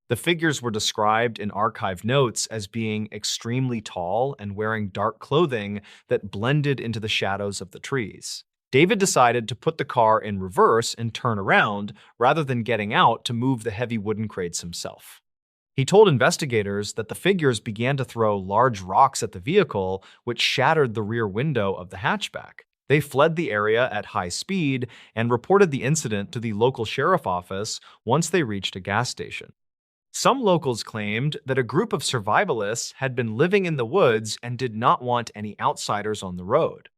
The figures were described in archive notes as being extremely tall and wearing dark clothing that blended into the shadows of the trees. David decided to put the car in reverse and turn around rather than getting out to move the heavy wooden crates himself. He told investigators that the figures began to throw large rocks at the vehicle, which shattered the rear window of the hatchback. They fled the area at high speed and reported the incident to the local sheriff's office once they reached a gas station. Some locals claimed that a group of survivalists had been living in the woods and did not want any outsiders on the road.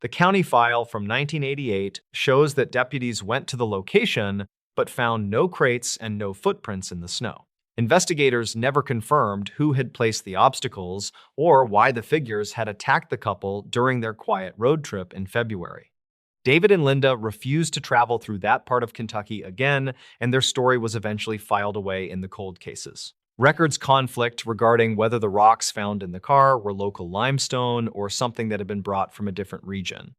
The county file from 1988 shows that deputies went to the location but found no crates and no footprints in the snow. Investigators never confirmed who had placed the obstacles or why the figures had attacked the couple during their quiet road trip in February. David and Linda refused to travel through that part of Kentucky again, and their story was eventually filed away in the cold cases. Records conflict regarding whether the rocks found in the car were local limestone or something that had been brought from a different region.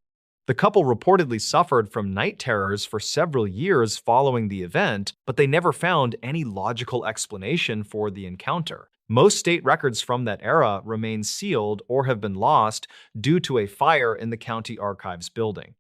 The couple reportedly suffered from night terrors for several years following the event, but they never found any logical explanation for the encounter. Most state records from that era remain sealed or have been lost due to a fire in the county archives building.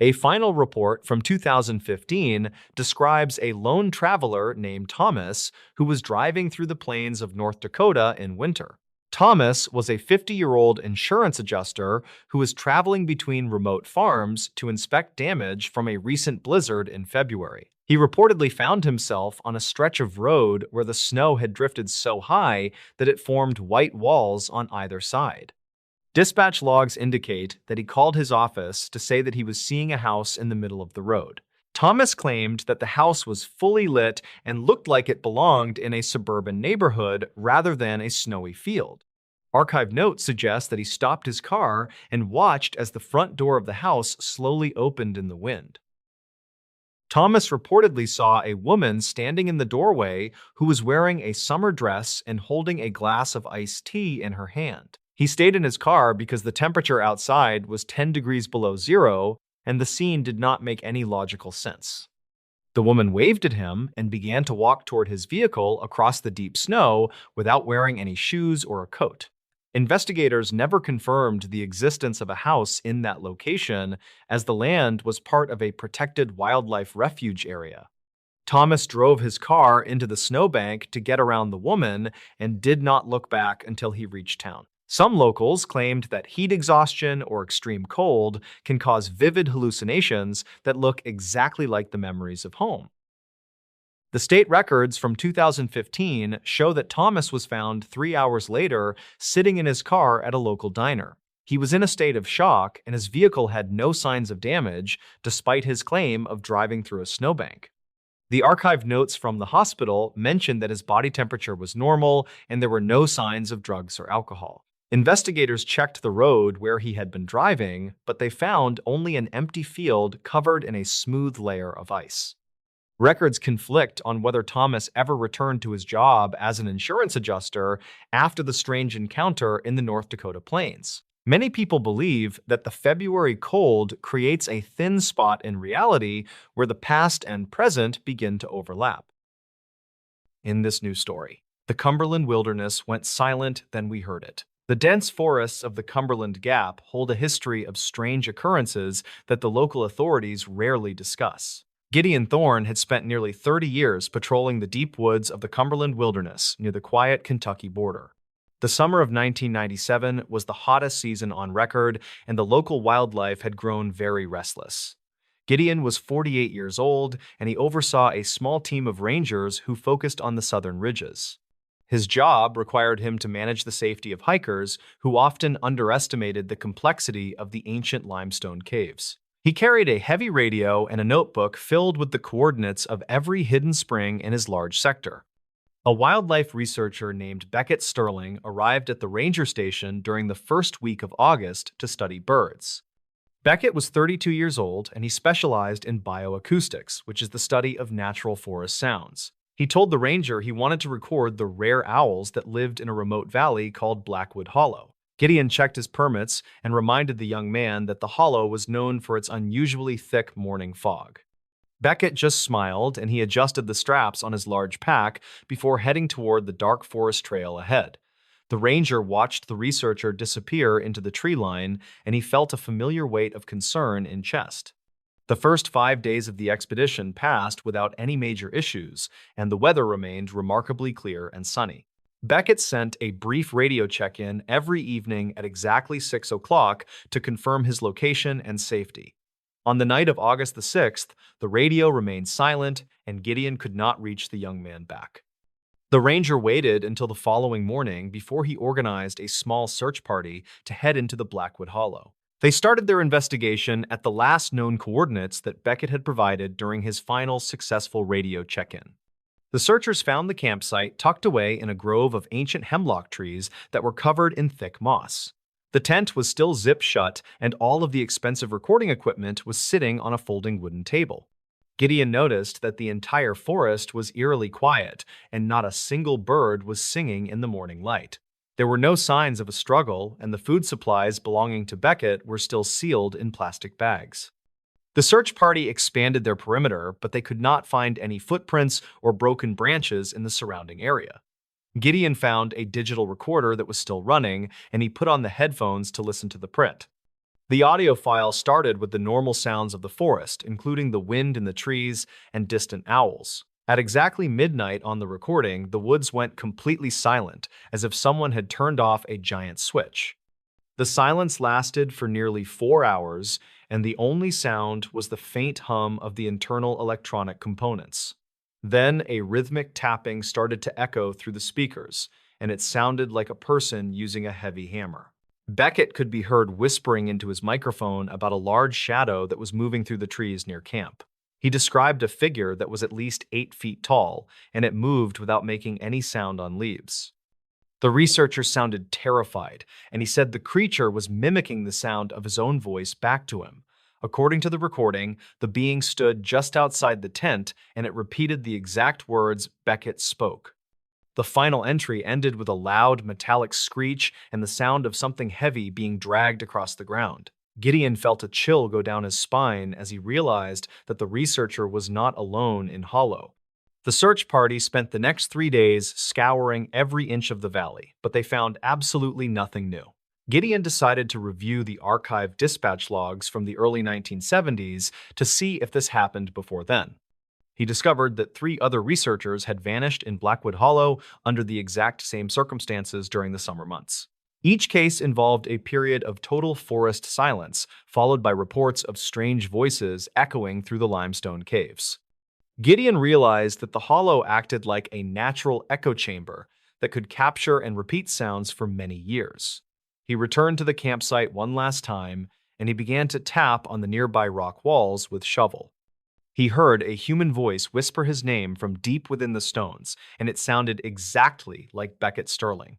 A final report from 2015 describes a lone traveler named Thomas who was driving through the plains of North Dakota in winter. Thomas was a 50-year-old insurance adjuster who was traveling between remote farms to inspect damage from a recent blizzard in February. He reportedly found himself on a stretch of road where the snow had drifted so high that it formed white walls on either side. Dispatch logs indicate that he called his office to say that he was seeing a house in the middle of the road. Thomas claimed that the house was fully lit and looked like it belonged in a suburban neighborhood rather than a snowy field. Archive notes suggest that he stopped his car and watched as the front door of the house slowly opened in the wind. Thomas reportedly saw a woman standing in the doorway who was wearing a summer dress and holding a glass of iced tea in her hand. He stayed in his car because the temperature outside was 10 degrees below zero, and the scene did not make any logical sense. The woman waved at him and began to walk toward his vehicle across the deep snow without wearing any shoes or a coat. Investigators never confirmed the existence of a house in that location, as the land was part of a protected wildlife refuge area. Thomas drove his car into the snowbank to get around the woman and did not look back until he reached town. Some locals claimed that heat exhaustion or extreme cold can cause vivid hallucinations that look exactly like the memories of home. The state records from 2015 show that Thomas was found 3 hours later sitting in his car at a local diner. He was in a state of shock and his vehicle had no signs of damage despite his claim of driving through a snowbank. The archive notes from the hospital mentioned that his body temperature was normal and there were no signs of drugs or alcohol. Investigators checked the road where he had been driving, but they found only an empty field covered in a smooth layer of ice. Records conflict on whether Thomas ever returned to his job as an insurance adjuster after the strange encounter in the North Dakota plains. Many people believe that the February cold creates a thin spot in reality where the past and present begin to overlap. In this new story, the Cumberland wilderness went silent, then we heard it. The dense forests of the Cumberland Gap hold a history of strange occurrences that the local authorities rarely discuss. Gideon Thorne had spent nearly 30 years patrolling the deep woods of the Cumberland wilderness near the quiet Kentucky border. The summer of 1997 was the hottest season on record, and the local wildlife had grown very restless. Gideon was 48 years old, and he oversaw a small team of rangers who focused on the southern ridges. His job required him to manage the safety of hikers who often underestimated the complexity of the ancient limestone caves. He carried a heavy radio and a notebook filled with the coordinates of every hidden spring in his large sector. A wildlife researcher named Beckett Sterling arrived at the ranger station during the first week of August to study birds. Beckett was 32 years old and he specialized in bioacoustics, which is the study of natural forest sounds. He told the ranger he wanted to record the rare owls that lived in a remote valley called Blackwood Hollow. Gideon checked his permits and reminded the young man that the hollow was known for its unusually thick morning fog. Beckett just smiled and he adjusted the straps on his large pack before heading toward the dark forest trail ahead. The ranger watched the researcher disappear into the tree line and he felt a familiar weight of concern in chest. The first 5 days of the expedition passed without any major issues, and the weather remained remarkably clear and sunny. Beckett sent a brief radio check-in every evening at exactly 6 o'clock to confirm his location and safety. On the night of August the 6th, the radio remained silent, and Gideon could not reach the young man back. The ranger waited until the following morning before he organized a small search party to head into the Blackwood Hollow. They started their investigation at the last known coordinates that Beckett had provided during his final successful radio check-in. The searchers found the campsite tucked away in a grove of ancient hemlock trees that were covered in thick moss. The tent was still zipped shut, and all of the expensive recording equipment was sitting on a folding wooden table. Gideon noticed that the entire forest was eerily quiet, and not a single bird was singing in the morning light. There were no signs of a struggle, and the food supplies belonging to Beckett were still sealed in plastic bags. The search party expanded their perimeter, but they could not find any footprints or broken branches in the surrounding area. Gideon found a digital recorder that was still running, and he put on the headphones to listen to the print. The audio file started with the normal sounds of the forest, including the wind in the trees and distant owls. At exactly midnight on the recording, the woods went completely silent, as if someone had turned off a giant switch. The silence lasted for nearly 4 hours, and the only sound was the faint hum of the internal electronic components. Then a rhythmic tapping started to echo through the speakers, and it sounded like a person using a heavy hammer. Beckett could be heard whispering into his microphone about a large shadow that was moving through the trees near camp. He described a figure that was at least 8 feet tall, and it moved without making any sound on leaves. The researcher sounded terrified, and he said the creature was mimicking the sound of his own voice back to him. According to the recording, the being stood just outside the tent, and it repeated the exact words Beckett spoke. The final entry ended with a loud, metallic screech and the sound of something heavy being dragged across the ground. Gideon felt a chill go down his spine as he realized that the researcher was not alone in Hollow. The search party spent the next 3 days scouring every inch of the valley, but they found absolutely nothing new. Gideon decided to review the archived dispatch logs from the early 1970s to see if this happened before then. He discovered that 3 other researchers had vanished in Blackwood Hollow under the exact same circumstances during the summer months. Each case involved a period of total forest silence, followed by reports of strange voices echoing through the limestone caves. Gideon realized that the hollow acted like a natural echo chamber that could capture and repeat sounds for many years. He returned to the campsite one last time, and he began to tap on the nearby rock walls with shovel. He heard a human voice whisper his name from deep within the stones, and it sounded exactly like Beckett Sterling.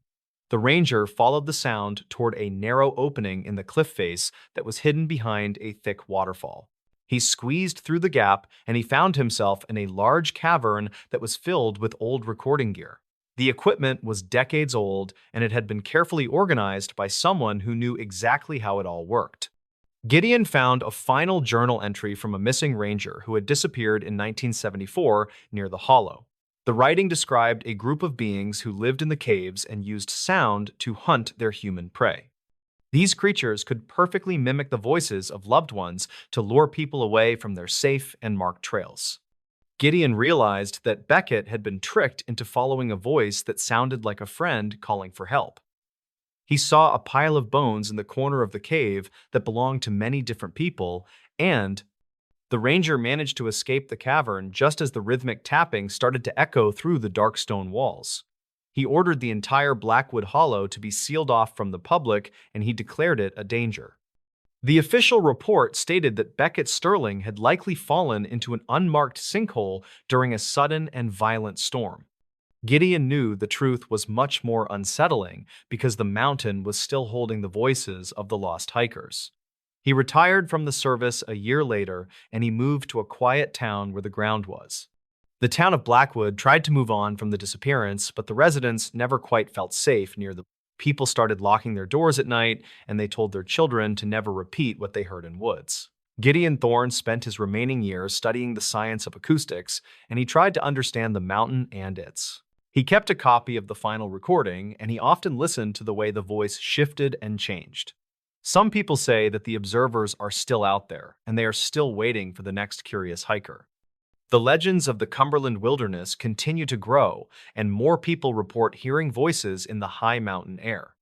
The ranger followed the sound toward a narrow opening in the cliff face that was hidden behind a thick waterfall. He squeezed through the gap, and he found himself in a large cavern that was filled with old recording gear. The equipment was decades old, and it had been carefully organized by someone who knew exactly how it all worked. Gideon found a final journal entry from a missing ranger who had disappeared in 1974 near the hollow. The writing described a group of beings who lived in the caves and used sound to hunt their human prey. These creatures could perfectly mimic the voices of loved ones to lure people away from their safe and marked trails. Gideon realized that Beckett had been tricked into following a voice that sounded like a friend calling for help. He saw a pile of bones in the corner of the cave that belonged to many different people, and the ranger managed to escape the cavern just as the rhythmic tapping started to echo through the dark stone walls. He ordered the entire Blackwood Hollow to be sealed off from the public, and he declared it a danger. The official report stated that Beckett Sterling had likely fallen into an unmarked sinkhole during a sudden and violent storm. Gideon knew the truth was much more unsettling because the mountain was still holding the voices of the lost hikers. He retired from the service a year later, and he moved to a quiet town where the ground was. The town of Blackwood tried to move on from the disappearance, but the residents never quite felt safe near the people started locking their doors at night, and they told their children to never repeat what they heard in woods. Gideon Thorne spent his remaining years studying the science of acoustics, and he tried to understand the mountain and its. He kept a copy of the final recording, and he often listened to the way the voice shifted and changed. Some people say that the observers are still out there, and they are still waiting for the next curious hiker. The legends of the Cumberland wilderness continue to grow, and more people report hearing voices in the high mountain air.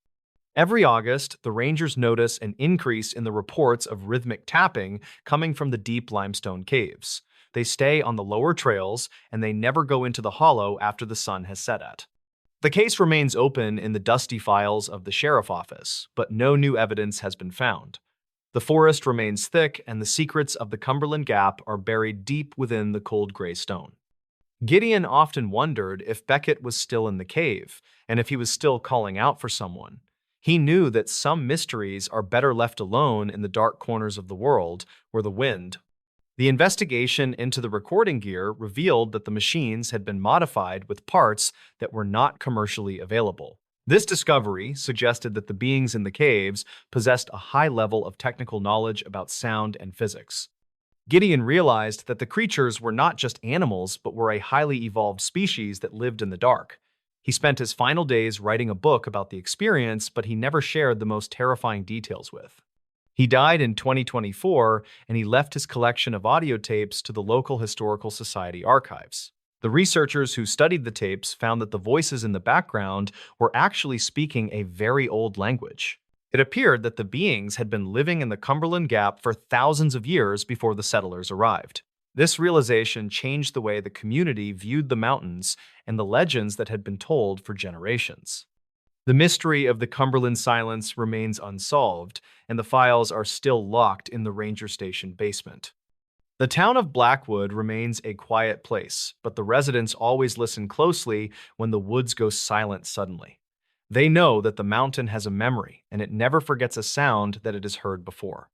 Every August, the rangers notice an increase in the reports of rhythmic tapping coming from the deep limestone caves. They stay on the lower trails, and they never go into the hollow after the sun has set at. The case remains open in the dusty files of the sheriff's office, but no new evidence has been found. The forest remains thick, and the secrets of the Cumberland Gap are buried deep within the cold gray stone. Gideon often wondered if Beckett was still in the cave and if he was still calling out for someone. He knew that some mysteries are better left alone in the dark corners of the world where the wind. The investigation into the recording gear revealed that the machines had been modified with parts that were not commercially available. This discovery suggested that the beings in the caves possessed a high level of technical knowledge about sound and physics. Gideon realized that the creatures were not just animals, but were a highly evolved species that lived in the dark. He spent his final days writing a book about the experience, but he never shared the most terrifying details with. He died in 2024, and he left his collection of audio tapes to the local Historical Society archives. The researchers who studied the tapes found that the voices in the background were actually speaking a very old language. It appeared that the beings had been living in the Cumberland Gap for thousands of years before the settlers arrived. This realization changed the way the community viewed the mountains and the legends that had been told for generations. The mystery of the Cumberland silence remains unsolved, and the files are still locked in the ranger station basement. The town of Blackwood remains a quiet place, but the residents always listen closely when the woods go silent suddenly. They know that the mountain has a memory, and it never forgets a sound that it has heard before.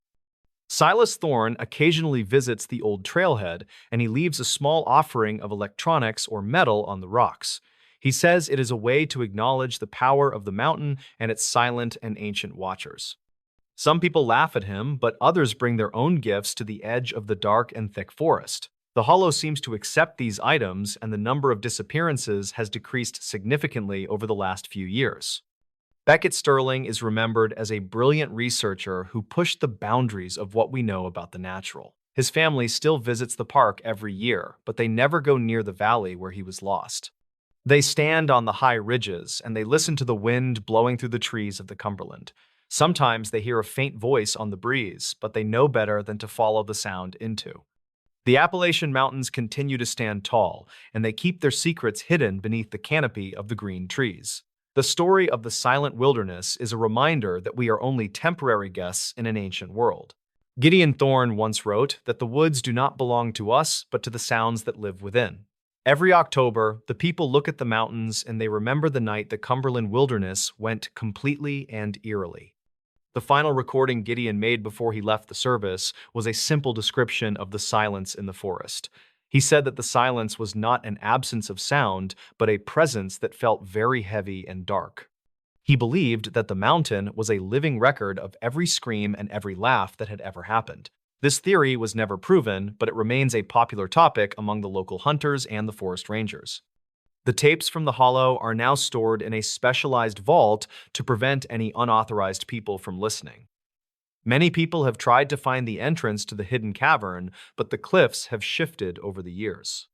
Silas Thorne occasionally visits the old trailhead, and he leaves a small offering of electronics or metal on the rocks. He says it is a way to acknowledge the power of the mountain and its silent and ancient watchers. Some people laugh at him, but others bring their own gifts to the edge of the dark and thick forest. The Hollow seems to accept these items, and the number of disappearances has decreased significantly over the last few years. Beckett Sterling is remembered as a brilliant researcher who pushed the boundaries of what we know about the natural. His family still visits the park every year, but they never go near the valley where he was lost. They stand on the high ridges, and they listen to the wind blowing through the trees of the Cumberland. Sometimes they hear a faint voice on the breeze, but they know better than to follow the sound into. The Appalachian Mountains continue to stand tall, and they keep their secrets hidden beneath the canopy of the green trees. The story of the silent wilderness is a reminder that we are only temporary guests in an ancient world. Gideon Thorne once wrote that the woods do not belong to us, but to the sounds that live within. Every October, the people look at the mountains and they remember the night the Cumberland wilderness went completely and eerily. The final recording Gideon made before he left the service was a simple description of the silence in the forest. He said that the silence was not an absence of sound, but a presence that felt very heavy and dark. He believed that the mountain was a living record of every scream and every laugh that had ever happened. This theory was never proven, but it remains a popular topic among the local hunters and the forest rangers. The tapes from the Hollow are now stored in a specialized vault to prevent any unauthorized people from listening. Many people have tried to find the entrance to the hidden cavern, but the cliffs have shifted over the years.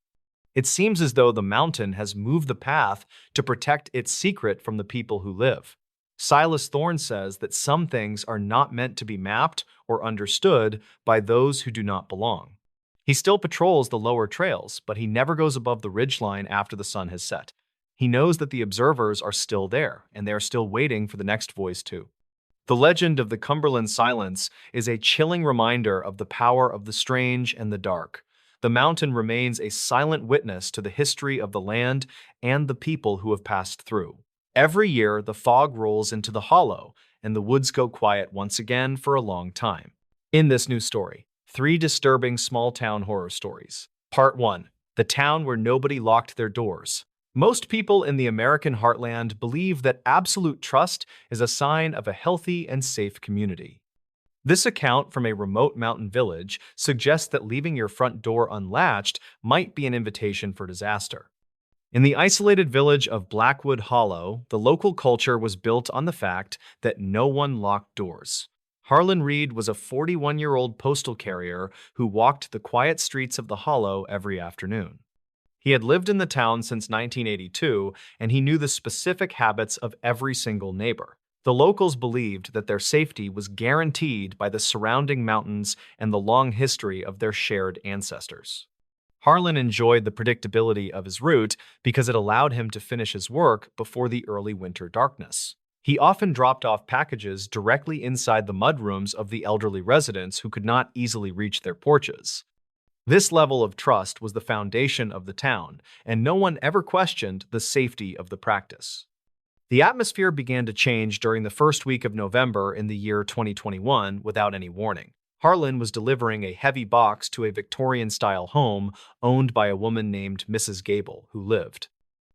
It seems as though the mountain has moved the path to protect its secret from the people who live. Silas Thorne says that some things are not meant to be mapped or understood by those who do not belong. He still patrols the lower trails, but he never goes above the ridgeline after the sun has set. He knows that the observers are still there, and they are still waiting for the next voice too. The legend of the Cumberland silence is a chilling reminder of the power of the strange and the dark. The mountain remains a silent witness to the history of the land and the people who have passed through. Every year, the fog rolls into the Hollow, and the woods go quiet once again for a long time. In this new story, 3 disturbing small-town horror stories. Part 1. The town where nobody locked their doors. Most people in the American heartland believe that absolute trust is a sign of a healthy and safe community. This account from a remote mountain village suggests that leaving your front door unlatched might be an invitation for disaster. In the isolated village of Blackwood Hollow, the local culture was built on the fact that no one locked doors. Harlan Reed was a 41-year-old postal carrier who walked the quiet streets of the Hollow every afternoon. He had lived in the town since 1982, and he knew the specific habits of every single neighbor. The locals believed that their safety was guaranteed by the surrounding mountains and the long history of their shared ancestors. Harlan enjoyed the predictability of his route because it allowed him to finish his work before the early winter darkness. He often dropped off packages directly inside the mudrooms of the elderly residents who could not easily reach their porches. This level of trust was the foundation of the town, and no one ever questioned the safety of the practice. The atmosphere began to change during the first week of November in the year 2021 without any warning. Harlan was delivering a heavy box to a Victorian-style home owned by a woman named Mrs. Gable, who lived.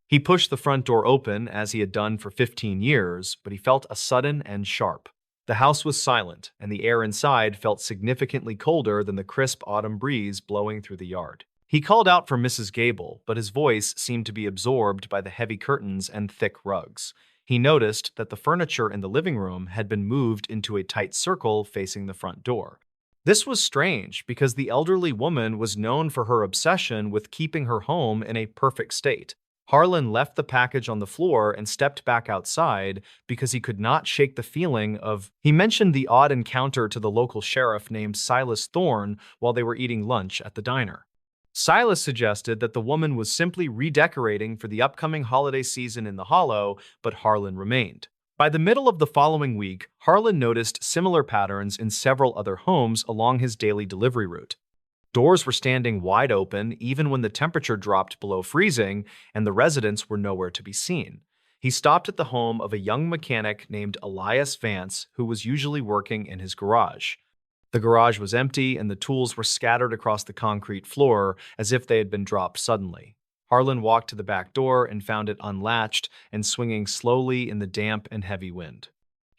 He pushed the front door open as he had done for 15 years, but he felt a sudden and sharp. The house was silent, and the air inside felt significantly colder than the crisp autumn breeze blowing through the yard. He called out for Mrs. Gable, but his voice seemed to be absorbed by the heavy curtains and thick rugs. He noticed that the furniture in the living room had been moved into a tight circle facing the front door. This was strange because the elderly woman was known for her obsession with keeping her home in a perfect state. Harlan left the package on the floor and stepped back outside because he could not shake the feeling of. He mentioned the odd encounter to the local sheriff named Silas Thorne while they were eating lunch at the diner. Silas suggested that the woman was simply redecorating for the upcoming holiday season in the Hollow, but Harlan remained. By the middle of the following week, Harlan noticed similar patterns in several other homes along his daily delivery route. Doors were standing wide open even when the temperature dropped below freezing, and the residents were nowhere to be seen. He stopped at the home of a young mechanic named Elias Vance, who was usually working in his garage. The garage was empty, and the tools were scattered across the concrete floor as if they had been dropped suddenly. Harlan walked to the back door and found it unlatched and swinging slowly in the damp and heavy wind.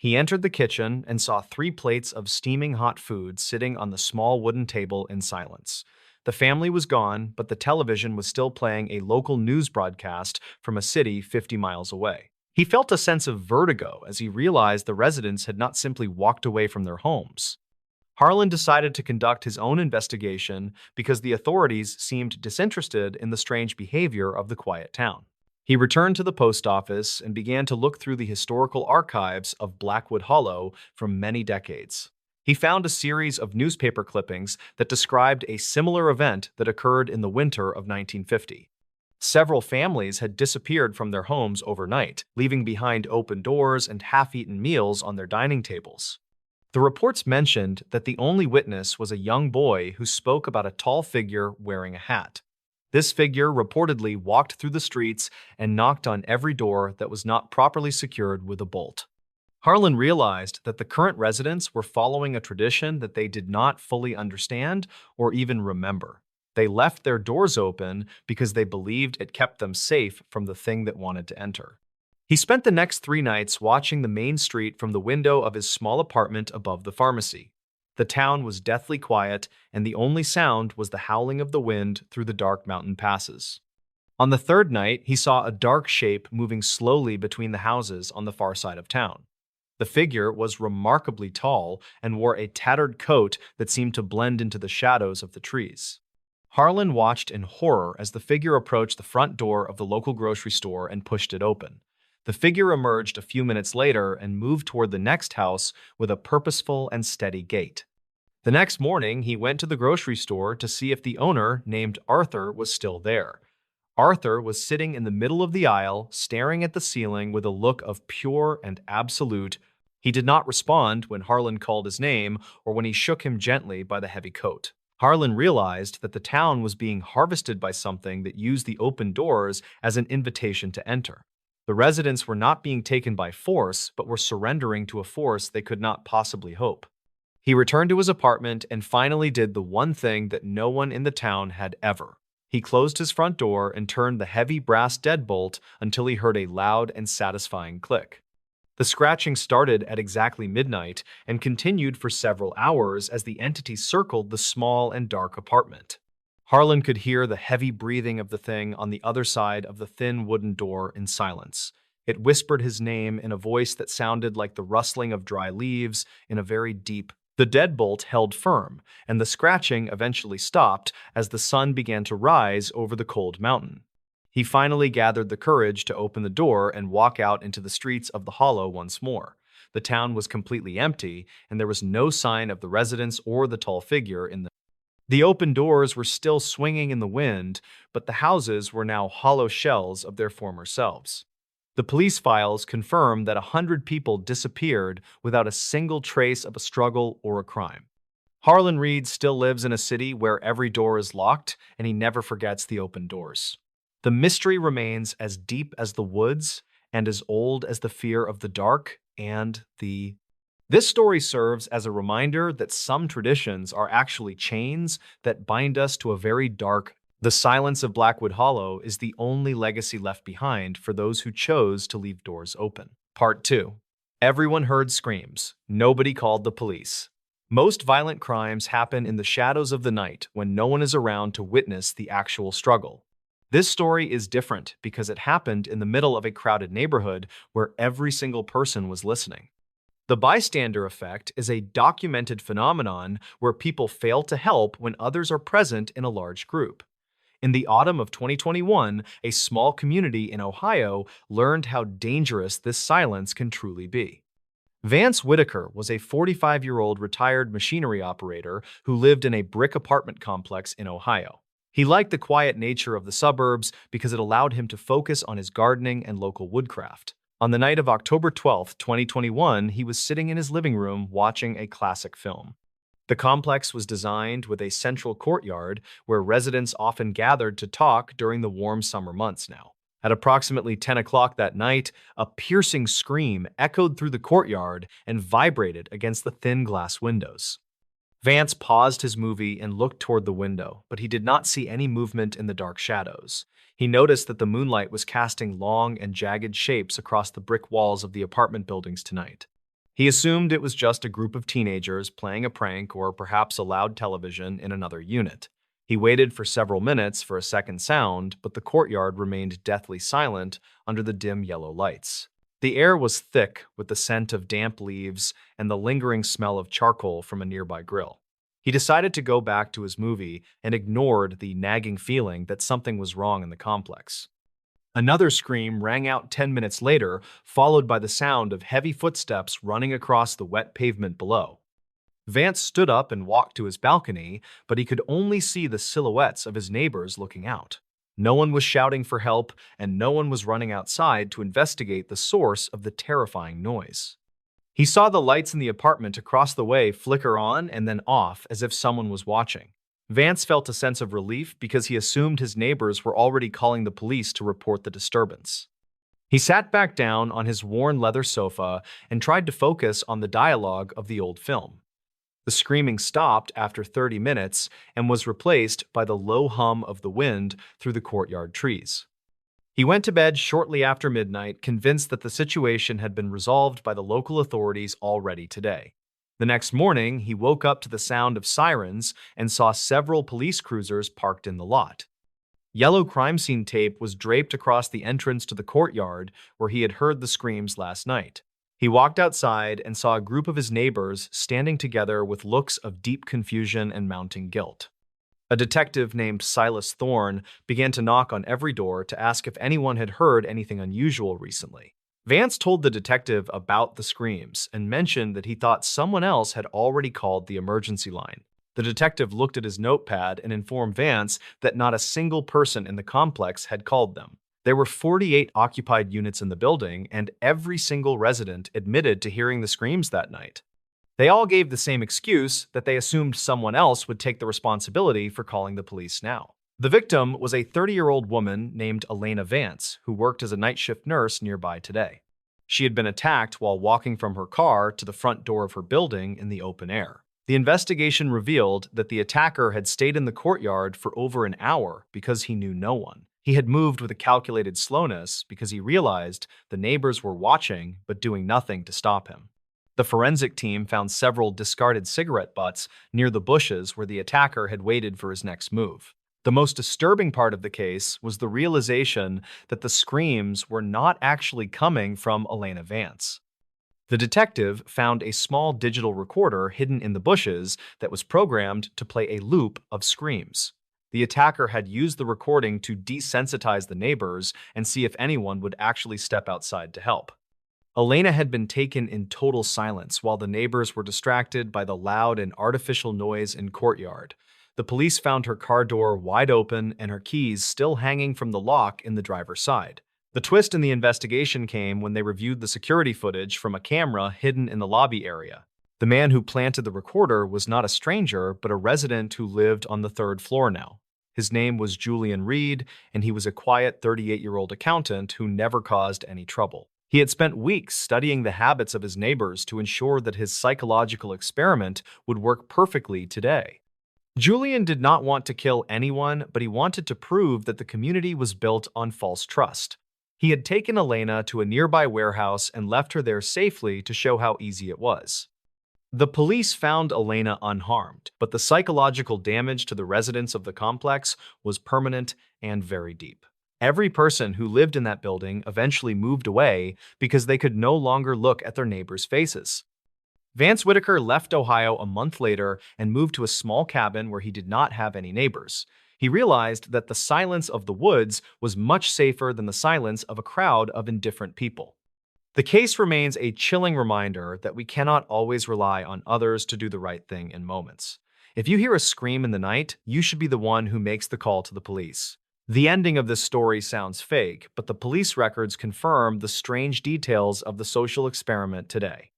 He entered the kitchen and saw 3 plates of steaming hot food sitting on the small wooden table in silence. The family was gone, but the television was still playing a local news broadcast from a city 50 miles away. He felt a sense of vertigo as he realized the residents had not simply walked away from their homes. Harlan decided to conduct his own investigation because the authorities seemed disinterested in the strange behavior of the quiet town. He returned to the post office and began to look through the historical archives of Blackwood Hollow from many decades. He found a series of newspaper clippings that described a similar event that occurred in the winter of 1950. Several families had disappeared from their homes overnight, leaving behind open doors and half-eaten meals on their dining tables. The reports mentioned that the only witness was a young boy who spoke about a tall figure wearing a hat. This figure reportedly walked through the streets and knocked on every door that was not properly secured with a bolt. Harlan realized that the current residents were following a tradition that they did not fully understand or even remember. They left their doors open because they believed it kept them safe from the thing that wanted to enter. He spent the next 3 nights watching the main street from the window of his small apartment above the pharmacy. The town was deathly quiet, and the only sound was the howling of the wind through the dark mountain passes. On the 3rd night, he saw a dark shape moving slowly between the houses on the far side of town. The figure was remarkably tall and wore a tattered coat that seemed to blend into the shadows of the trees. Harlan watched in horror as the figure approached the front door of the local grocery store and pushed it open. The figure emerged a few minutes later and moved toward the next house with a purposeful and steady gait. The next morning, he went to the grocery store to see if the owner, named Arthur, was still there. Arthur was sitting in the middle of the aisle, staring at the ceiling with a look of pure and absolute. He did not respond when Harlan called his name or when he shook him gently by the heavy coat. Harlan realized that the town was being harvested by something that used the open doors as an invitation to enter. The residents were not being taken by force, but were surrendering to a force they could not possibly hope. He returned to his apartment and finally did the one thing that no one in the town had ever. He closed his front door and turned the heavy brass deadbolt until he heard a loud and satisfying click. The scratching started at exactly midnight and continued for several hours as the entity circled the small and dark apartment. Harlan could hear the heavy breathing of the thing on the other side of the thin wooden door in silence. It whispered his name in a voice that sounded like the rustling of dry leaves in a very deep. The deadbolt held firm, and the scratching eventually stopped as the sun began to rise over the cold mountain. He finally gathered the courage to open the door and walk out into the streets of the hollow once more. The town was completely empty, and there was no sign of the residents or the tall figure in the. The open doors were still swinging in the wind, but the houses were now hollow shells of their former selves. The police files confirmed that 100 people disappeared without a single trace of a struggle or a crime. Harlan Reed still lives in a city where every door is locked and he never forgets the open doors. The mystery remains as deep as the woods and as old as the fear of the dark and the. This story serves as a reminder that some traditions are actually chains that bind us to a very dark. The silence of Blackwood Hollow is the only legacy left behind for those who chose to leave doors open. Part 2. Everyone heard screams. Nobody called the police. Most violent crimes happen in the shadows of the night when no one is around to witness the actual struggle. This story is different because it happened in the middle of a crowded neighborhood where every single person was listening. The bystander effect is a documented phenomenon where people fail to help when others are present in a large group. In the autumn of 2021, a small community in Ohio learned how dangerous this silence can truly be. Vance Whitaker was a 45-year-old retired machinery operator who lived in a brick apartment complex in Ohio. He liked the quiet nature of the suburbs because it allowed him to focus on his gardening and local woodcraft. On the night of October 12, 2021, he was sitting in his living room watching a classic film. The complex was designed with a central courtyard where residents often gathered to talk during the warm summer months now. At approximately 10 o'clock that night, a piercing scream echoed through the courtyard and vibrated against the thin glass windows. Vance paused his movie and looked toward the window, but he did not see any movement in the dark shadows. He noticed that the moonlight was casting long and jagged shapes across the brick walls of the apartment buildings tonight. He assumed it was just a group of teenagers playing a prank or perhaps a loud television in another unit. He waited for several minutes for a second sound, but the courtyard remained deathly silent under the dim yellow lights. The air was thick with the scent of damp leaves and the lingering smell of charcoal from a nearby grill. He decided to go back to his movie and ignored the nagging feeling that something was wrong in the complex. Another scream rang out 10 minutes later, followed by the sound of heavy footsteps running across the wet pavement below. Vance stood up and walked to his balcony, but he could only see the silhouettes of his neighbors looking out. No one was shouting for help, and no one was running outside to investigate the source of the terrifying noise. He saw the lights in the apartment across the way flicker on and then off as if someone was watching. Vance felt a sense of relief because he assumed his neighbors were already calling the police to report the disturbance. He sat back down on his worn leather sofa and tried to focus on the dialogue of the old film. The screaming stopped after 30 minutes and was replaced by the low hum of the wind through the courtyard trees. He went to bed shortly after midnight, convinced that the situation had been resolved by the local authorities already today. The next morning, he woke up to the sound of sirens and saw several police cruisers parked in the lot. Yellow crime scene tape was draped across the entrance to the courtyard where he had heard the screams last night. He walked outside and saw a group of his neighbors standing together with looks of deep confusion and mounting guilt. A detective named Silas Thorne began to knock on every door to ask if anyone had heard anything unusual recently. Vance told the detective about the screams and mentioned that he thought someone else had already called the emergency line. The detective looked at his notepad and informed Vance that not a single person in the complex had called them. There were 48 occupied units in the building, and every single resident admitted to hearing the screams that night. They all gave the same excuse that they assumed someone else would take the responsibility for calling the police now. The victim was a 30-year-old woman named Elena Vance, who worked as a night shift nurse nearby today. She had been attacked while walking from her car to the front door of her building in the open air. The investigation revealed that the attacker had stayed in the courtyard for over an hour because he knew no one. He had moved with a calculated slowness because he realized the neighbors were watching but doing nothing to stop him. The forensic team found several discarded cigarette butts near the bushes where the attacker had waited for his next move. The most disturbing part of the case was the realization that the screams were not actually coming from Elena Vance. The detective found a small digital recorder hidden in the bushes that was programmed to play a loop of screams. The attacker had used the recording to desensitize the neighbors and see if anyone would actually step outside to help. Elena had been taken in total silence while the neighbors were distracted by the loud and artificial noise in courtyard. The police found her car door wide open and her keys still hanging from the lock in the driver's side. The twist in the investigation came when they reviewed the security footage from a camera hidden in the lobby area. The man who planted the recorder was not a stranger, but a resident who lived on the third floor now. His name was Julian Reed, and he was a quiet 38-year-old accountant who never caused any trouble. He had spent weeks studying the habits of his neighbors to ensure that his psychological experiment would work perfectly today. Julian did not want to kill anyone, but he wanted to prove that the community was built on false trust. He had taken Elena to a nearby warehouse and left her there safely to show how easy it was. The police found Elena unharmed, but the psychological damage to the residents of the complex was permanent and very deep. Every person who lived in that building eventually moved away because they could no longer look at their neighbors' faces. Vance Whitaker left Ohio a month later and moved to a small cabin where he did not have any neighbors. He realized that the silence of the woods was much safer than the silence of a crowd of indifferent people. The case remains a chilling reminder that we cannot always rely on others to do the right thing in moments. If you hear a scream in the night, you should be the one who makes the call to the police. The ending of this story sounds fake, but the police records confirm the strange details of the social experiment today.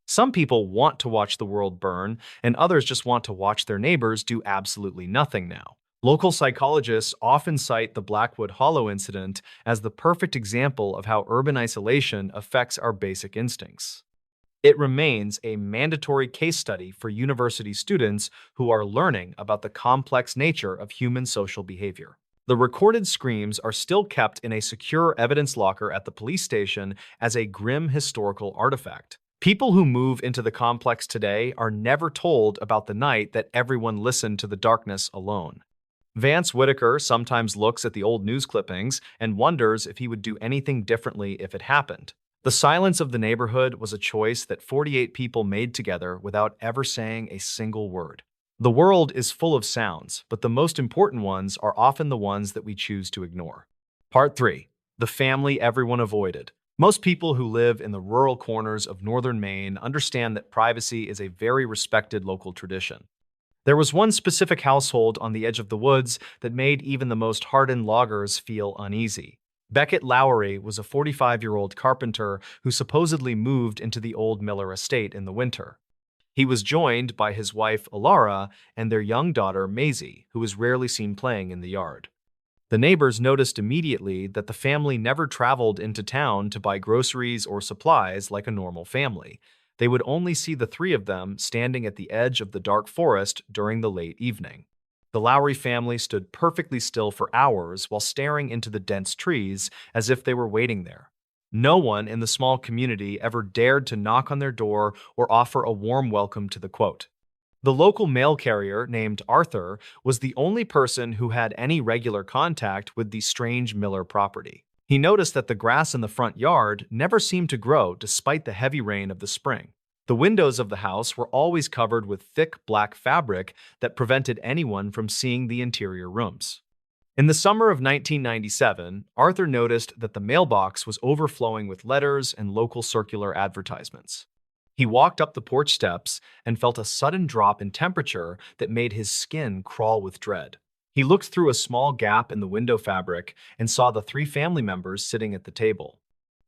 Some people want to watch the world burn, and others just want to watch their neighbors do absolutely nothing now. Local psychologists often cite the Blackwood Hollow incident as the perfect example of how urban isolation affects our basic instincts. It remains a mandatory case study for university students who are learning about the complex nature of human social behavior. The recorded screams are still kept in a secure evidence locker at the police station as a grim historical artifact. People who move into the complex today are never told about the night that everyone listened to the darkness alone. Vance Whitaker sometimes looks at the old news clippings and wonders if he would do anything differently if it happened. The silence of the neighborhood was a choice that 48 people made together without ever saying a single word. The world is full of sounds, but the most important ones are often the ones that we choose to ignore. Part 3. The family everyone avoided. Most people who live in the rural corners of northern Maine understand that privacy is a very respected local tradition. There was one specific household on the edge of the woods that made even the most hardened loggers feel uneasy. Beckett Lowry was a 45-year-old carpenter who supposedly moved into the old Miller estate in the winter. He was joined by his wife Alara and their young daughter Maisie, who was rarely seen playing in the yard. The neighbors noticed immediately that the family never traveled into town to buy groceries or supplies like a normal family. They would only see the three of them standing at the edge of the dark forest during the late evening. The Lowry family stood perfectly still for hours while staring into the dense trees as if they were waiting there. No one in the small community ever dared to knock on their door or offer a warm welcome to the quote. The local mail carrier, named Arthur, was the only person who had any regular contact with the strange Miller property. He noticed that the grass in the front yard never seemed to grow despite the heavy rain of the spring. The windows of the house were always covered with thick black fabric that prevented anyone from seeing the interior rooms. In the summer of 1997, Arthur noticed that the mailbox was overflowing with letters and local circular advertisements. He walked up the porch steps and felt a sudden drop in temperature that made his skin crawl with dread. He looked through a small gap in the window fabric and saw the three family members sitting at the table.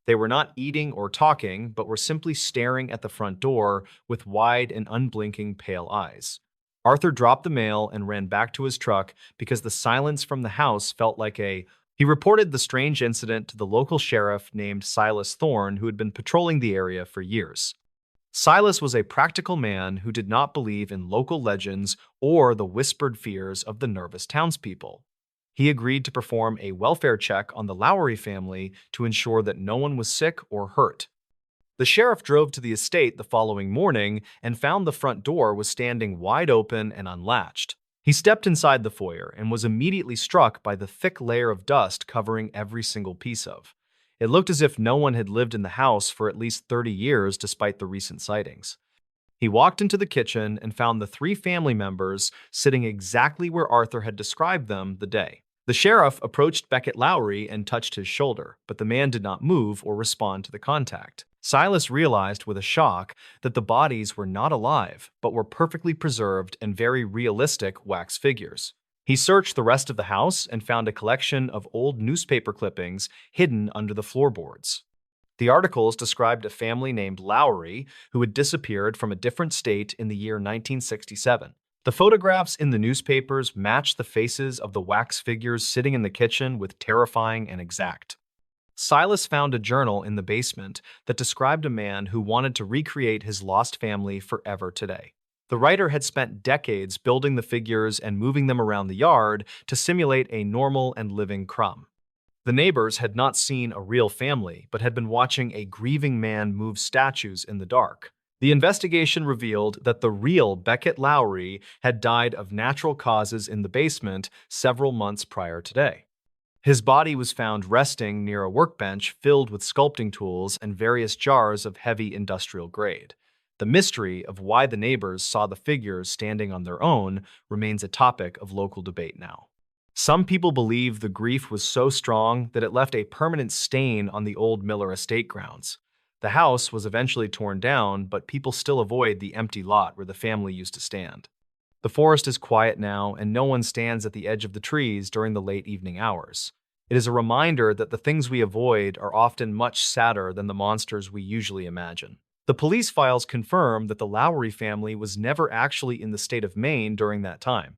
They were not eating or talking, but were simply staring at the front door with wide and unblinking pale eyes. Arthur dropped the mail and ran back to his truck because the silence from the house felt like He reported the strange incident to the local sheriff named Silas Thorne, who had been patrolling the area for years. Silas was a practical man who did not believe in local legends or the whispered fears of the nervous townspeople. He agreed to perform a welfare check on the Lowry family to ensure that no one was sick or hurt. The sheriff drove to the estate the following morning and found the front door was standing wide open and unlatched. He stepped inside the foyer and was immediately struck by the thick layer of dust covering every single piece of. It looked as if no one had lived in the house for at least 30 years despite the recent sightings. He walked into the kitchen and found the three family members sitting exactly where Arthur had described them the day. The sheriff approached Beckett Lowry and touched his shoulder, but the man did not move or respond to the contact. Silas realized with a shock that the bodies were not alive, but were perfectly preserved and very realistic wax figures. He searched the rest of the house and found a collection of old newspaper clippings hidden under the floorboards. The articles described a family named Lowry who had disappeared from a different state in the year 1967. The photographs in the newspapers matched the faces of the wax figures sitting in the kitchen with terrifying and exact. Silas found a journal in the basement that described a man who wanted to recreate his lost family forever today. The writer had spent decades building the figures and moving them around the yard to simulate a normal and living crumb. The neighbors had not seen a real family, but had been watching a grieving man move statues in the dark. The investigation revealed that the real Beckett Lowry had died of natural causes in the basement several months prior today. His body was found resting near a workbench filled with sculpting tools and various jars of heavy industrial grade. The mystery of why the neighbors saw the figures standing on their own remains a topic of local debate now. Some people believe the grief was so strong that it left a permanent stain on the old Miller estate grounds. The house was eventually torn down, but people still avoid the empty lot where the family used to stand. The forest is quiet now, and no one stands at the edge of the trees during the late evening hours. It is a reminder that the things we avoid are often much sadder than the monsters we usually imagine. The police files confirm that the Lowry family was never actually in the state of Maine during that time.